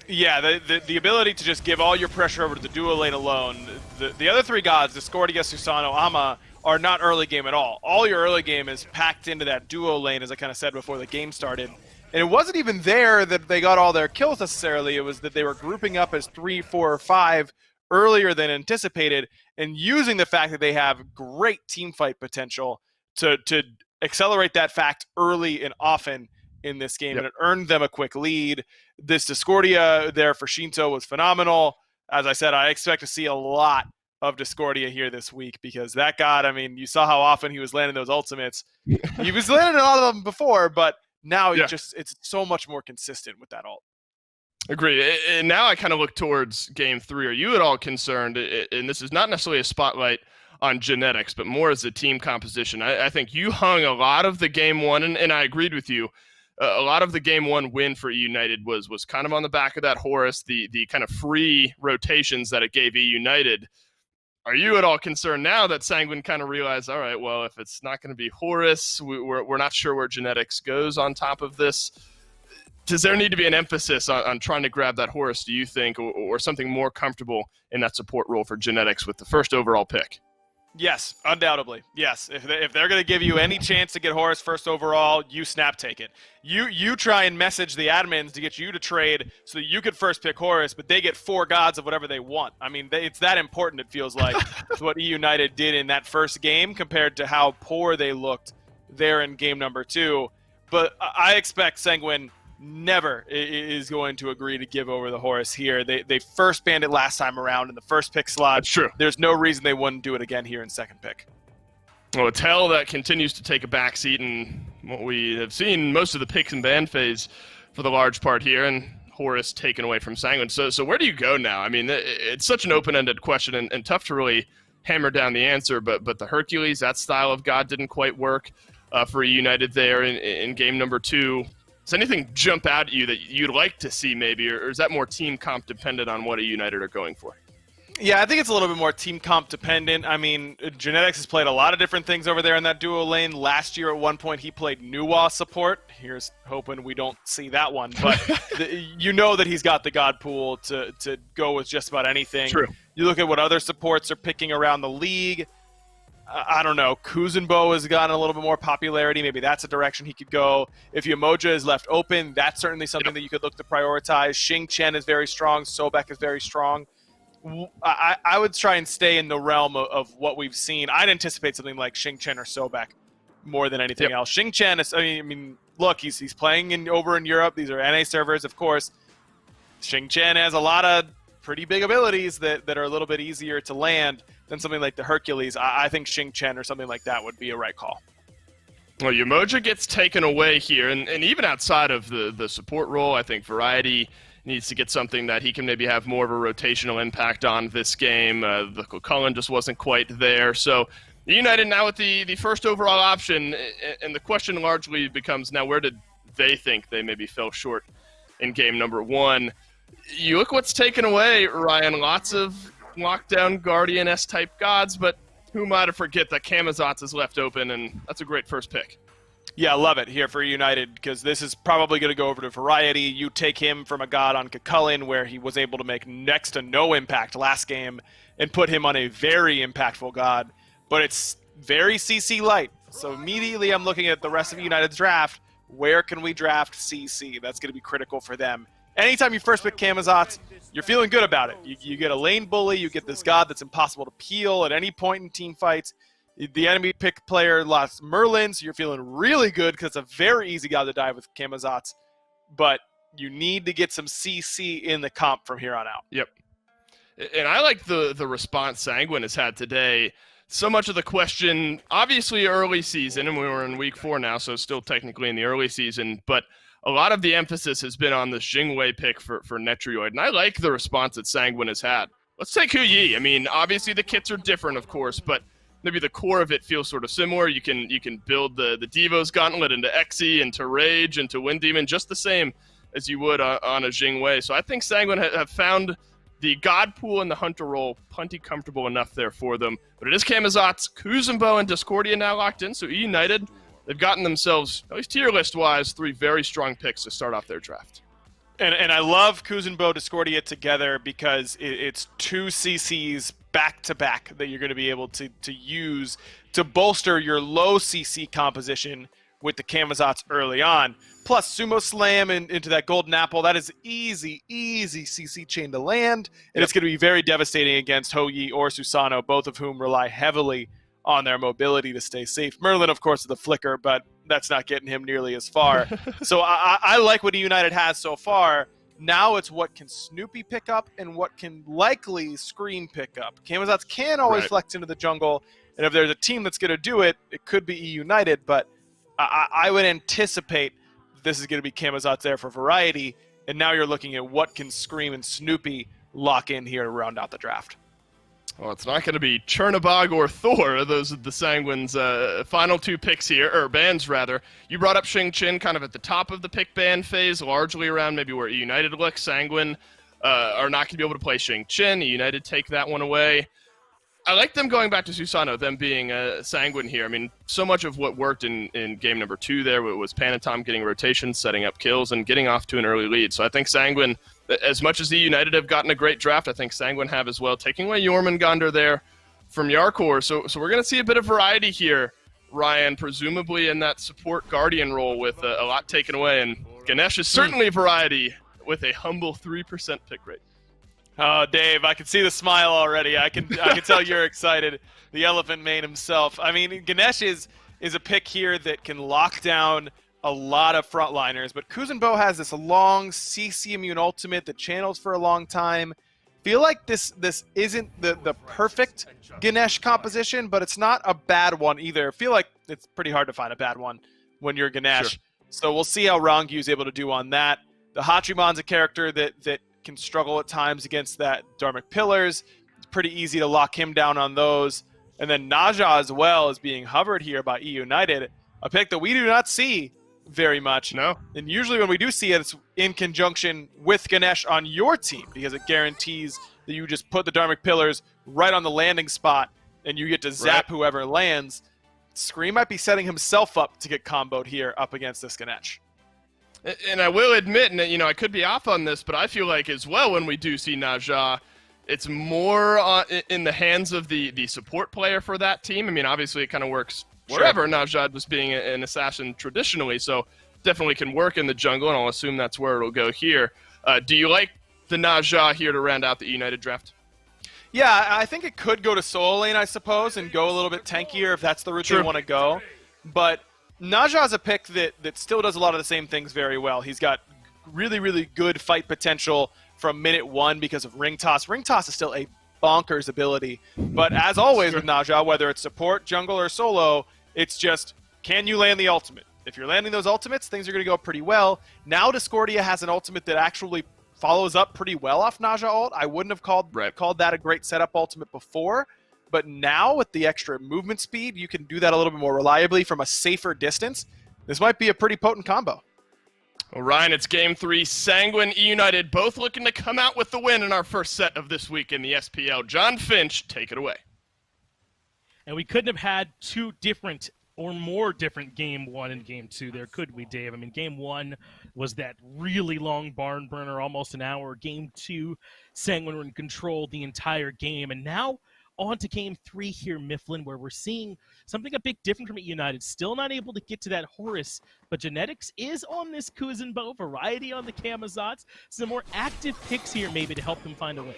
Yeah, the ability to just give all your pressure over to the duo lane alone. The other three gods, Discordia, Susano, Ama, are not early game at all. All your early game is packed into that duo lane, as I kind of said before the game started. And it wasn't even there that they got all their kills necessarily. It was that they were grouping up as 3, 4, or 5 earlier than anticipated, and using the fact that they have great team fight potential to accelerate that fact early and often in this game. And it earned them a quick lead. This Discordia there for Sheento was phenomenal. As I said, I expect to see a lot of Discordia here this week, because that god, I mean, you saw how often he was landing those ultimates. He was landing a lot of them before, but now it's so much more consistent with that ult. Agreed. And now I kind of look towards Game 3. Are you at all concerned, and this is not necessarily a spotlight on Genetics, but more as a team composition? I think you hung a lot of the Game 1, and I agreed with you. A lot of the Game 1 win for eUnited was kind of on the back of that Horus, the kind of free rotations that it gave eUnited. Are you at all concerned now that Sanguine kind of realized, all right, well, if it's not going to be Horus, we're not sure where Genetics goes on top of this? Does there need to be an emphasis on trying to grab that Horus, do you think, or something more comfortable in that support role for Genetics with the first overall pick? Yes, undoubtedly. Yes, if they're going to give you any chance to get Horus first overall, you snap take it. You try and message the admins to get you to trade so that you could first pick Horus, but they get 4 gods of whatever they want. I mean, it's that important, it feels like, to what eUnited did in that first game compared to how poor they looked there in game number 2. But I expect Sanguine never is going to agree to give over the Horus here. They first banned it last time around in the first pick slot. That's true. There's no reason they wouldn't do it again here in second pick. Well, it's hell that continues to take a backseat in what we have seen most of the picks and ban phase for the large part here, and Horus taken away from Sanguine. So where do you go now? I mean, it's such an open-ended question and tough to really hammer down the answer, but the Hercules, that style of god didn't quite work for eUnited there in game number 2. Does anything jump out at you that you'd like to see maybe, or is that more team comp dependent on what eUnited are going for? Yeah, I think it's a little bit more team comp dependent. I mean, Genetics has played a lot of different things over there in that duo lane. Last year at one point he played Nuwa support. Here's hoping we don't see that one, but you know that he's got the god pool to go with just about anything. True. You look at what other supports are picking around the league. I don't know, Kuzenbo has gotten a little bit more popularity. Maybe that's a direction he could go. If Yamoja is left open, that's certainly something that you could look to prioritize. Xing Chen is very strong. Sobek is very strong. I would try and stay in the realm of what we've seen. I'd anticipate something like Xing Chen or Sobek more than anything else. Xing Chen is, I mean, look, he's playing over in Europe. These are NA servers, of course. Xing Chen has a lot of pretty big abilities that are a little bit easier to land than something like the Hercules. I think Xing Chen or something like that would be a right call. Well, Yamoja gets taken away here, and even outside of the support role, I think Variety needs to get something that he can maybe have more of a rotational impact on this game. The Cullen just wasn't quite there. So United now with the first overall option, and the question largely becomes now, where did they think they maybe fell short in game number 1? You look what's taken away, Ryan. Lots of lockdown Guardian S-type gods, but who might have forget that Camazotz is left open, and that's a great first pick. Yeah, I love it here for United, because this is probably going to go over to Variety. You take him from a god on Cucullin, where he was able to make next to no impact last game, and put him on a very impactful god, but it's very CC light. So immediately I'm looking at the rest of United's draft. Where can we draft CC? That's going to be critical for them. Anytime you first pick Camazotz, you're feeling good about it. You get a lane bully, you get this god that's impossible to peel at any point in team fights. The enemy pick player lost Merlin, so you're feeling really good because it's a very easy god to die with Camazotz. But you need to get some CC in the comp from here on out. Yep. And I like the response Sanguine has had today. So much of the question, obviously early season, and we were in week 4 now, so still technically in the early season, but a lot of the emphasis has been on the Xing pick for Netrioid, and I like the response that Sanguine has had. Let's take Hu Yi. I mean, obviously the kits are different, of course, but maybe the core of it feels sort of similar. You can build the Devo's Gauntlet into Xe, into Rage, into Wind Demon, just the same as you would on a Xing. So I think Sanguine have found the God pool and the Hunter role plenty comfortable enough there for them. But it is Camazotz, Kuzenbo, and Discordia now locked in, so eUnited, they've gotten themselves, at least tier list-wise, 3 very strong picks to start off their draft. And I love Kuzenbo, Discordia together because it's 2 CCs back-to-back that you're going to be able to use to bolster your low CC composition with the Camazotz early on. Plus, Sumo Slam into that Golden Apple, that is easy CC chain to land, and it's going to be very devastating against Hou Yi or Susano, both of whom rely heavily on their mobility to stay safe. Merlin, of course, is the flicker, but that's not getting him nearly as far. So I like what United has so far. Now it's what can Snoopy pick up and what can likely Scream pick up. Camazotz can always flex into the jungle, and if there's a team that's going to do it, it could be eUnited, but I would anticipate this is going to be Camazotz there for Variety, and now you're looking at what can Scream and Snoopy lock in here to round out the draft. Well, it's not going to be Chernobog or Thor. Those are the Sanguine's final 2 picks here, or bans rather. You brought up Xing Qin kind of at the top of the pick ban phase, largely around maybe where United looks. Sanguine are not going to be able to play Xing Qin. United take that one away. I like them going back to Susano, them being Sanguine here. I mean, so much of what worked in game number 2 there was Panitom getting rotations, setting up kills, and getting off to an early lead. So I think Sanguine, as much as the United have gotten a great draft, I think Sanguine have as well, taking away Jormungandr there from Jarcorr. So we're going to see a bit of variety here, Ryan, presumably in that support Guardian role with a lot taken away. And Ganesh is certainly variety with a humble 3% pick rate. Oh, Dave, I can see the smile already. I can tell you're excited. The Elephant Man himself. I mean, Ganesh is a pick here that can lock down a lot of frontliners, but Kuzenbo has this long CC immune ultimate that channels for a long time. Feel like this isn't the perfect Ganesh composition, but it's not a bad one either. Feel like it's pretty hard to find a bad one when you're Ganesh. Sure. So we'll see how Ronngyu is able to do on that. The Hachimon's a character that can struggle at times against that Dharmic Pillars. It's pretty easy to lock him down on those. And then Naja as well is being hovered here by eUnited, a pick that we do not see very much. No. And usually when we do see it, it's in conjunction with Ganesh on your team because it guarantees that you just put the Dharmic Pillars right on the landing spot and you get to zap whoever lands. Scream might be setting himself up to get comboed here up against this Ganesh. And I will admit, and I could be off on this, but I feel like as well when we do see Naja, it's more in the hands of the support player for that team. I mean, obviously it kind of works wherever Naja was being an assassin traditionally, so definitely can work in the jungle, and I'll assume that's where it'll go here. Do you like the Naja here to round out the United draft? Yeah, I think it could go to solo lane, I suppose, and go a little bit tankier if that's the route they want to go. But Naja is a pick that still does a lot of the same things very well. He's got really, really good fight potential from minute 1 because of Ring Toss. Ring Toss is still a bonkers ability. But as always with Naja, whether it's support, jungle, or solo, it's just, can you land the ultimate? If you're landing those ultimates, things are going to go pretty well. Now Discordia has an ultimate that actually follows up pretty well off Naja ult. I wouldn't have called that a great setup ultimate before. But now, with the extra movement speed, you can do that a little bit more reliably from a safer distance. This might be a pretty potent combo. Well, Ryan, it's game 3. Sanguine, eUnited, both looking to come out with the win in our first set of this week in the SPL. John Finch, take it away. And we couldn't have had two different or more different game 1 and game 2 there, could we, Dave? I mean, game 1 was that really long barn burner, almost an hour. Game 2, Sanguine were in control the entire game. And now on to game 3 here, Mifflin, where we're seeing something a bit different from eUnited. Still not able to get to that Horus, but Genetics is on this Kuzenbo, variety on the Camazotz. Some more active picks here maybe to help them find a way.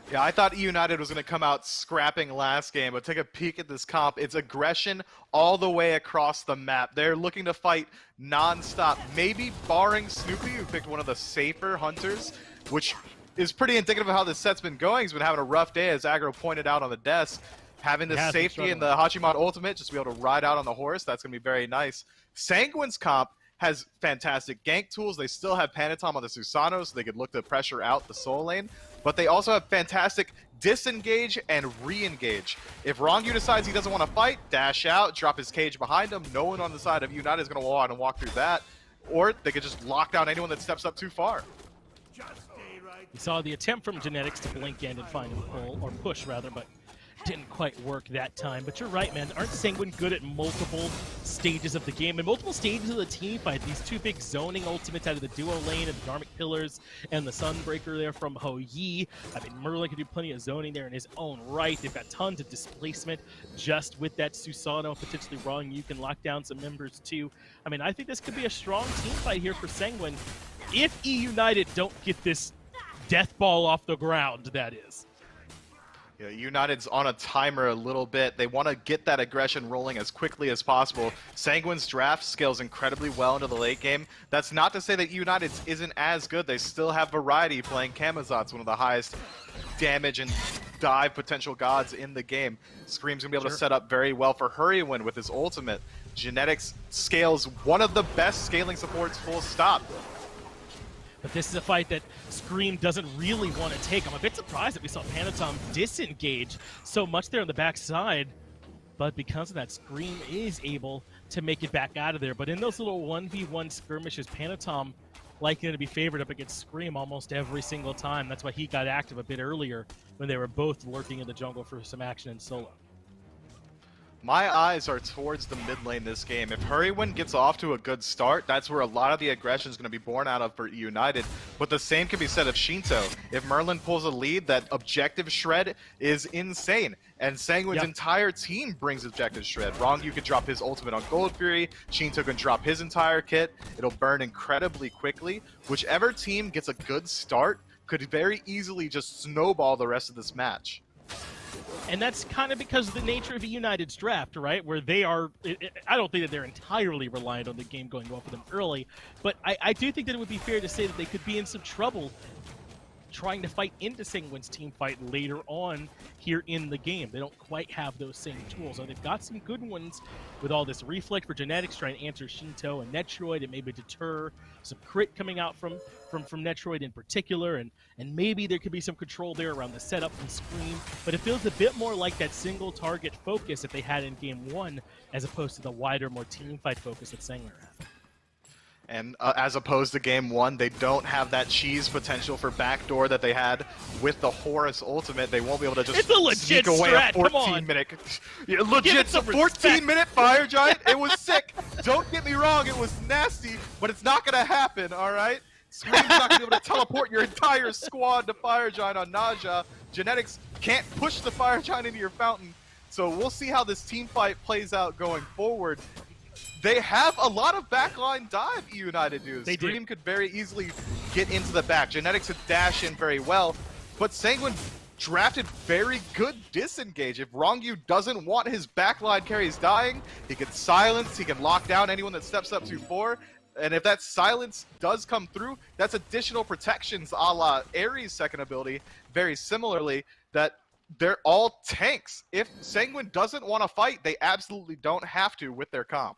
Yeah, I thought eUnited was going to come out scrapping last game, but take a peek at this comp. It's aggression all the way across the map. They're looking to fight non-stop, maybe barring Snoopy, who picked one of the safer hunters, which is pretty indicative of how this set's been going. He's been having a rough day, as Aggro pointed out on the desk. Having the safety and the Hachimon ultimate, just to be able to ride out on the Horus, that's going to be very nice. Sanguine's comp has fantastic gank tools. They still have Panitom on the Susano, so they could look to pressure out the soul lane. But they also have fantastic disengage and re-engage. If Ronngyu decides he doesn't want to fight, dash out, drop his cage behind him. No one on the side of eUnited is going to go out and walk through that. Or they could just lock down anyone that steps up too far. We saw the attempt from Genetics to blink in and find a pull, or push rather, but didn't quite work that time. But you're right, man. Aren't Sanguine good at multiple stages of the game and multiple stages of the team fight? These two big zoning ultimates out of the duo lane and the Dharmic Pillars and the Sunbreaker there from Ho Yi. I mean, Merlin can do plenty of zoning there in his own right. They've got tons of displacement just with that Susano. Potentially Ronngyu, you can lock down some members too. I mean, I think this could be a strong team fight here for Sanguine if eUnited don't get this death ball off the ground, that is. Yeah, eUnited's on a timer a little bit. They want to get that aggression rolling as quickly as possible. Sanguine's draft scales incredibly well into the late game. That's not to say that eUnited's isn't as good. They still have variety playing Camazotz, one of the highest damage and dive potential gods in the game. Scream's going to be able to set up very well for Hurriwind with his ultimate. Genetics scales one of the best scaling supports, full stop. But this is a fight that Scream doesn't really want to take. I'm a bit surprised that we saw Panitom disengage so much there on the backside. But because of that, Scream is able to make it back out of there. But in those little 1v1 skirmishes, Panitom likely to be favored up against Scream almost every single time. That's why he got active a bit earlier when they were both lurking in the jungle for some action in solo. My eyes are towards the mid lane this game. If Hurriwind gets off to a good start, that's where a lot of the aggression is going to be born out of for eUnited. But the same can be said of Sheento. If Merlin pulls a lead, that objective shred is insane. And Sanguine's entire team brings objective shred. Ronngyu could drop his ultimate on Gold Fury. Sheento can drop his entire kit. It'll burn incredibly quickly. Whichever team gets a good start could very easily just snowball the rest of this match. And that's kind of because of the nature of eUnited's draft, right? Where they are, I don't think that they're entirely reliant on the game going well for them early, but I do think that it would be fair to say that they could be in some trouble trying to fight into Sanguine's team fight later on here in the game. They don't quite have those same tools. Now, they've got some good ones with all this reflect for Genetics trying to answer Sheento and Netrioid and maybe deter some crit coming out from Netrioid in particular, and maybe there could be some control there around the setup from Scream, but it feels a bit more like that single target focus that they had in game 1 as opposed to the wider, more team fight focus that Sanguine had. And as opposed to game 1, they don't have that cheese potential for backdoor that they had with the Horus ultimate. They won't be able to just sneak away a 14-minute... Yeah, legit, a 14-minute Fire Giant? It was sick. Don't get me wrong, it was nasty, but it's not going to happen, all right? Scream's not going to be able to teleport your entire squad to Fire Giant on Naja. Genetics can't push the Fire Giant into your fountain. So we'll see how this team fight plays out going forward. They have a lot of backline dive, eUnited do. Scream could very easily get into the back. Genetics could dash in very well, but Sanguine drafted very good disengage. If Ronngyu doesn't want his backline carries dying, he can silence, he can lock down anyone that steps up too far. And if that silence does come through, that's additional protections a la Ares' second ability, very similarly, that they're all tanks. If Sanguine doesn't want to fight, they absolutely don't have to with their comp.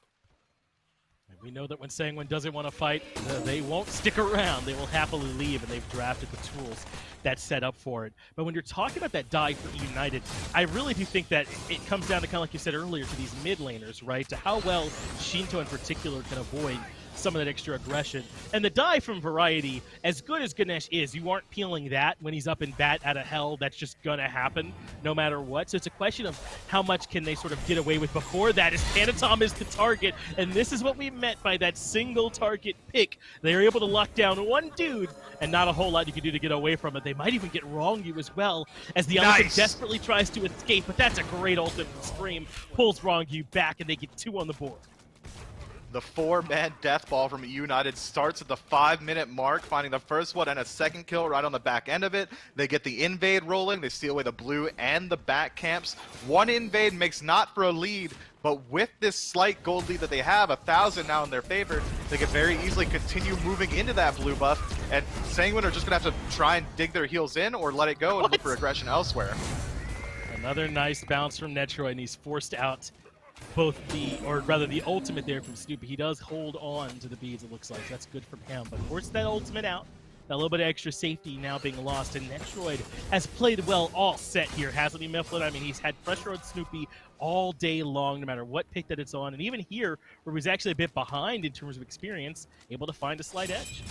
We know that when Sanguine doesn't want to fight, they won't stick around. They will happily leave, and they've drafted the tools that's set up for it. But when you're talking about that dive for eUnited, I really do think that it comes down to, kind of like you said earlier, to these mid laners, right? To how well Sheento in particular can avoid some of that extra aggression. And the dive from Variety, as good as Ganesh is, you aren't peeling that when he's up in bat out of hell. That's just going to happen no matter what. So it's a question of how much can they sort of get away with before that, as Panitom is the target. And this is what we meant by that single target pick. They are able to lock down one dude, and not a whole lot you can do to get away from it. They might even get Ronngyu as well, as the ultimate desperately tries to escape, but that's a great ultimate from Scream. Pulls Ronngyu back, and they get 2 on the board. The 4-man death ball from eUnited starts at the 5-minute mark, finding the first one and a second kill right on the back end of it. They get the invade rolling. They steal away the blue and the back camps. One invade makes not for a lead, but with this slight gold lead that they have, 1,000 now in their favor, they can very easily continue moving into that blue buff, and Sanguine are just going to have to try and dig their heels in or let it go and look for aggression elsewhere. Another nice bounce from Netrioid, and he's forced out both the ultimate there from Snoopy. He does hold on to the beads, it looks like. That's good from him, but forced that ultimate out. A little bit of extra safety now being lost, and Netrioid has played well all set here, hasn't he, Mifflin? I mean, he's had pressure on Snoopy all day long, no matter what pick that it's on, and even here, where he's actually a bit behind in terms of experience, able to find a slight edge.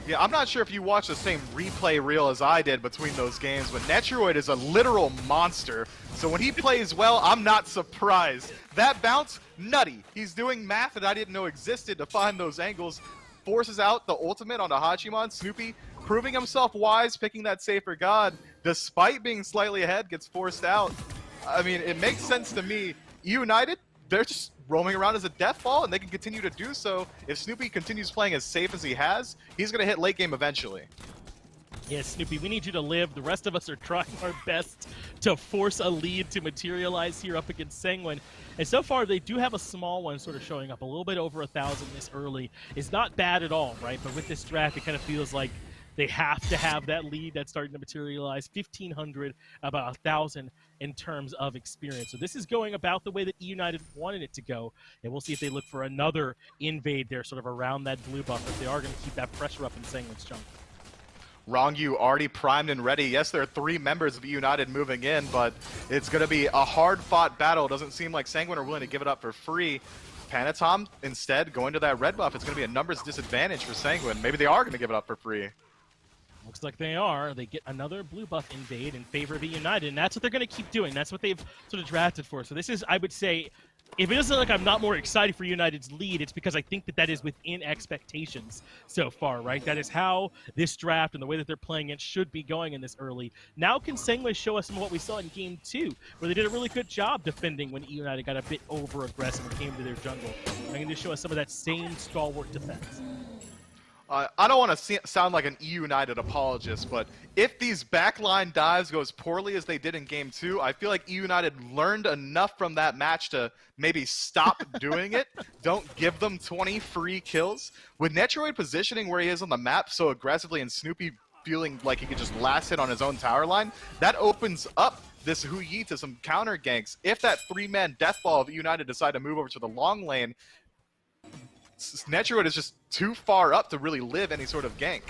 Yeah, I'm not sure if you watched the same replay reel as I did between those games, but Netrioid is a literal monster. So when he plays well, I'm not surprised. That bounce, nutty. He's doing math that I didn't know existed to find those angles. Forces out the ultimate on the Hachimon. Snoopy proving himself wise, picking that safer god. Despite being slightly ahead, gets forced out. I mean, it makes sense to me. eUnited, they're just roaming around as a death ball, and they can continue to do so. If Snoopy continues playing as safe as he has, he's going to hit late game eventually. Yes, Snoopy, we need you to live. The rest of us are trying our best to force a lead to materialize here up against Sanguine. And so far, they do have a small one sort of showing up, a little bit over 1,000 this early. It's not bad at all, right? But with this draft, it kind of feels like they have to have that lead that's starting to materialize. 1,500, about 1,000 in terms of experience. So this is going about the way that eUnited wanted it to go. And we'll see if they look for another invade there sort of around that blue buff, if they are going to keep that pressure up in Sanguine's jungle. Ronngyu already primed and ready. Yes, there are 3 members of eUnited moving in, but it's going to be a hard-fought battle. Doesn't seem like Sanguine are willing to give it up for free. Panitom, instead, going to that red buff. It's going to be a numbers disadvantage for Sanguine. Maybe they are going to give it up for free. Looks like they are. They get another blue buff invade in favor of eUnited, and that's what they're going to keep doing. That's what they've sort of drafted for. So this is, I would say, if it doesn't look like I'm not more excited for United's lead, it's because I think that that is within expectations so far, right? That is how this draft and the way that they're playing it should be going in this early. Now can Sanguine show us some of what we saw in Game 2, where they did a really good job defending when United got a bit over-aggressive and came to their jungle. They're going to show us some of that same stalwart defense. I don't want to sound like an eUnited apologist, but if these backline dives go as poorly as they did in Game 2, I feel like eUnited learned enough from that match to maybe stop doing it. Don't give them 20 free kills. With Netrioid positioning where he is on the map so aggressively and Snoopy feeling like he could just last hit on his own tower line, that opens up this Huyi to some counter ganks. If that 3-man death ball of eUnited decide to move over to the long lane, Netrioid is just too far up to really live any sort of gank.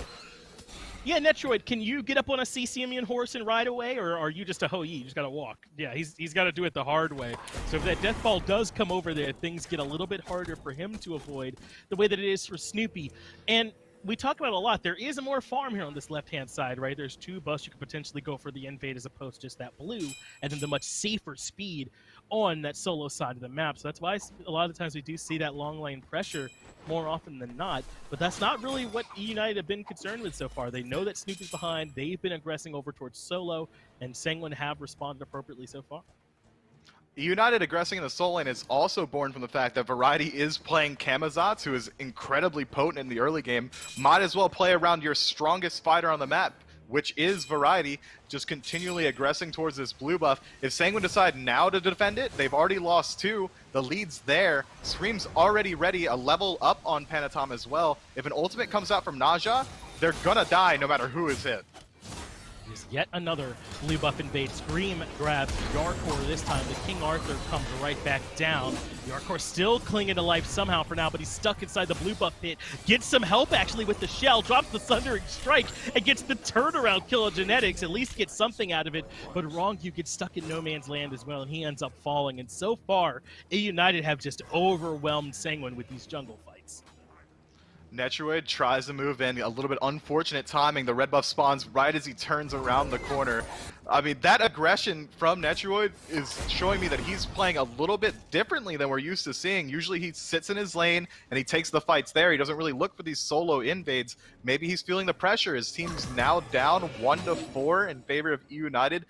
Yeah, Netrioid, can you get up on a CCME and Horus and ride away, or are you just a Hou Yi? You just got to walk. Yeah, he's got to do it the hard way. So if that death ball does come over there, things get a little bit harder for him to avoid the way that it is for Snoopy. And we talk about it a lot. There is a more farm here on this left-hand side, right? There's 2 buffs you could potentially go for the invade as opposed to just that blue, and then the much safer speed on that solo side of the map. So that's why a lot of the times we do see that long lane pressure more often than not. But that's not really what eUnited have been concerned with so far. They know that Snoopy's behind. They've been aggressing over towards solo, and Sanguine have responded appropriately so far. eUnited aggressing in the soul lane is also born from the fact that Variety is playing Camazotz, who is incredibly potent in the early game. Might as well play around your strongest fighter on the map, which is Variety, just continually aggressing towards this blue buff. If Sanguine decide now to defend it, they've already lost 2. The lead's there. Scream's already ready, a level up on Panitom as well. If an ultimate comes out from Naja, they're gonna die no matter who is hit. There's yet another blue buff invade. Scream grabs Jarcorr this time. The King Arthur comes right back down. Jarcorr still clinging to life somehow for now, but he's stuck inside the blue buff pit. Gets some help actually with the shell, drops the Thundering Strike, and gets the turnaround kill of Genetics. At least gets something out of it, but Ronngyu gets stuck in no man's land as well, and he ends up falling. And so far, eUnited have just overwhelmed Sanguine with these jungle fights. Netrioid tries to move in, a little bit unfortunate timing. The red buff spawns right as he turns around the corner. I mean, that aggression from Netrioid is showing me that he's playing a little bit differently than we're used to seeing. Usually he sits in his lane and he takes the fights there. He doesn't really look for these solo invades. Maybe he's feeling the pressure. His team's now down 1-4 in favor of eUnited.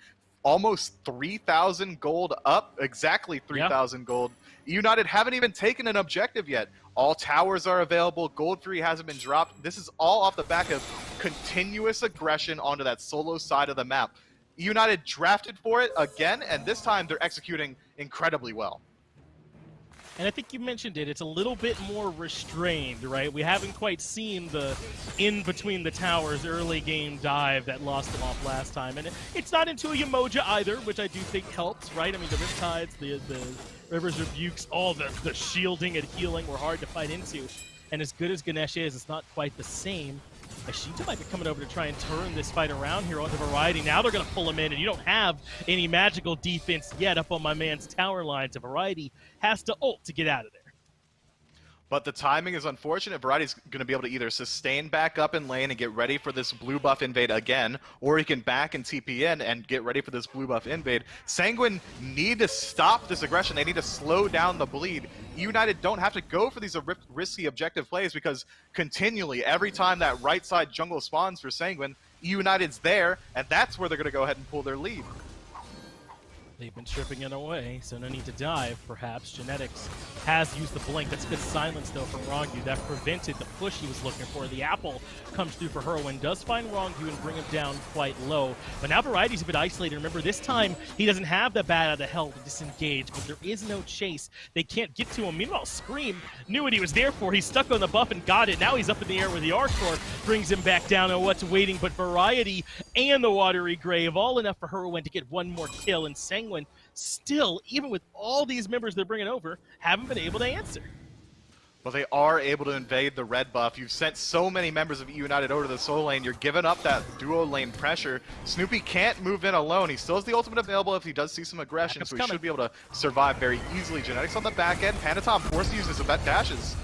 Almost 3,000 gold up, exactly 3,000 gold. eUnited haven't even taken an objective yet. All towers are available, gold 3 hasn't been dropped. This is all off the back of continuous aggression onto that solo side of the map. eUnited drafted for it again, and this time they're executing incredibly well. And I think you mentioned it, it's a little bit more restrained, right? We haven't quite seen the in-between-the-towers early game dive that lost them off last time. And it's not into a Yamoja either, which I do think helps, right? I mean, the Riptides, the Rivers Rebukes, all the shielding and healing were hard to fight into. And as good as Ganesh is, it's not quite the same. Sheento might be coming over to try and turn this fight around here onto Variety. Now they're going to pull him in, and you don't have any magical defense yet up on my man's tower line, so Variety has to ult to get out of there. But the timing is unfortunate. Variety's going to be able to either sustain back up in lane and get ready for this blue buff invade again, or he can back and TP in and get ready for this blue buff invade. Sanguine need to stop this aggression. They need to slow down the bleed. eUnited don't have to go for these risky objective plays because continually, every time that right side jungle spawns for Sanguine, eUnited's there, and that's where they're going to go ahead and pull their lead. They've been stripping it away, so no need to dive, perhaps. Genetics has used the blink. That's good silence, though, from Ronngyu. That prevented the push he was looking for. The apple comes through for Hurriwind, does find Ronngyu and bring him down quite low. But now Variety's a bit isolated. Remember, this time he doesn't have the bat out of hell to disengage, but there is no chase. They can't get to him. Meanwhile, Scream knew what he was there for. He stuck on the buff and got it. Now he's up in the air with the Jarcorr, brings him back down on what's waiting. But Variety and the Watery Grave, all enough for Hurriwind to get one more kill, and Sanguine still, even with all these members they're bringing over, haven't been able to answer. Well, they are able to invade the red buff. You've sent so many members of eUnited over to the solo lane. You're giving up that duo lane pressure. Snoopy can't move in alone. He still has the ultimate available if he does see some aggression, so he should be able to survive very easily. Genetics on the back end. Panitom forced to use his event dashes.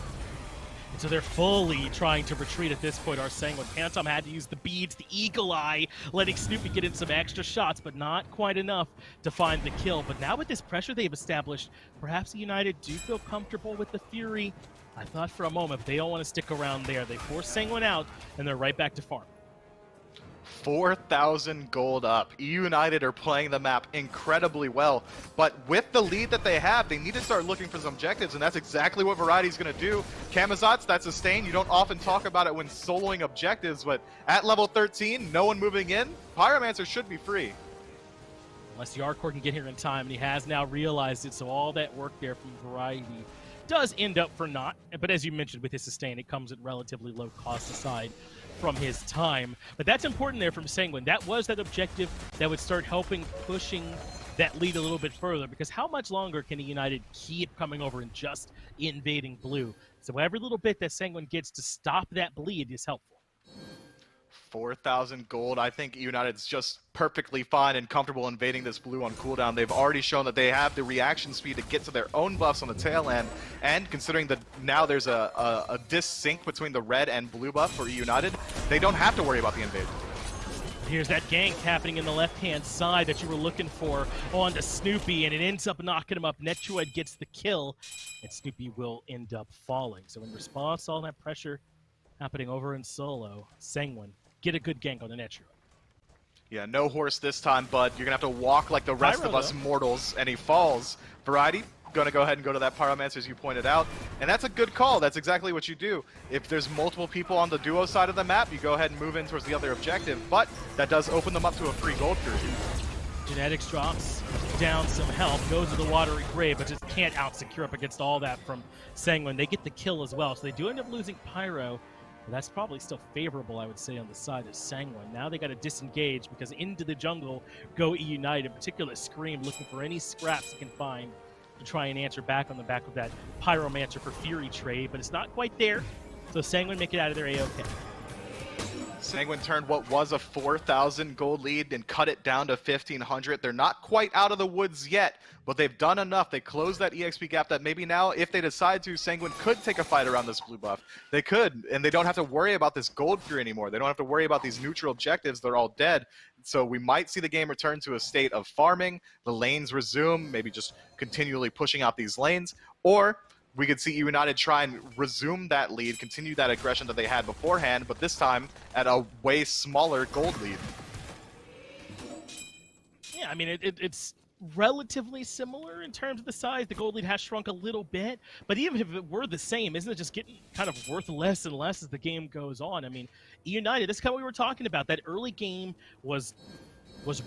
So they're fully trying to retreat at this point, our Sanguine. Panitom had to use the beads, the eagle eye, letting Snoopy get in some extra shots, but not quite enough to find the kill. But now with this pressure they've established, perhaps eUnited do feel comfortable with the Fury. I thought for a moment, but they don't want to stick around there. They force Sanguine out, and they're right back to farm. 4,000 gold up. eUnited are playing the map incredibly well, but with the lead that they have, they need to start looking for some objectives, and that's exactly what Variety's going to do. Camazotz, that sustain, you don't often talk about it when soloing objectives, but at level 13, no one moving in, Pyromancer should be free. Unless Jarcorr can get here in time, and he has now realized it, so all that work there from Variety does end up for naught. But as you mentioned, with his sustain, it comes at relatively low cost aside from his time. But that's important there from Sanguine. That was that objective that would start helping pushing that lead a little bit further, because how much longer can eUnited keep coming over and just invading blue? So every little bit that Sanguine gets to stop that bleed is helpful. 4,000 gold. I think eUnited's just perfectly fine and comfortable invading this blue on cooldown. They've already shown that they have the reaction speed to get to their own buffs on the tail end, and considering that now there's a dissync between the red and blue buff for eUnited, they don't have to worry about the invasion. Here's that gank happening in the left-hand side that you were looking for onto Snoopy, and it ends up knocking him up. Netrioid gets the kill, and Snoopy will end up falling. So in response to all that pressure happening over in solo, Sanguine get a good gank on the Netrioid. Yeah, no Horus this time, but you're going to have to walk like the rest of us mortals, and he falls. Variety, going to go ahead and go to that Pyromancer as you pointed out, and that's a good call. That's exactly what you do. If there's multiple people on the duo side of the map, you go ahead and move in towards the other objective, but that does open them up to a free gold period. Genetics drops down some health, goes to the Watery Grave, but just can't out-secure up against all that from Sanguine. They get the kill as well, so they do end up losing Pyro. But that's probably still favorable, I would say, on the side of Sanguine. Now they got to disengage because into the jungle go eUnited, in particular Scream, looking for any scraps he can find to try and answer back on the back of that Pyromancer for Fury trade, but it's not quite there. So Sanguine make it out of their A-OK. Sanguine turned what was a 4,000 gold lead and cut it down to 1,500. They're not quite out of the woods yet, but they've done enough. They closed that EXP gap that maybe now, if they decide to, Sanguine could take a fight around this blue buff. They could, and they don't have to worry about this gold fury anymore. They don't have to worry about these neutral objectives. They're all dead. So we might see the game return to a state of farming. The lanes resume, maybe just continually pushing out these lanes, or we could see eUnited try and resume that lead, continue that aggression that they had beforehand, but this time at a way smaller gold lead. Yeah, I mean, it's relatively similar in terms of the size. The gold lead has shrunk a little bit, but even if it were the same, isn't it just getting kind of worth less and less as the game goes on? I mean, eUnited, this is kind of what we were talking about. That early game was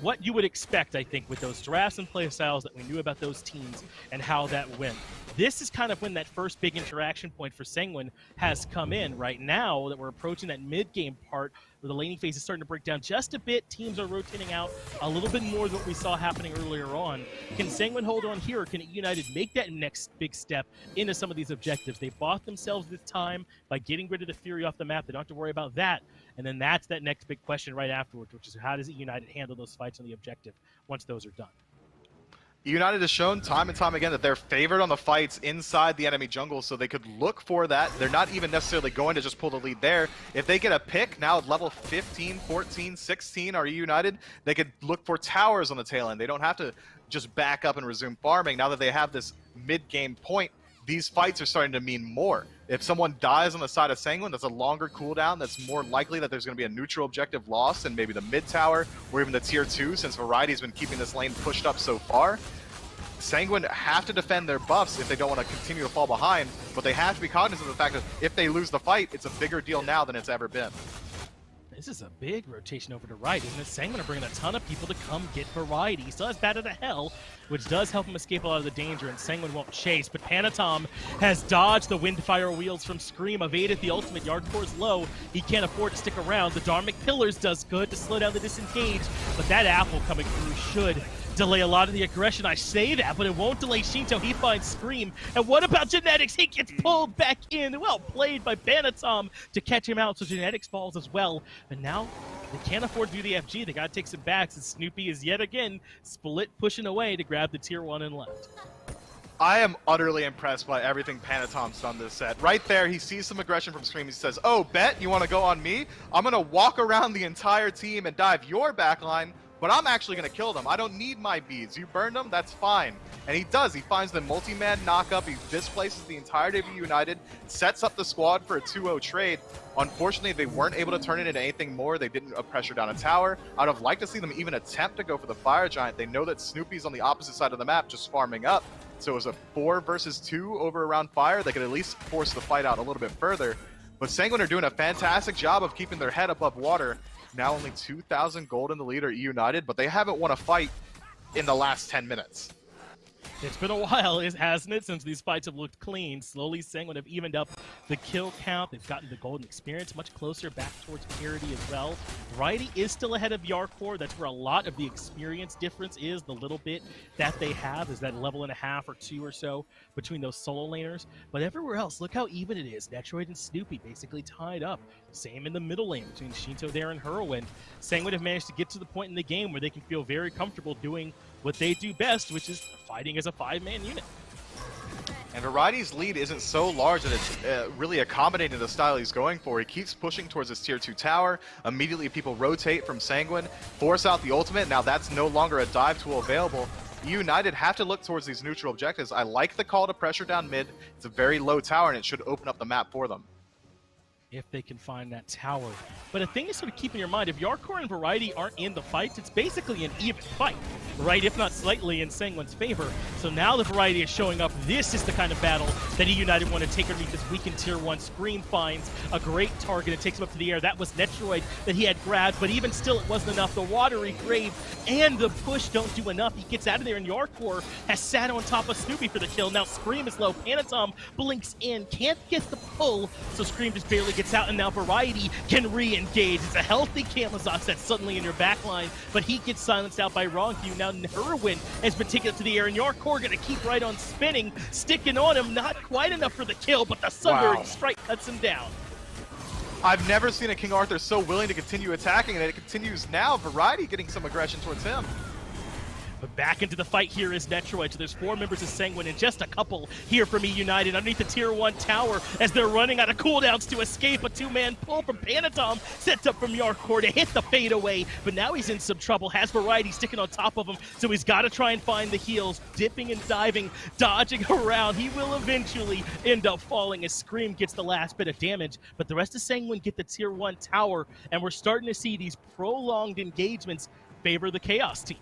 what you would expect, I think, with those drafts and play styles that we knew about those teams and how that went. This is kind of when that first big interaction point for Sanguine has come in. Right now that we're approaching that mid-game part where the laning phase is starting to break down just a bit, teams are rotating out a little bit more than what we saw happening earlier on. Can Sanguine hold on here, or can eUnited make that next big step into some of these objectives? They bought themselves this time by getting rid of the Fury off the map. They don't have to worry about that. And then that's that next big question right afterwards, which is how does eUnited handle those fights on the objective once those are done? eUnited has shown time and time again that they're favored on the fights inside the enemy jungle, so they could look for that. They're not even necessarily going to just pull the lead there. If they get a pick, now at level 15, 14, 16 are eUnited, they could look for towers on the tail end. They don't have to just back up and resume farming. Now that they have this mid-game point, these fights are starting to mean more. If someone dies on the side of Sanguine, that's a longer cooldown. That's more likely that there's going to be a neutral objective lost and maybe the mid tower or even the tier 2, since Variety's been keeping this lane pushed up so far. Sanguine have to defend their buffs if they don't want to continue to fall behind, but they have to be cognizant of the fact that if they lose the fight, it's a bigger deal now than it's ever been. This is a big rotation over to right, isn't it? Sanguine are bringing a ton of people to come get Variety. He still has Bat of the Hell, which does help him escape a lot of the danger, and Sanguine won't chase. But Panitom has dodged the Windfire wheels from Scream, evaded the ultimate. Jarcorr's low. He can't afford to stick around. The Dharmic Pillars does good to slow down the disengage, but that apple coming through should delay a lot of the aggression. I say that, but it won't delay Sheento. He finds Scream. And what about Genetics? He gets pulled back in. Well played by Panitom to catch him out, so Genetics falls as well. But now they can't afford to do the FG. They got to take some backs, and Snoopy is yet again split pushing away to grab the tier 1 and left. I am utterly impressed by everything Panitom's done this set. Right there, he sees some aggression from Scream. He says, oh, bet you want to go on me? I'm going to walk around the entire team and dive your backline, but I'm actually going to kill them. I don't need my beads. You burned them? That's fine. And he does. He finds the multi-man knockup. He displaces the entirety of eUnited, sets up the squad for a 2-0 trade. Unfortunately, they weren't able to turn it into anything more. They didn't pressure down a tower. I'd have liked to see them even attempt to go for the Fire Giant. They know that Snoopy's on the opposite side of the map, just farming up. So it was a 4 versus 2 over around Fire. They could at least force the fight out a little bit further. But Sanguine are doing a fantastic job of keeping their head above water. Now only 2,000 gold in the lead are eUnited, but they haven't won a fight in the last 10 minutes. It's been a while, hasn't it, since these fights have looked clean. Slowly, Sanguine have evened up the kill count. They've gotten the golden experience much closer back towards parity as well. Variety is still ahead of Jarcorr. That's where a lot of the experience difference is. The little bit that they have is that level and a half or 2 or so between those solo laners. But everywhere else, look how even it is. Netrioid and Snoopy basically tied up. Same in the middle lane between Sheento there and Hurriwind. Sanguine have managed to get to the point in the game where they can feel very comfortable doing what they do best, which is fighting as a 5-man unit. And Variety's lead isn't so large that it's really accommodating the style he's going for. He keeps pushing towards his tier 2 tower. Immediately people rotate from Sanguine, force out the ultimate. Now that's no longer a dive tool available. eUnited have to look towards these neutral objectives. I like the call to pressure down mid. It's a very low tower and it should open up the map for them. If they can find that tower. But a thing is sort of keep in your mind, if Jarcorr and Variety aren't in the fight, it's basically an even fight, right? If not slightly in Sanguine's favor. So now the Variety is showing up. This is the kind of battle that eUnited want to take underneath this weakened tier 1. Scream finds a great target. It takes him up to the air. That was Netrioid that he had grabbed, but even still it wasn't enough. The watery grave and the push don't do enough. He gets out of there, and Jarcorr has sat on top of Snoopy for the kill. Now Scream is low. Panitom blinks in, can't get the pull, so Scream just barely gets out, and now Variety can re-engage. It's a healthy Camazotz that's suddenly in your backline, but he gets silenced out by Ronngyu. Now Hurriwind has been taken up to the air, and Jarcorr gonna keep right on spinning, sticking on him. Not quite enough for the kill, but the Sundering Strike cuts him down. I've never seen a King Arthur so willing to continue attacking, and it continues now. Variety getting some aggression towards him. But back into the fight here is Netrioid. So there's 4 members of Sanguine and just a couple here from eUnited underneath the Tier 1 tower as they're running out of cooldowns to escape. A 2-man pull from Panitom sets up from Jarcorr to hit the fadeaway. But now he's in some trouble. Has Variety sticking on top of him. So he's got to try and find the heals. Dipping and diving, dodging around. He will eventually end up falling as Scream gets the last bit of damage. But the rest of Sanguine get the Tier 1 tower. And we're starting to see these prolonged engagements favor the Chaos team.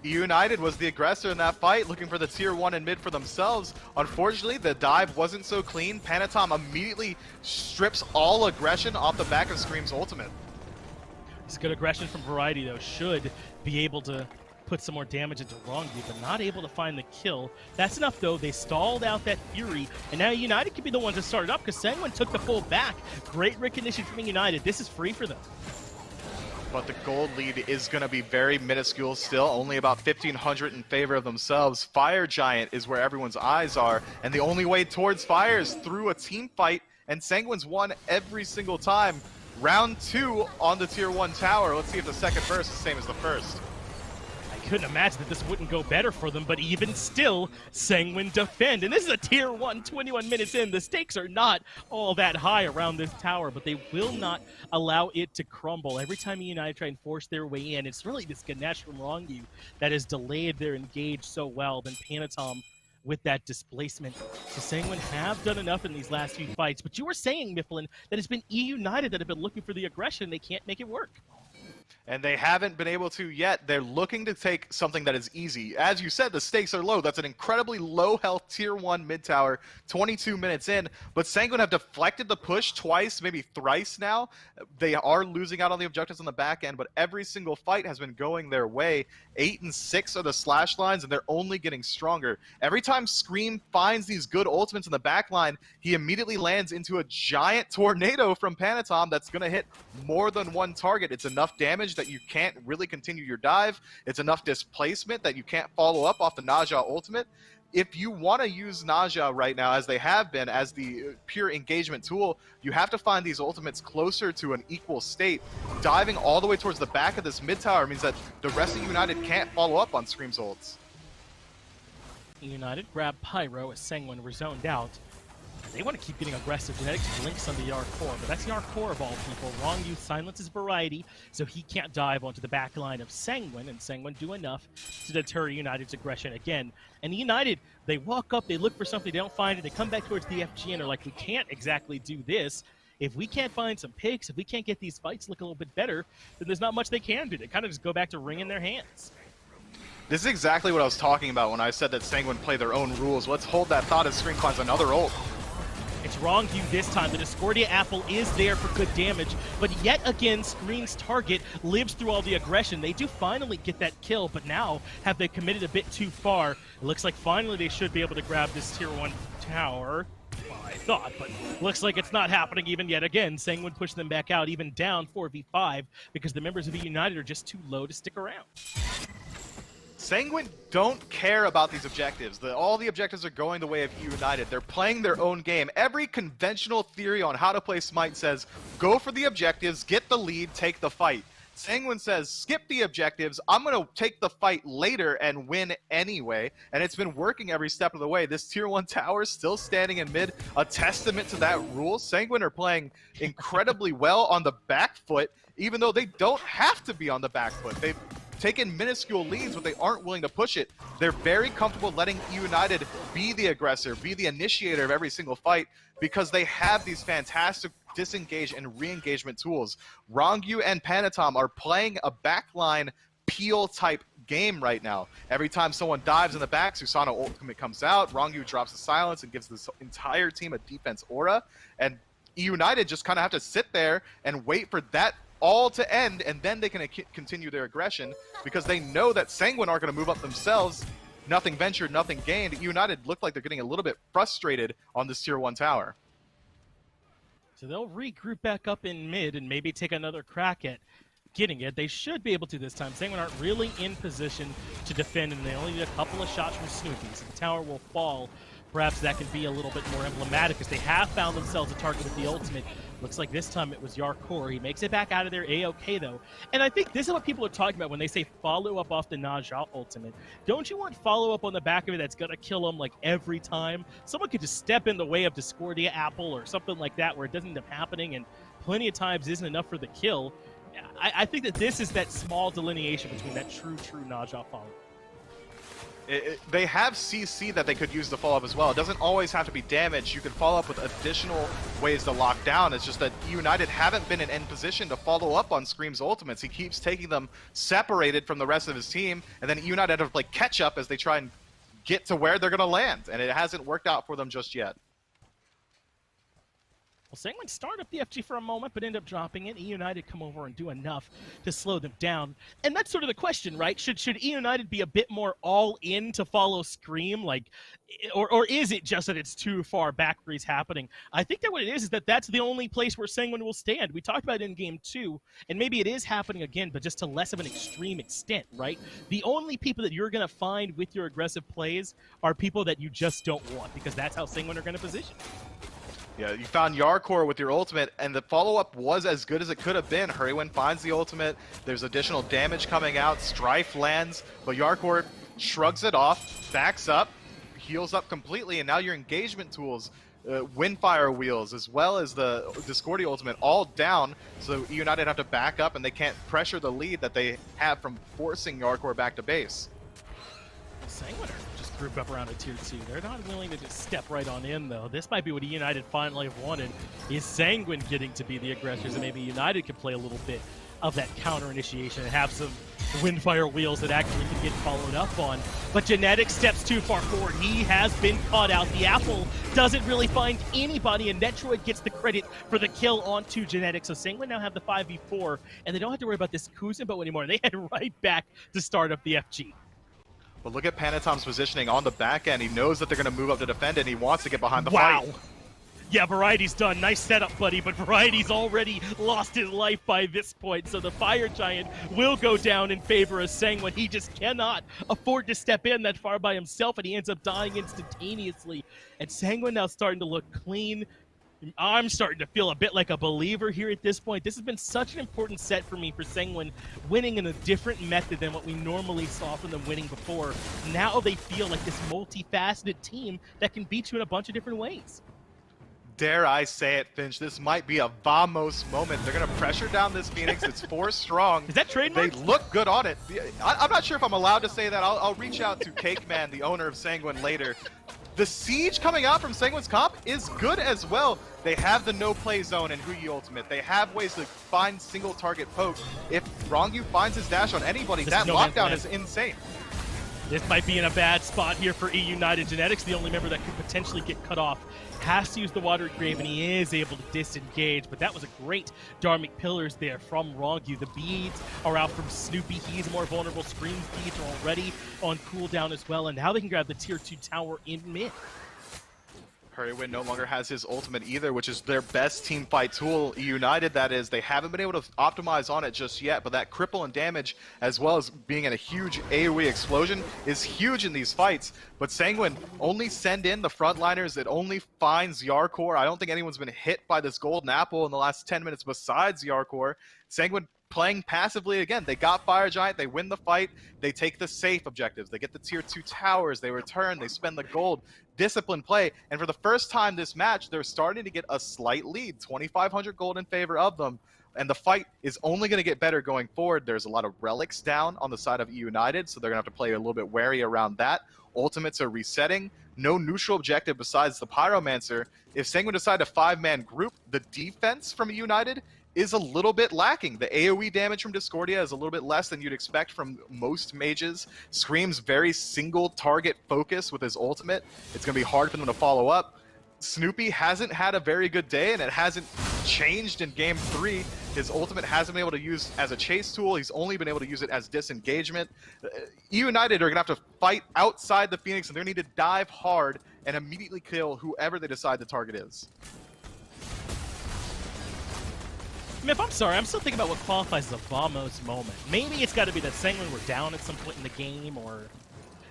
eUnited was the aggressor in that fight, looking for the Tier 1 and mid for themselves. Unfortunately, the dive wasn't so clean. Panitom immediately strips all aggression off the back of Scream's ultimate. This good aggression from Variety, though, should be able to put some more damage into Ronngyu, but not able to find the kill. That's enough, though. They stalled out that Fury, and now eUnited could be the ones that started up because Sanguine took the full back. Great recognition from eUnited. This is free for them. But the gold lead is going to be very minuscule still, only about 1,500 in favor of themselves. Fire Giant is where everyone's eyes are, and the only way towards Fire is through a team fight, and Sanguine's won every single time. Round 2 on the Tier 1 tower. Let's see if the second verse is the same as the first. I couldn't imagine that this wouldn't go better for them, but even still, Sanguine defend. And this is a Tier 1, 21 minutes in. The stakes are not all that high around this tower, but they will not allow it to crumble. Every time eUnited try and force their way in, it's really this Ganesh from Ronngyu that has delayed their engage so well. Then Panitom with that displacement. So Sanguine have done enough in these last few fights, but you were saying, Mifflin, that it's been eUnited that have been looking for the aggression. They can't make it work. And they haven't been able to yet. They're looking to take something that is easy. As you said, the stakes are low. That's an incredibly low health Tier 1 mid tower, 22 minutes in. But Sanguine have deflected the push twice, maybe thrice now. They are losing out on the objectives on the back end, but every single fight has been going their way. 8 and 6 are the slash lines, and they're only getting stronger. Every time Scream finds these good ultimates in the back line, he immediately lands into a giant tornado from Panitom that's going to hit more than one target. It's enough damage that you can't really continue your dive. It's enough displacement that you can't follow up off the Naja ultimate. If you want to use Naja right now, as they have been, as the pure engagement tool, you have to find these ultimates closer to an equal state. Diving all the way towards the back of this mid tower means that the rest of United can't follow up on Scream's ults. United grab Pyro as Sanguine were zoned out. They want to keep getting aggressive. Genetics blinks on the Jarcorr, but that's Jarcorr of all people. Ronngyu silences Variety, so he can't dive onto the back line of Sanguine, and Sanguine do enough to deter United's aggression again. And United, they walk up, they look for something, they don't find it, they come back towards the FG and are like, we can't exactly do this. If we can't find some picks, if we can't get these fights look a little bit better, then there's not much they can do. They kind of just go back to wringing their hands. This is exactly what I was talking about when I said that Sanguine play their own rules. Let's hold that thought as Scream finds another ult. It's Ronngyu this time. The Discordia Apple is there for good damage, but yet again, Scream's target lives through all the aggression. They do finally get that kill, but now have they committed a bit too far? It looks like finally they should be able to grab this Tier 1 tower. Well, I thought, but looks like it's not happening even yet again. Sanguine push them back out, even down 4v5, because the members of eUnited are just too low to stick around. Sanguine don't care about these objectives. All the objectives are going the way of eUnited. They're playing their own game. Every conventional theory on how to play SMITE says, go for the objectives, get the lead, take the fight. Sanguine says, skip the objectives, I'm going to take the fight later and win anyway. And it's been working every step of the way. This Tier 1 tower is still standing in mid, a testament to that rule. Sanguine are playing incredibly well on the back foot, even though they don't have to be on the back foot. They've taken minuscule leads, but they aren't willing to push it. They're very comfortable letting eUnited be the aggressor, be the initiator of every single fight, because they have these fantastic disengage and re-engagement tools. Ronngyu and Panitom are playing a backline peel type game right now. Every time someone dives in the back, Susanoo ultimate comes out, Ronngyu drops the silence and gives this entire team a defense aura, and eUnited just kind of have to sit there and wait for that all to end, and then they can continue their aggression, because they know that Sanguine aren't going to move up themselves. Nothing ventured, nothing gained. United look like they're getting a little bit frustrated on this Tier 1 tower. So they'll regroup back up in mid and maybe take another crack at getting it. They should be able to this time. Sanguine aren't really in position to defend, and they only need a couple of shots from Snoopy, so the tower will fall perhaps that can be a little bit more emblematic as they have found themselves a target with the ultimate. Looks like this time it was Jarcorr. He makes it back out of there A-OK though. And I think this is what people are talking about when they say follow up off the Naja ultimate. Don't you want follow up on the back of it that's gonna kill him like every time? Someone could just step in the way of Discordia Apple or something like that where it doesn't end up happening, and plenty of times isn't enough for the kill. I think that this is that small delineation between that true Naja follow. They have CC that they could use to follow up as well. It doesn't always have to be damage. You can follow up with additional ways to lock down. It's just that eUnited haven't been in position to follow up on Scream's ultimates. He keeps taking them separated from the rest of his team, and then eUnited have to play catch up as they try and get to where they're going to land, and it hasn't worked out for them just yet. Well, Sanguine start up the FG for a moment, but end up dropping it. eUnited come over and do enough to slow them down. And that's sort of the question, right? Should eUnited be a bit more all-in to follow Scream? Like, or is it just that it's too far back where he's happening? I think that what it is that that's the only place where Sanguine will stand. We talked about it in Game 2, and maybe it is happening again, but just to less of an extreme extent, right? The only people that you're going to find with your aggressive plays are people that you just don't want, because that's how Sanguine are going to position. Yeah, you found Jarcorr with your ultimate, and the follow-up was as good as it could have been. Hurriwind finds the ultimate, there's additional damage coming out, Strife lands, but Jarcorr shrugs it off, backs up, heals up completely, and now your engagement tools, Windfire Wheels, as well as the Discordia ultimate, all down, so eUnited have to back up, and they can't pressure the lead that they have from forcing Jarcorr back to base. Sanguine just group up around a tier 2. They're not willing to just step right on in, though. This might be what eUnited finally have wanted, is Sanguine getting to be the aggressors, and maybe eUnited can play a little bit of that counter initiation and have some Windfire Wheels that actually can get followed up on. But Genetic steps too far forward. He has been caught out. The Apple doesn't really find anybody, and Netrioid gets the credit for the kill onto Genetic. So Sanguine now have the 5v4, and they don't have to worry about this Kuzumbo anymore. They head right back to start up the FG. But look at Panitom's positioning on the back end. He knows that they're going to move up to defend it, and he wants to get behind the fight. Yeah, Variety's done. Nice setup, buddy, but Variety's already lost his life by this point, so the Fire Giant will go down in favor of Sanguine. He just cannot afford to step in that far by himself, and he ends up dying instantaneously. And Sanguine now starting to look clean. I'm starting to feel a bit like a believer here at this point. This has been such an important set for me for Sanguine, winning in a different method than what we normally saw from them winning before. Now they feel like this multifaceted team that can beat you in a bunch of different ways. Dare I say it, Finch, this might be a Vamos moment. They're going to pressure down this Phoenix. It's 4 strong. Is that trademark? They look good on it. I'm not sure if I'm allowed to say that. I'll reach out to Cake Man, the owner of Sanguine, later. The siege coming out from Sanguine's comp is good as well. They have the no-play zone in Ronngyu ultimate. They have ways to find single target poke. If Ronngyu finds his dash on anybody, that lockdown is insane. This might be in a bad spot here for eUnited. Genetics, the only member that could potentially get cut off, has to use the Watery Grave, and he is able to disengage. But that was a great Dharmic Pillars there from Ronngyu. The beads are out from Snoopy. He's more vulnerable. Scream's beads are already on cooldown as well, and now they can grab the tier 2 tower in mid. Hurriwind no longer has his ultimate either, which is their best team fight tool. eUnited, that is. They haven't been able to optimize on it just yet, but that cripple and damage, as well as being in a huge AoE explosion, is huge in these fights. But Sanguine only send in the frontliners. It only finds Jarcorr. I don't think anyone's been hit by this golden apple in the last 10 minutes besides Jarcorr. Sanguine playing passively again. They got Fire Giant, they win the fight, they take the safe objectives, they get the tier 2 towers, they return, they spend the gold. Discipline play, and for the first time this match, they're starting to get a slight lead, 2,500 gold in favor of them, and the fight is only going to get better going forward. There's a lot of relics down on the side of eUnited, so they're going to have to play a little bit wary around that. Ultimates are resetting, no neutral objective besides the Pyromancer. If Sanguine decide a 5-man group, the defense from eUnited is a little bit lacking. The AoE damage from Discordia is a little bit less than you'd expect from most mages. Scream's very single target focus with his ultimate. It's going to be hard for them to follow up. Snoopy hasn't had a very good day, and it hasn't changed in Game 3. His ultimate hasn't been able to use as a chase tool. He's only been able to use it as disengagement. eUnited are going to have to fight outside the Phoenix, and they're going to need to dive hard and immediately kill whoever they decide the target is. Miff, I'm sorry, I'm still thinking about what qualifies as a Vamos moment. Maybe it's got to be that Sanguine were down at some point in the game, or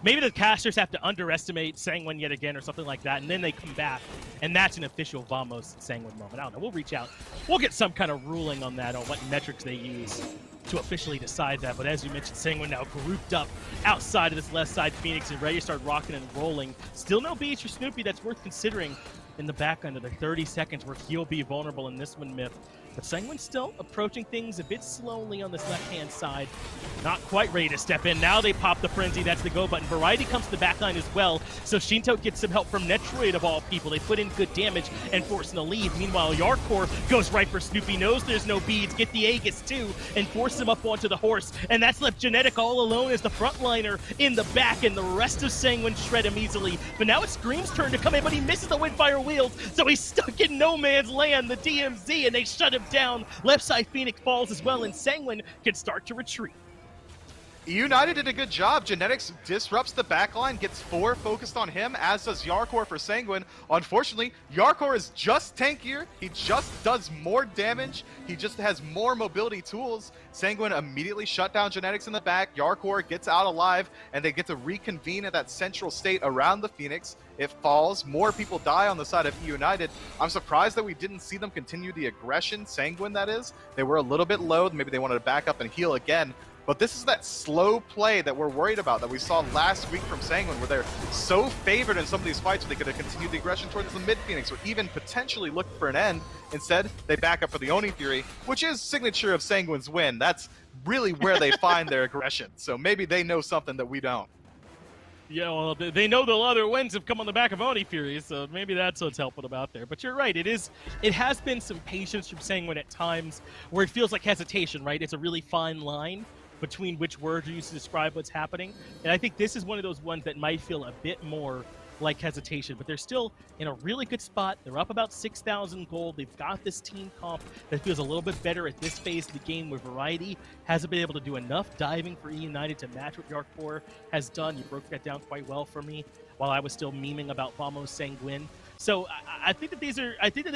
maybe the casters have to underestimate Sanguine yet again or something like that, and then they come back, and that's an official Vamos Sanguine moment. I don't know. We'll reach out. We'll get some kind of ruling on that, on what metrics they use to officially decide that. But as you mentioned, Sanguine now grouped up outside of this left side Phoenix and ready to start rocking and rolling. Still no beach for Snoopy. That's worth considering in the back end of the 30 seconds where he'll be vulnerable in this one, Myth. But Sanguine still approaching things a bit slowly on this left-hand side. Not quite ready to step in. Now they pop the Frenzy. That's the go button. Variety comes to the backline as well. So Sheento gets some help from Netrioid of all people. They put in good damage and forcing the lead. Meanwhile, Jarcorr goes right for Snoopy. Knows there's no beads. Get the Aegis too and force him up onto the horse. And that's left Genetic all alone as the frontliner in the back. And the rest of Sanguine shred him easily. But now it's Scream's turn to come in, but he misses the Windfire wheels. So he's stuck in no man's land, the DMZ, and they shut him down. Left side Phoenix falls as well, and Sanguine can start to retreat. eUnited did a good job. Genetics disrupts the backline, gets 4 focused on him, as does Jarcorr for Sanguine. Unfortunately, Jarcorr is just tankier. He just does more damage. He just has more mobility tools. Sanguine immediately shut down Genetics in the back. Jarcorr gets out alive, and they get to reconvene at that central state around the Phoenix. It falls. More people die on the side of eUnited. I'm surprised that we didn't see them continue the aggression, Sanguine that is. They were a little bit low. Maybe they wanted to back up and heal again. But this is that slow play that we're worried about, that we saw last week from Sanguine, where they're so favored in some of these fights where they could have continued the aggression towards the mid-Phoenix, or even potentially look for an end. Instead, they back up for the Oni Fury, which is signature of Sanguine's win. That's really where they find their aggression. So maybe they know something that we don't. Yeah, well, they know the other wins have come on the back of Oni Fury, so maybe that's what's helping them out there. But you're right, it has been some patience from Sanguine at times, where it feels like hesitation, right? It's a really fine line between which words are used to describe what's happening. And I think this is one of those ones that might feel a bit more like hesitation, but they're still in a really good spot. They're up about 6,000 gold. They've got this team comp that feels a little bit better at this phase of the game, where Variety hasn't been able to do enough diving for eUnited to match what Jarcorr has done. You broke that down quite well for me while I was still memeing about Vamos Sanguine. So I think that this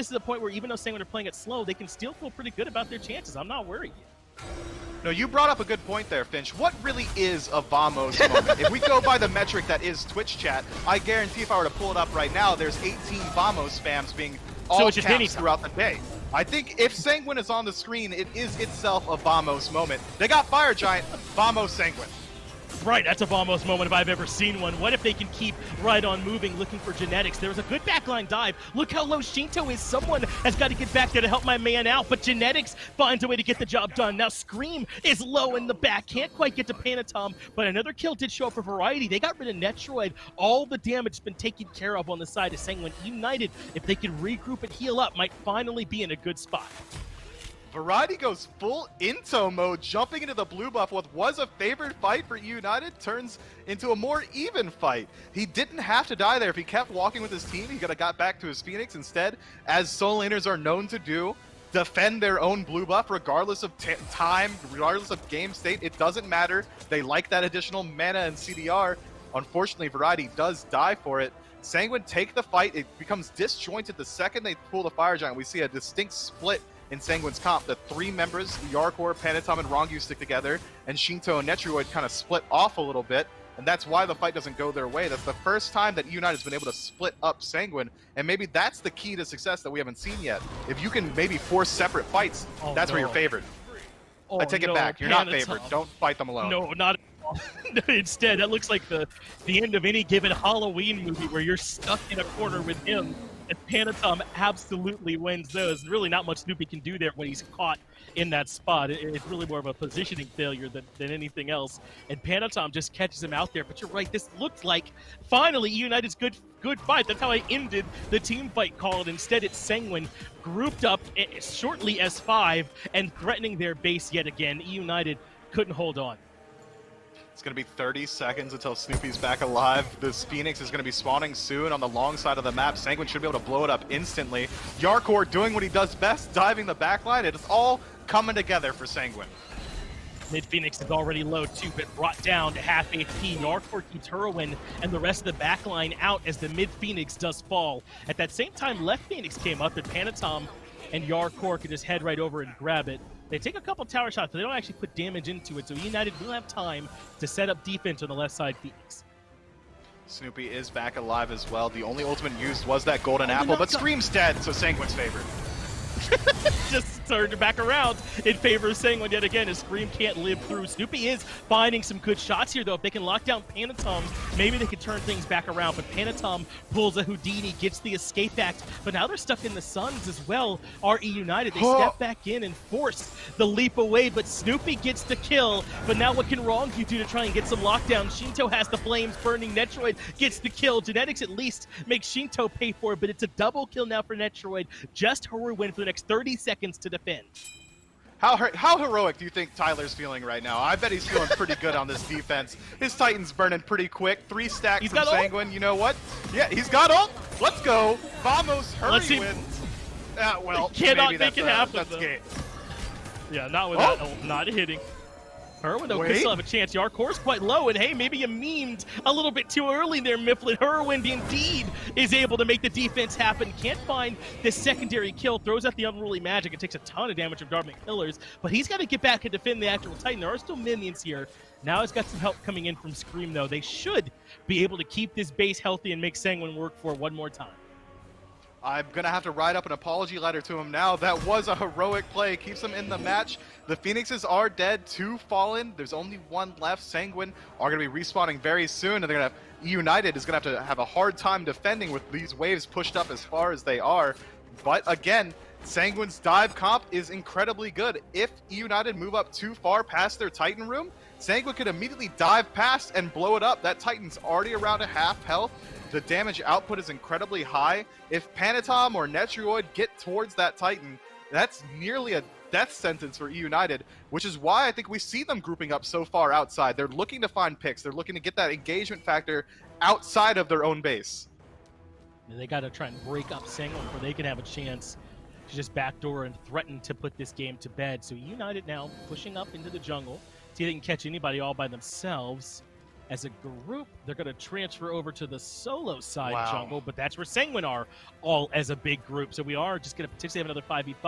is a point where even though Sanguine are playing it slow, they can still feel pretty good about their chances. I'm not worried yet. No, you brought up a good point there, Finch. What really is a Vamos moment? If we go by the metric that is Twitch chat, I guarantee if I were to pull it up right now, there's 18 Vamos spams being all caps throughout the day. I think if Sanguine is on the screen, it is itself a Vamos moment. They got Fire Giant, Vamos Sanguine. Right, that's a Vamos moment if I've ever seen one. What if they can keep right on moving, looking for Genetics? There was a good backline dive. Look how low Sheento is. Someone has got to get back there to help my man out, but Genetics finds a way to get the job done. Now Scream is low in the back. Can't quite get to Panitom, but another kill did show up for Variety. They got rid of Netrioid. All the damage has been taken care of on the side of Sanguine. United, if they can regroup and heal up, might finally be in a good spot. Variety goes full Into mode, jumping into the blue buff. What was a favored fight for eUnited turns into a more even fight. He didn't have to die there. If he kept walking with his team, he could have got back to his Phoenix. Instead, as solo laners are known to do, defend their own blue buff regardless of time, regardless of game state. It doesn't matter. They like that additional mana and CDR. Unfortunately, Variety does die for it. Sanguine take the fight. It becomes disjointed the second they pull the Fire Giant. We see a distinct split in Sanguine's comp. The 3 members, Jarcorr, Panitom, and Ronngyu stick together, and Sheento and Netrioid kind of split off a little bit, and that's why the fight doesn't go their way. That's the first time that eUnited has been able to split up Sanguine, and maybe that's the key to success that we haven't seen yet. If you can maybe force separate fights, that's where you're favored. I take it back. You're not favored. Don't fight them alone. No, not at all. Instead, that looks like the end of any given Halloween movie where you're stuck in a corner with him. And Panitom absolutely wins those. Really not much Snoopy can do there when he's caught in that spot. It's really more of a positioning failure than anything else. And Panitom just catches him out there. But you're right, this looked like finally eUnited's good fight. That's how I ended the team fight called. Instead, it's Sanguine grouped up shortly S5 and threatening their base yet again. eUnited couldn't hold on. It's going to be 30 seconds until Snoopy's back alive. This Phoenix is going to be spawning soon on the long side of the map. Sanguine should be able to blow it up instantly. Jarcorr doing what he does best, diving the backline. It is all coming together for Sanguine. Mid-Phoenix is already low too, but brought down to half HP. Jarcorr keeps Hurriwind and the rest of the backline out as the mid-Phoenix does fall. At that same time, left Phoenix came up, and Panitom and Jarcorr can just head right over and grab it. They take a couple tower shots, but they don't actually put damage into it, so eUnited will have time to set up defense on the left side Phoenix. Snoopy is back alive as well. The only ultimate used was that golden apple, but Scream's dead, so Sanguine's favored. Just turned back around in favor of Sanguine yet again, as Scream can't live through. Snoopy is finding some good shots here, though. If they can lock down Panitom, maybe they can turn things back around. But Panitom pulls a Houdini, gets the escape act. But now they're stuck in the Suns as well. Are eUnited. They step back in and force the leap away, but Snoopy gets the kill. But now what can Ronngyu do to try and get some lockdown? Sheento has the flames burning. Netrioid gets the kill. Genetics at least makes Sheento pay for it, but it's a double kill now for Netrioid. Just Hurriwind for the next 30 seconds to defend. How heroic do you think Tyler's feeling right now? I bet he's feeling pretty good on this defense. His Titan's burning pretty quick. 3 stacks from Sanguine. Ult? You know what? Yeah, he's got ult. Let's go. Vamos, Hurriwind. Well, cannot maybe make it happen. That's game. Yeah, not with that ult. Not hitting. Hurriwind, though, could still have a chance. Jarcorr's quite low, and hey, maybe you memed a little bit too early there, Mifflin. Hurriwind indeed is able to make the defense happen. Can't find the secondary kill. Throws out the unruly magic. It takes a ton of damage from Dartmouth Killers, but he's got to get back and defend the actual Titan. There are still minions here. Now he's got some help coming in from Scream, though. They should be able to keep this base healthy and make Sanguine work for one more time. I'm going to have to write up an apology letter to him now. That was a heroic play. Keeps him in the match. The Phoenixes are dead. 2 fallen. There's only 1 left. Sanguine are going to be respawning very soon, and they're going to have eUnited is going to have a hard time defending with these waves pushed up as far as they are. But again, Sanguine's dive comp is incredibly good. If eUnited move up too far past their Titan room, Sanguine could immediately dive past and blow it up. That Titan's already around a half health. The damage output is incredibly high. If Panitom or Netrioid get towards that Titan, that's nearly a death sentence for eUnited, which is why I think we see them grouping up so far outside. They're looking to find picks. They're looking to get that engagement factor outside of their own base. They got to try and break up Sanguine before they can have a chance to just backdoor and threaten to put this game to bed. So eUnited now pushing up into the jungle. See if they can catch anybody all by themselves. As a group, they're going to transfer over to the solo side jungle, but that's where Sanguine are, all as a big group. So we are just going to potentially have another 5v5.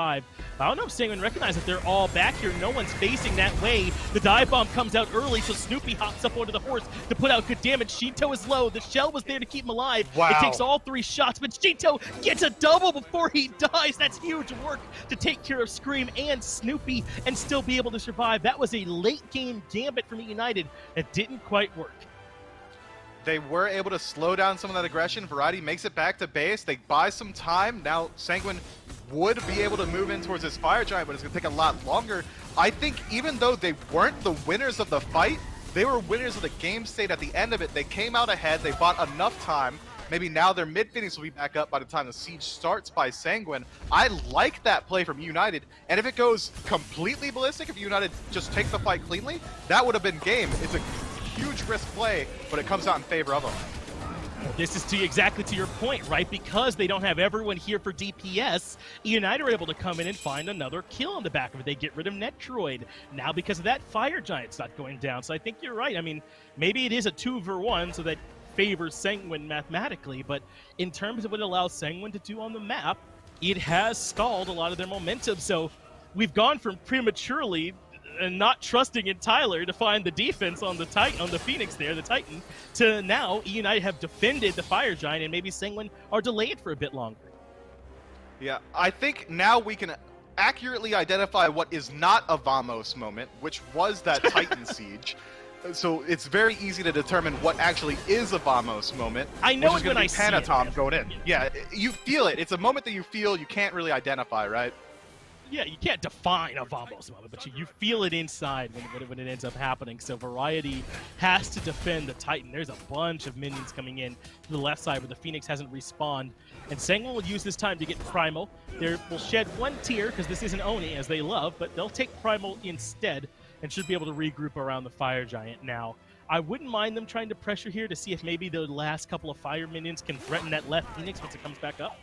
I don't know if Sanguine recognize that they're all back here. No one's facing that way. The dive bomb comes out early, so Snoopy hops up onto the horse to put out good damage. Sheento is low. The shell was there to keep him alive. It takes all 3 shots, but Sheento gets a double before he dies. That's huge work to take care of Scream and Snoopy and still be able to survive. That was a late-game gambit from eUnited that didn't quite work. They were able to slow down some of that aggression. Variety makes it back to base. They buy some time. Now Sanguine would be able to move in towards this Fire Giant, but it's going to take a lot longer. I think even though they weren't the winners of the fight, they were winners of the game state at the end of it. They came out ahead. They bought enough time. Maybe now their mid-Phoenix will be back up by the time the siege starts by Sanguine. I like that play from eUnited. And if it goes completely ballistic, if eUnited just takes the fight cleanly, that would have been game. It's a huge risk play, but it comes out in favor of them. This is exactly to your point, right? Because they don't have everyone here for DPS, eUnited are able to come in and find another kill on the back of it. They get rid of Netrioid. Now because of that, Fire Giant's not going down. So I think you're right. I mean, maybe it is a 2-for-1, so that favors Sanguine mathematically, but in terms of what it allows Sanguine to do on the map, it has stalled a lot of their momentum. So we've gone from prematurely and not trusting in Tyler to find the defense on the Titan, on the Phoenix there, the Titan, to now eUnited have defended the Fire Giant and maybe Sanguine are delayed for a bit longer. Yeah, I think now we can accurately identify what is not a Vamos moment, which was that Titan siege. So it's very easy to determine what actually is a Vamos moment. I know which is when I see it. Panitom going in. Yeah, you feel it. It's a moment that you feel you can't really identify, right? Yeah, you can't define a Vamos moment, but you feel it inside when it ends up happening. So Variety has to defend the Titan. There's a bunch of minions coming in to the left side where the Phoenix hasn't respawned. And Sanguine will use this time to get Primal. They will shed 1 tier because this isn't Oni, as they love, but they'll take Primal instead and should be able to regroup around the Fire Giant now. I wouldn't mind them trying to pressure here to see if maybe the last couple of Fire minions can threaten that left Phoenix once it comes back up.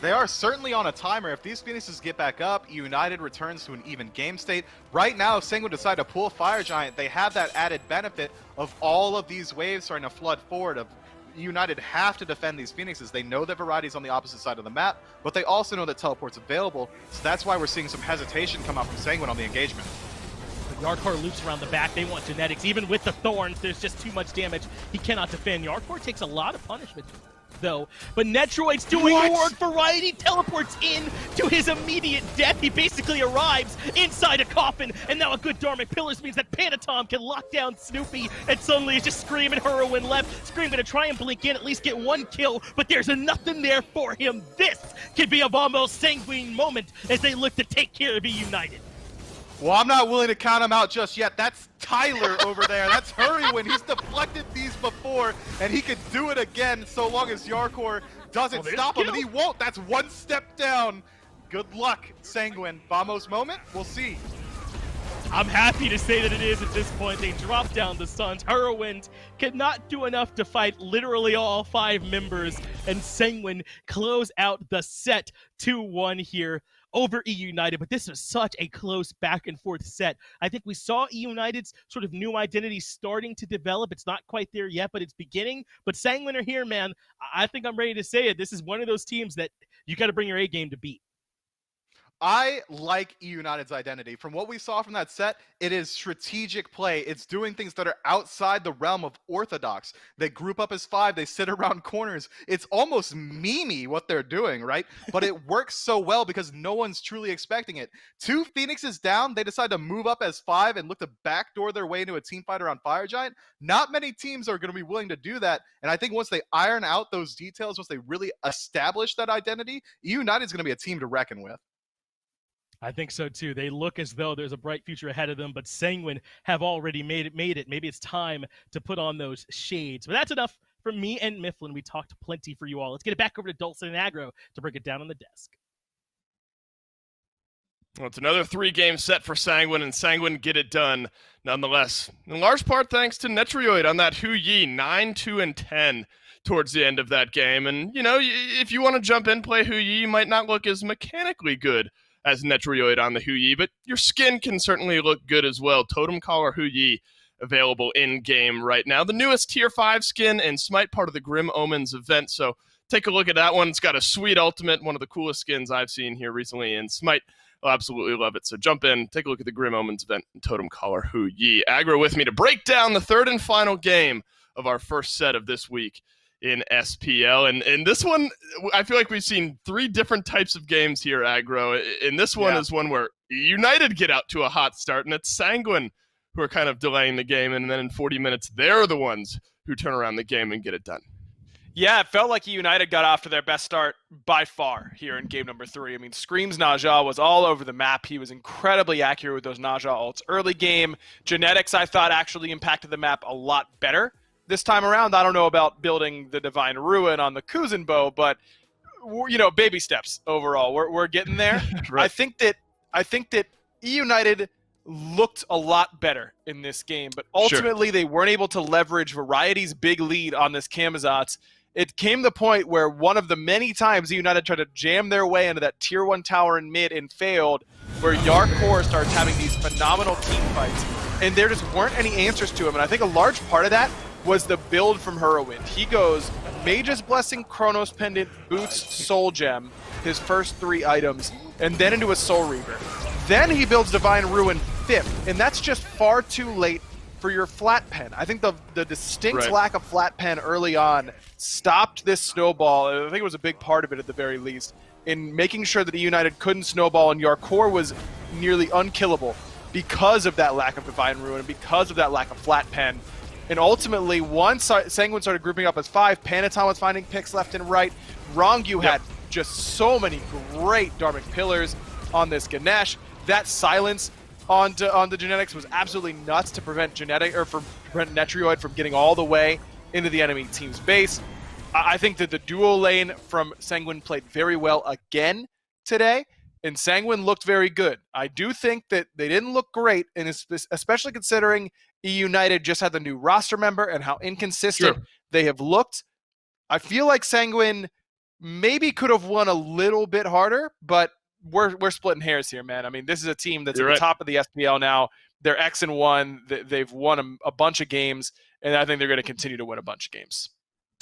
They are certainly on a timer. If these Phoenixes get back up, eUnited returns to an even game state. Right now, if Sanguine decide to pull Fire Giant, they have that added benefit of all of these waves starting to flood forward. Of eUnited have to defend these Phoenixes. They know that Variety's on the opposite side of the map, but they also know that Teleport's available. So that's why we're seeing some hesitation come out from Sanguine on the engagement. Jarcorr loops around the back. They want genetics. Even with the thorns, there's just too much damage. He cannot defend. Jarcorr takes a lot of punishment, though. But Netrioid's doing more variety, teleports in to his immediate death. He basically arrives inside a coffin, and now a good Dharmic Pillars means that Panitom can lock down Snoopy, and suddenly it's just Scream and Hurriwind left. Scream gonna try and blink in, at least get one kill, but there's nothing there for him. This could be a almost sanguine moment as they look to take care of eUnited. Well, I'm not willing to count him out just yet. That's Tyler over there. That's Hurriwind. He's deflected these before, and he could do it again so long as Jarcorr doesn't stop him, and he won't. That's one step down. Good luck, Sanguine. Vamos moment? We'll see. I'm happy to say that it is at this point. They drop down the Suns. Hurriwind cannot do enough to fight literally all 5 members, and Sanguine close out the set 2-1 here over eUnited, but this was such a close back and forth set. I think we saw eUnited's sort of new identity starting to develop. It's not quite there yet, but it's beginning. But Sanguine are here, man. I think I'm ready to say it. This is one of those teams that you got to bring your A game to beat. I like eUnited's identity. From what we saw from that set, it is strategic play. It's doing things that are outside the realm of orthodox. They group up as 5. They sit around corners. It's almost meme-y what they're doing, right? But it works so well because no one's truly expecting it. 2 Phoenixes down, they decide to move up as 5 and look to backdoor their way into a team fight around Fire Giant. Not many teams are going to be willing to do that. And I think once they iron out those details, once they really establish that identity, eUnited is going to be a team to reckon with. I think so too. They look as though there's a bright future ahead of them, but Sanguine have already made it. Maybe it's time to put on those shades. But that's enough from me and Mifflin. We talked plenty for you all. Let's get it back over to Dulcet and Aggro to break it down on the desk. Well, it's another 3-game set for Sanguine, and Sanguine get it done nonetheless. In large part thanks to Netrioid on that Hu Yi, 9-2-10 towards the end of that game. And, you know, if you want to jump in, play Hu Yi, you might not look as mechanically good as Netrioid on the Hu Yi, but your skin can certainly look good as well. Totem Collar Hu Yi available in-game right now. The newest Tier 5 skin and SMITE, part of the Grim Omens event, so take a look at that one. It's got a sweet ultimate, one of the coolest skins I've seen here recently in SMITE. I'll absolutely love it. So jump in, take a look at the Grim Omens event and Totem Collar Hu Yi. Aggro with me to break down the 3rd and final game of our first set of this week in SPL. And this one, I feel like we've seen 3 different types of games here, Aggro. And this one is one where United get out to a hot start, and it's Sanguine who are kind of delaying the game, and then in 40 minutes, they're the ones who turn around the game and get it done. Yeah, it felt like United got off to their best start by far here in game number 3. I mean, Scream's Naja was all over the map. He was incredibly accurate with those Naja ults early game. Genetics, I thought, actually impacted the map a lot better this time around. I don't know about building the Divine Ruin on the Kuzin bow, but, you know, baby steps overall. We're getting there. Right. I think that eUnited looked a lot better in this game, but ultimately they weren't able to leverage Variety's big lead on this Camazotz. It came to the point where one of the many times eUnited tried to jam their way into that Tier 1 tower in mid and failed, where Jarcorr starts having these phenomenal team fights, and there just weren't any answers to him. And I think a large part of that was the build from Hurriwind. He goes Mage's Blessing, Chronos Pendant, Boots, Soul Gem, his first 3 items, and then into a Soul Reaver. Then he builds Divine Ruin 5th, and that's just far too late for your flat pen. I think the distinct lack of flat pen early on stopped this snowball. I think it was a big part of it at the very least, in making sure that eUnited couldn't snowball, and Jarcorr was nearly unkillable because of that lack of Divine Ruin and because of that lack of flat pen. And ultimately, once Sanguine started grouping up as 5, Panitom was finding picks left and right. Ronngyu had just so many great Dharmic Pillars on this Ganesh. That silence on the genetics was absolutely nuts to prevent prevent Netrioid from getting all the way into the enemy team's base. I think that the dual lane from Sanguine played very well again today, and Sanguine looked very good. I do think that they didn't look great, and especially considering eUnited just had the new roster member and how inconsistent they have looked. I feel like Sanguine maybe could have won a little bit harder, but we're splitting hairs here, man. I mean, this is a team that's at the top of the SPL now. They're X-1. They've won a bunch of games, and I think they're going to continue to win a bunch of games.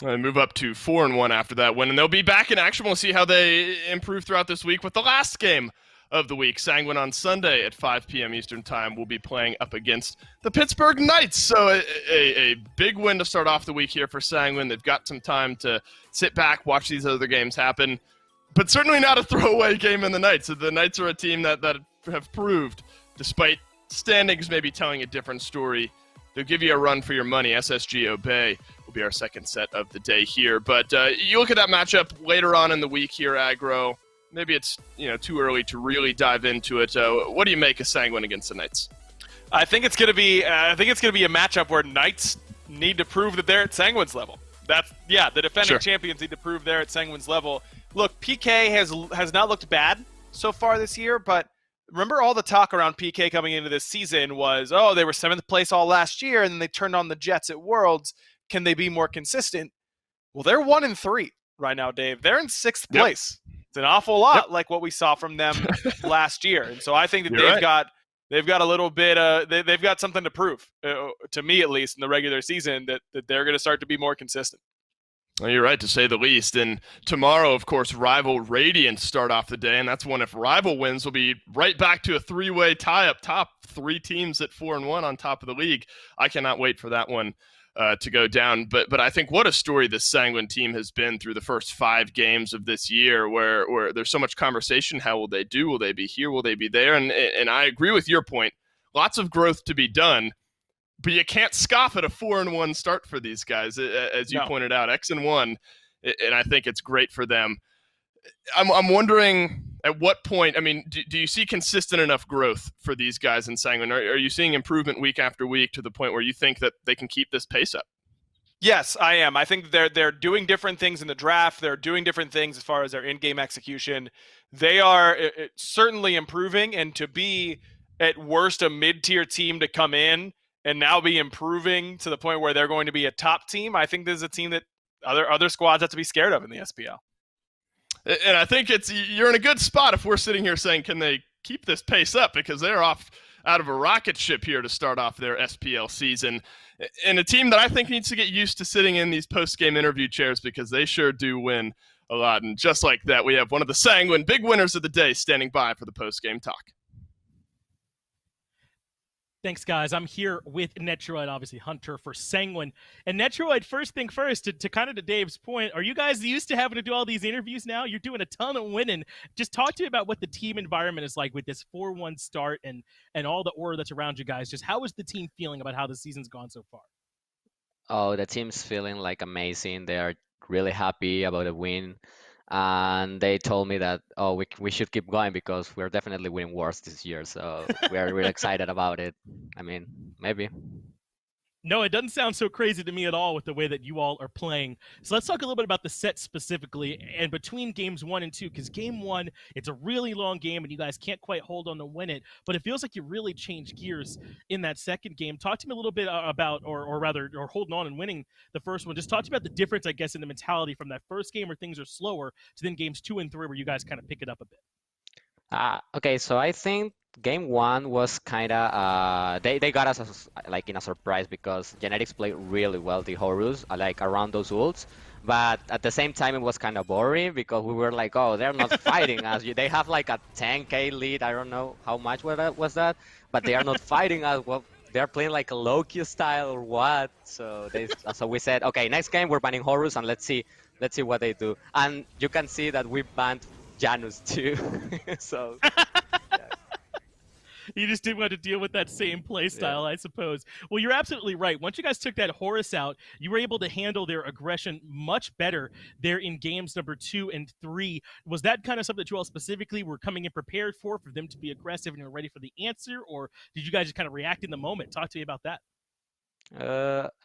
And move up to 4-1 after that win, and they'll be back in action. We'll see how they improve throughout this week with the last game of the week. Sanguine on Sunday at 5 p.m. Eastern Time will be playing up against the Pittsburgh Knights. So a big win to start off the week here for Sanguine. They've got some time to sit back, watch these other games happen. But certainly not a throwaway game in the Knights. So the Knights are a team that have proved, despite standings maybe telling a different story, they'll give you a run for your money. SSG Obey will be our second set of the day here. But you look at that matchup later on in the week here, Aggro. Maybe it's too early to really dive into it. What do you make of Sanguine against the Knights? I think it's going to be a matchup where Knights need to prove that they're at Sanguine's level. The defending champions need to prove they're at Sanguine's level. Look, PK has not looked bad so far this year, but remember all the talk around PK coming into this season was, oh, they were 7th place all last year, and then they turned on the Jets at Worlds. Can they be more consistent? Well, they're 1-3 right now, Dave. They're in 6th place. It's an awful lot like what we saw from them last year, and so I think that they've got a little bit. They've got something to prove, to me at least, in the regular season that they're going to start to be more consistent. Well, you're right, to say the least. And tomorrow, of course, Rival Radiant start off the day, and that's one if Rival wins, we'll be right back to a 3-way tie up top. 3 teams at 4-1 on top of the league. I cannot wait for that one to go down. But I think what a story this Sanguine team has been through the first 5 games of this year, where there's so much conversation. How will they do? Will they be here? Will they be there? And I agree with your point. Lots of growth to be done. But you can't scoff at a 4-1 start for these guys, as you pointed out. X-1, and I think it's great for them. I'm wondering at what point. I mean, do you see consistent enough growth for these guys in Sanguine? Are you seeing improvement week after week to the point where you think that they can keep this pace up? Yes, I am. I think they're doing different things in the draft. They're doing different things as far as their in-game execution. They are certainly improving, and to be at worst a mid-tier team to come in and now be improving to the point where they're going to be a top team, I think this is a team that other squads have to be scared of in the SPL. And I think you're in a good spot if we're sitting here saying, can they keep this pace up? Because they're off out of a rocket ship here to start off their SPL season. And a team that I think needs to get used to sitting in these post-game interview chairs, because they sure do win a lot. And just like that, we have one of the Sanguine big winners of the day standing by for the post-game talk. Thanks, guys. I'm here with Netrioid, obviously Hunter for Sanguine. And Netrioid, first thing first, to kind of to Dave's point, are you guys used to having to do all these interviews now? You're doing a ton of winning. Just talk to me about what the team environment is like with this 4-1 start and all the aura that's around you guys. Just how is the team feeling about how the season's gone so far? Oh, the team's feeling like amazing. They are really happy about the win. And they told me that, we should keep going because we're definitely winning wars this year. So we are really excited about it. I mean, maybe. No, it doesn't sound so crazy to me at all with the way that you all are playing. So let's talk a little bit about the set specifically and between games 1 and 2, because game 1, it's a really long game and you guys can't quite hold on to win it, but it feels like you really changed gears in that second game. Talk to me a little bit about, or rather holding on and winning the first one. Just talk to me about the difference, I guess, in the mentality from that first game where things are slower to then games 2 and 3 where you guys kind of pick it up a bit. Okay, so I think game 1 was kind of they got us in a surprise because Genetics played really well the Horus around those ults, but at the same time it was kind of boring because we were like, oh, they're not fighting us. They have like a 10k lead. I don't know how much was that, but they are not fighting us. Well, they're playing like a low-key style or what? So we said, okay, next game we're banning Horus and let's see what they do. And you can see that we banned Janus too. So you just didn't want to deal with that same play style, I suppose. Well, you're absolutely right. Once you guys took that Horus out, you were able to handle their aggression much better there in games number 2 and 3. Was that kind of something that you all specifically were coming in prepared for them to be aggressive and you're ready for the answer, or did you guys just kind of react in the moment? Talk to me about that.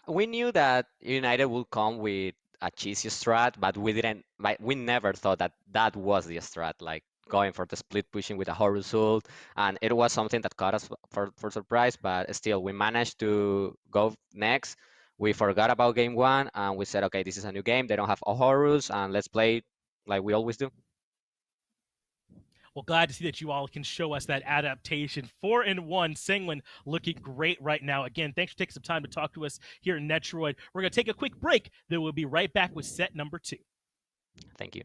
We knew that United would come with a cheesy strat, but we never thought that was the strat, like going for the split pushing with a Horus ult, and it was something that caught us for surprise, but still we managed to go next. We forgot about game 1 and we said, okay, this is a new game, they don't have a Horus, and let's play like we always do. Well, glad to see that you all can show us that adaptation. 4-1, Sanguine looking great right now. Again, thanks for taking some time to talk to us here in Netrioid. We're going to take a quick break, then we'll be right back with set number 2. Thank you.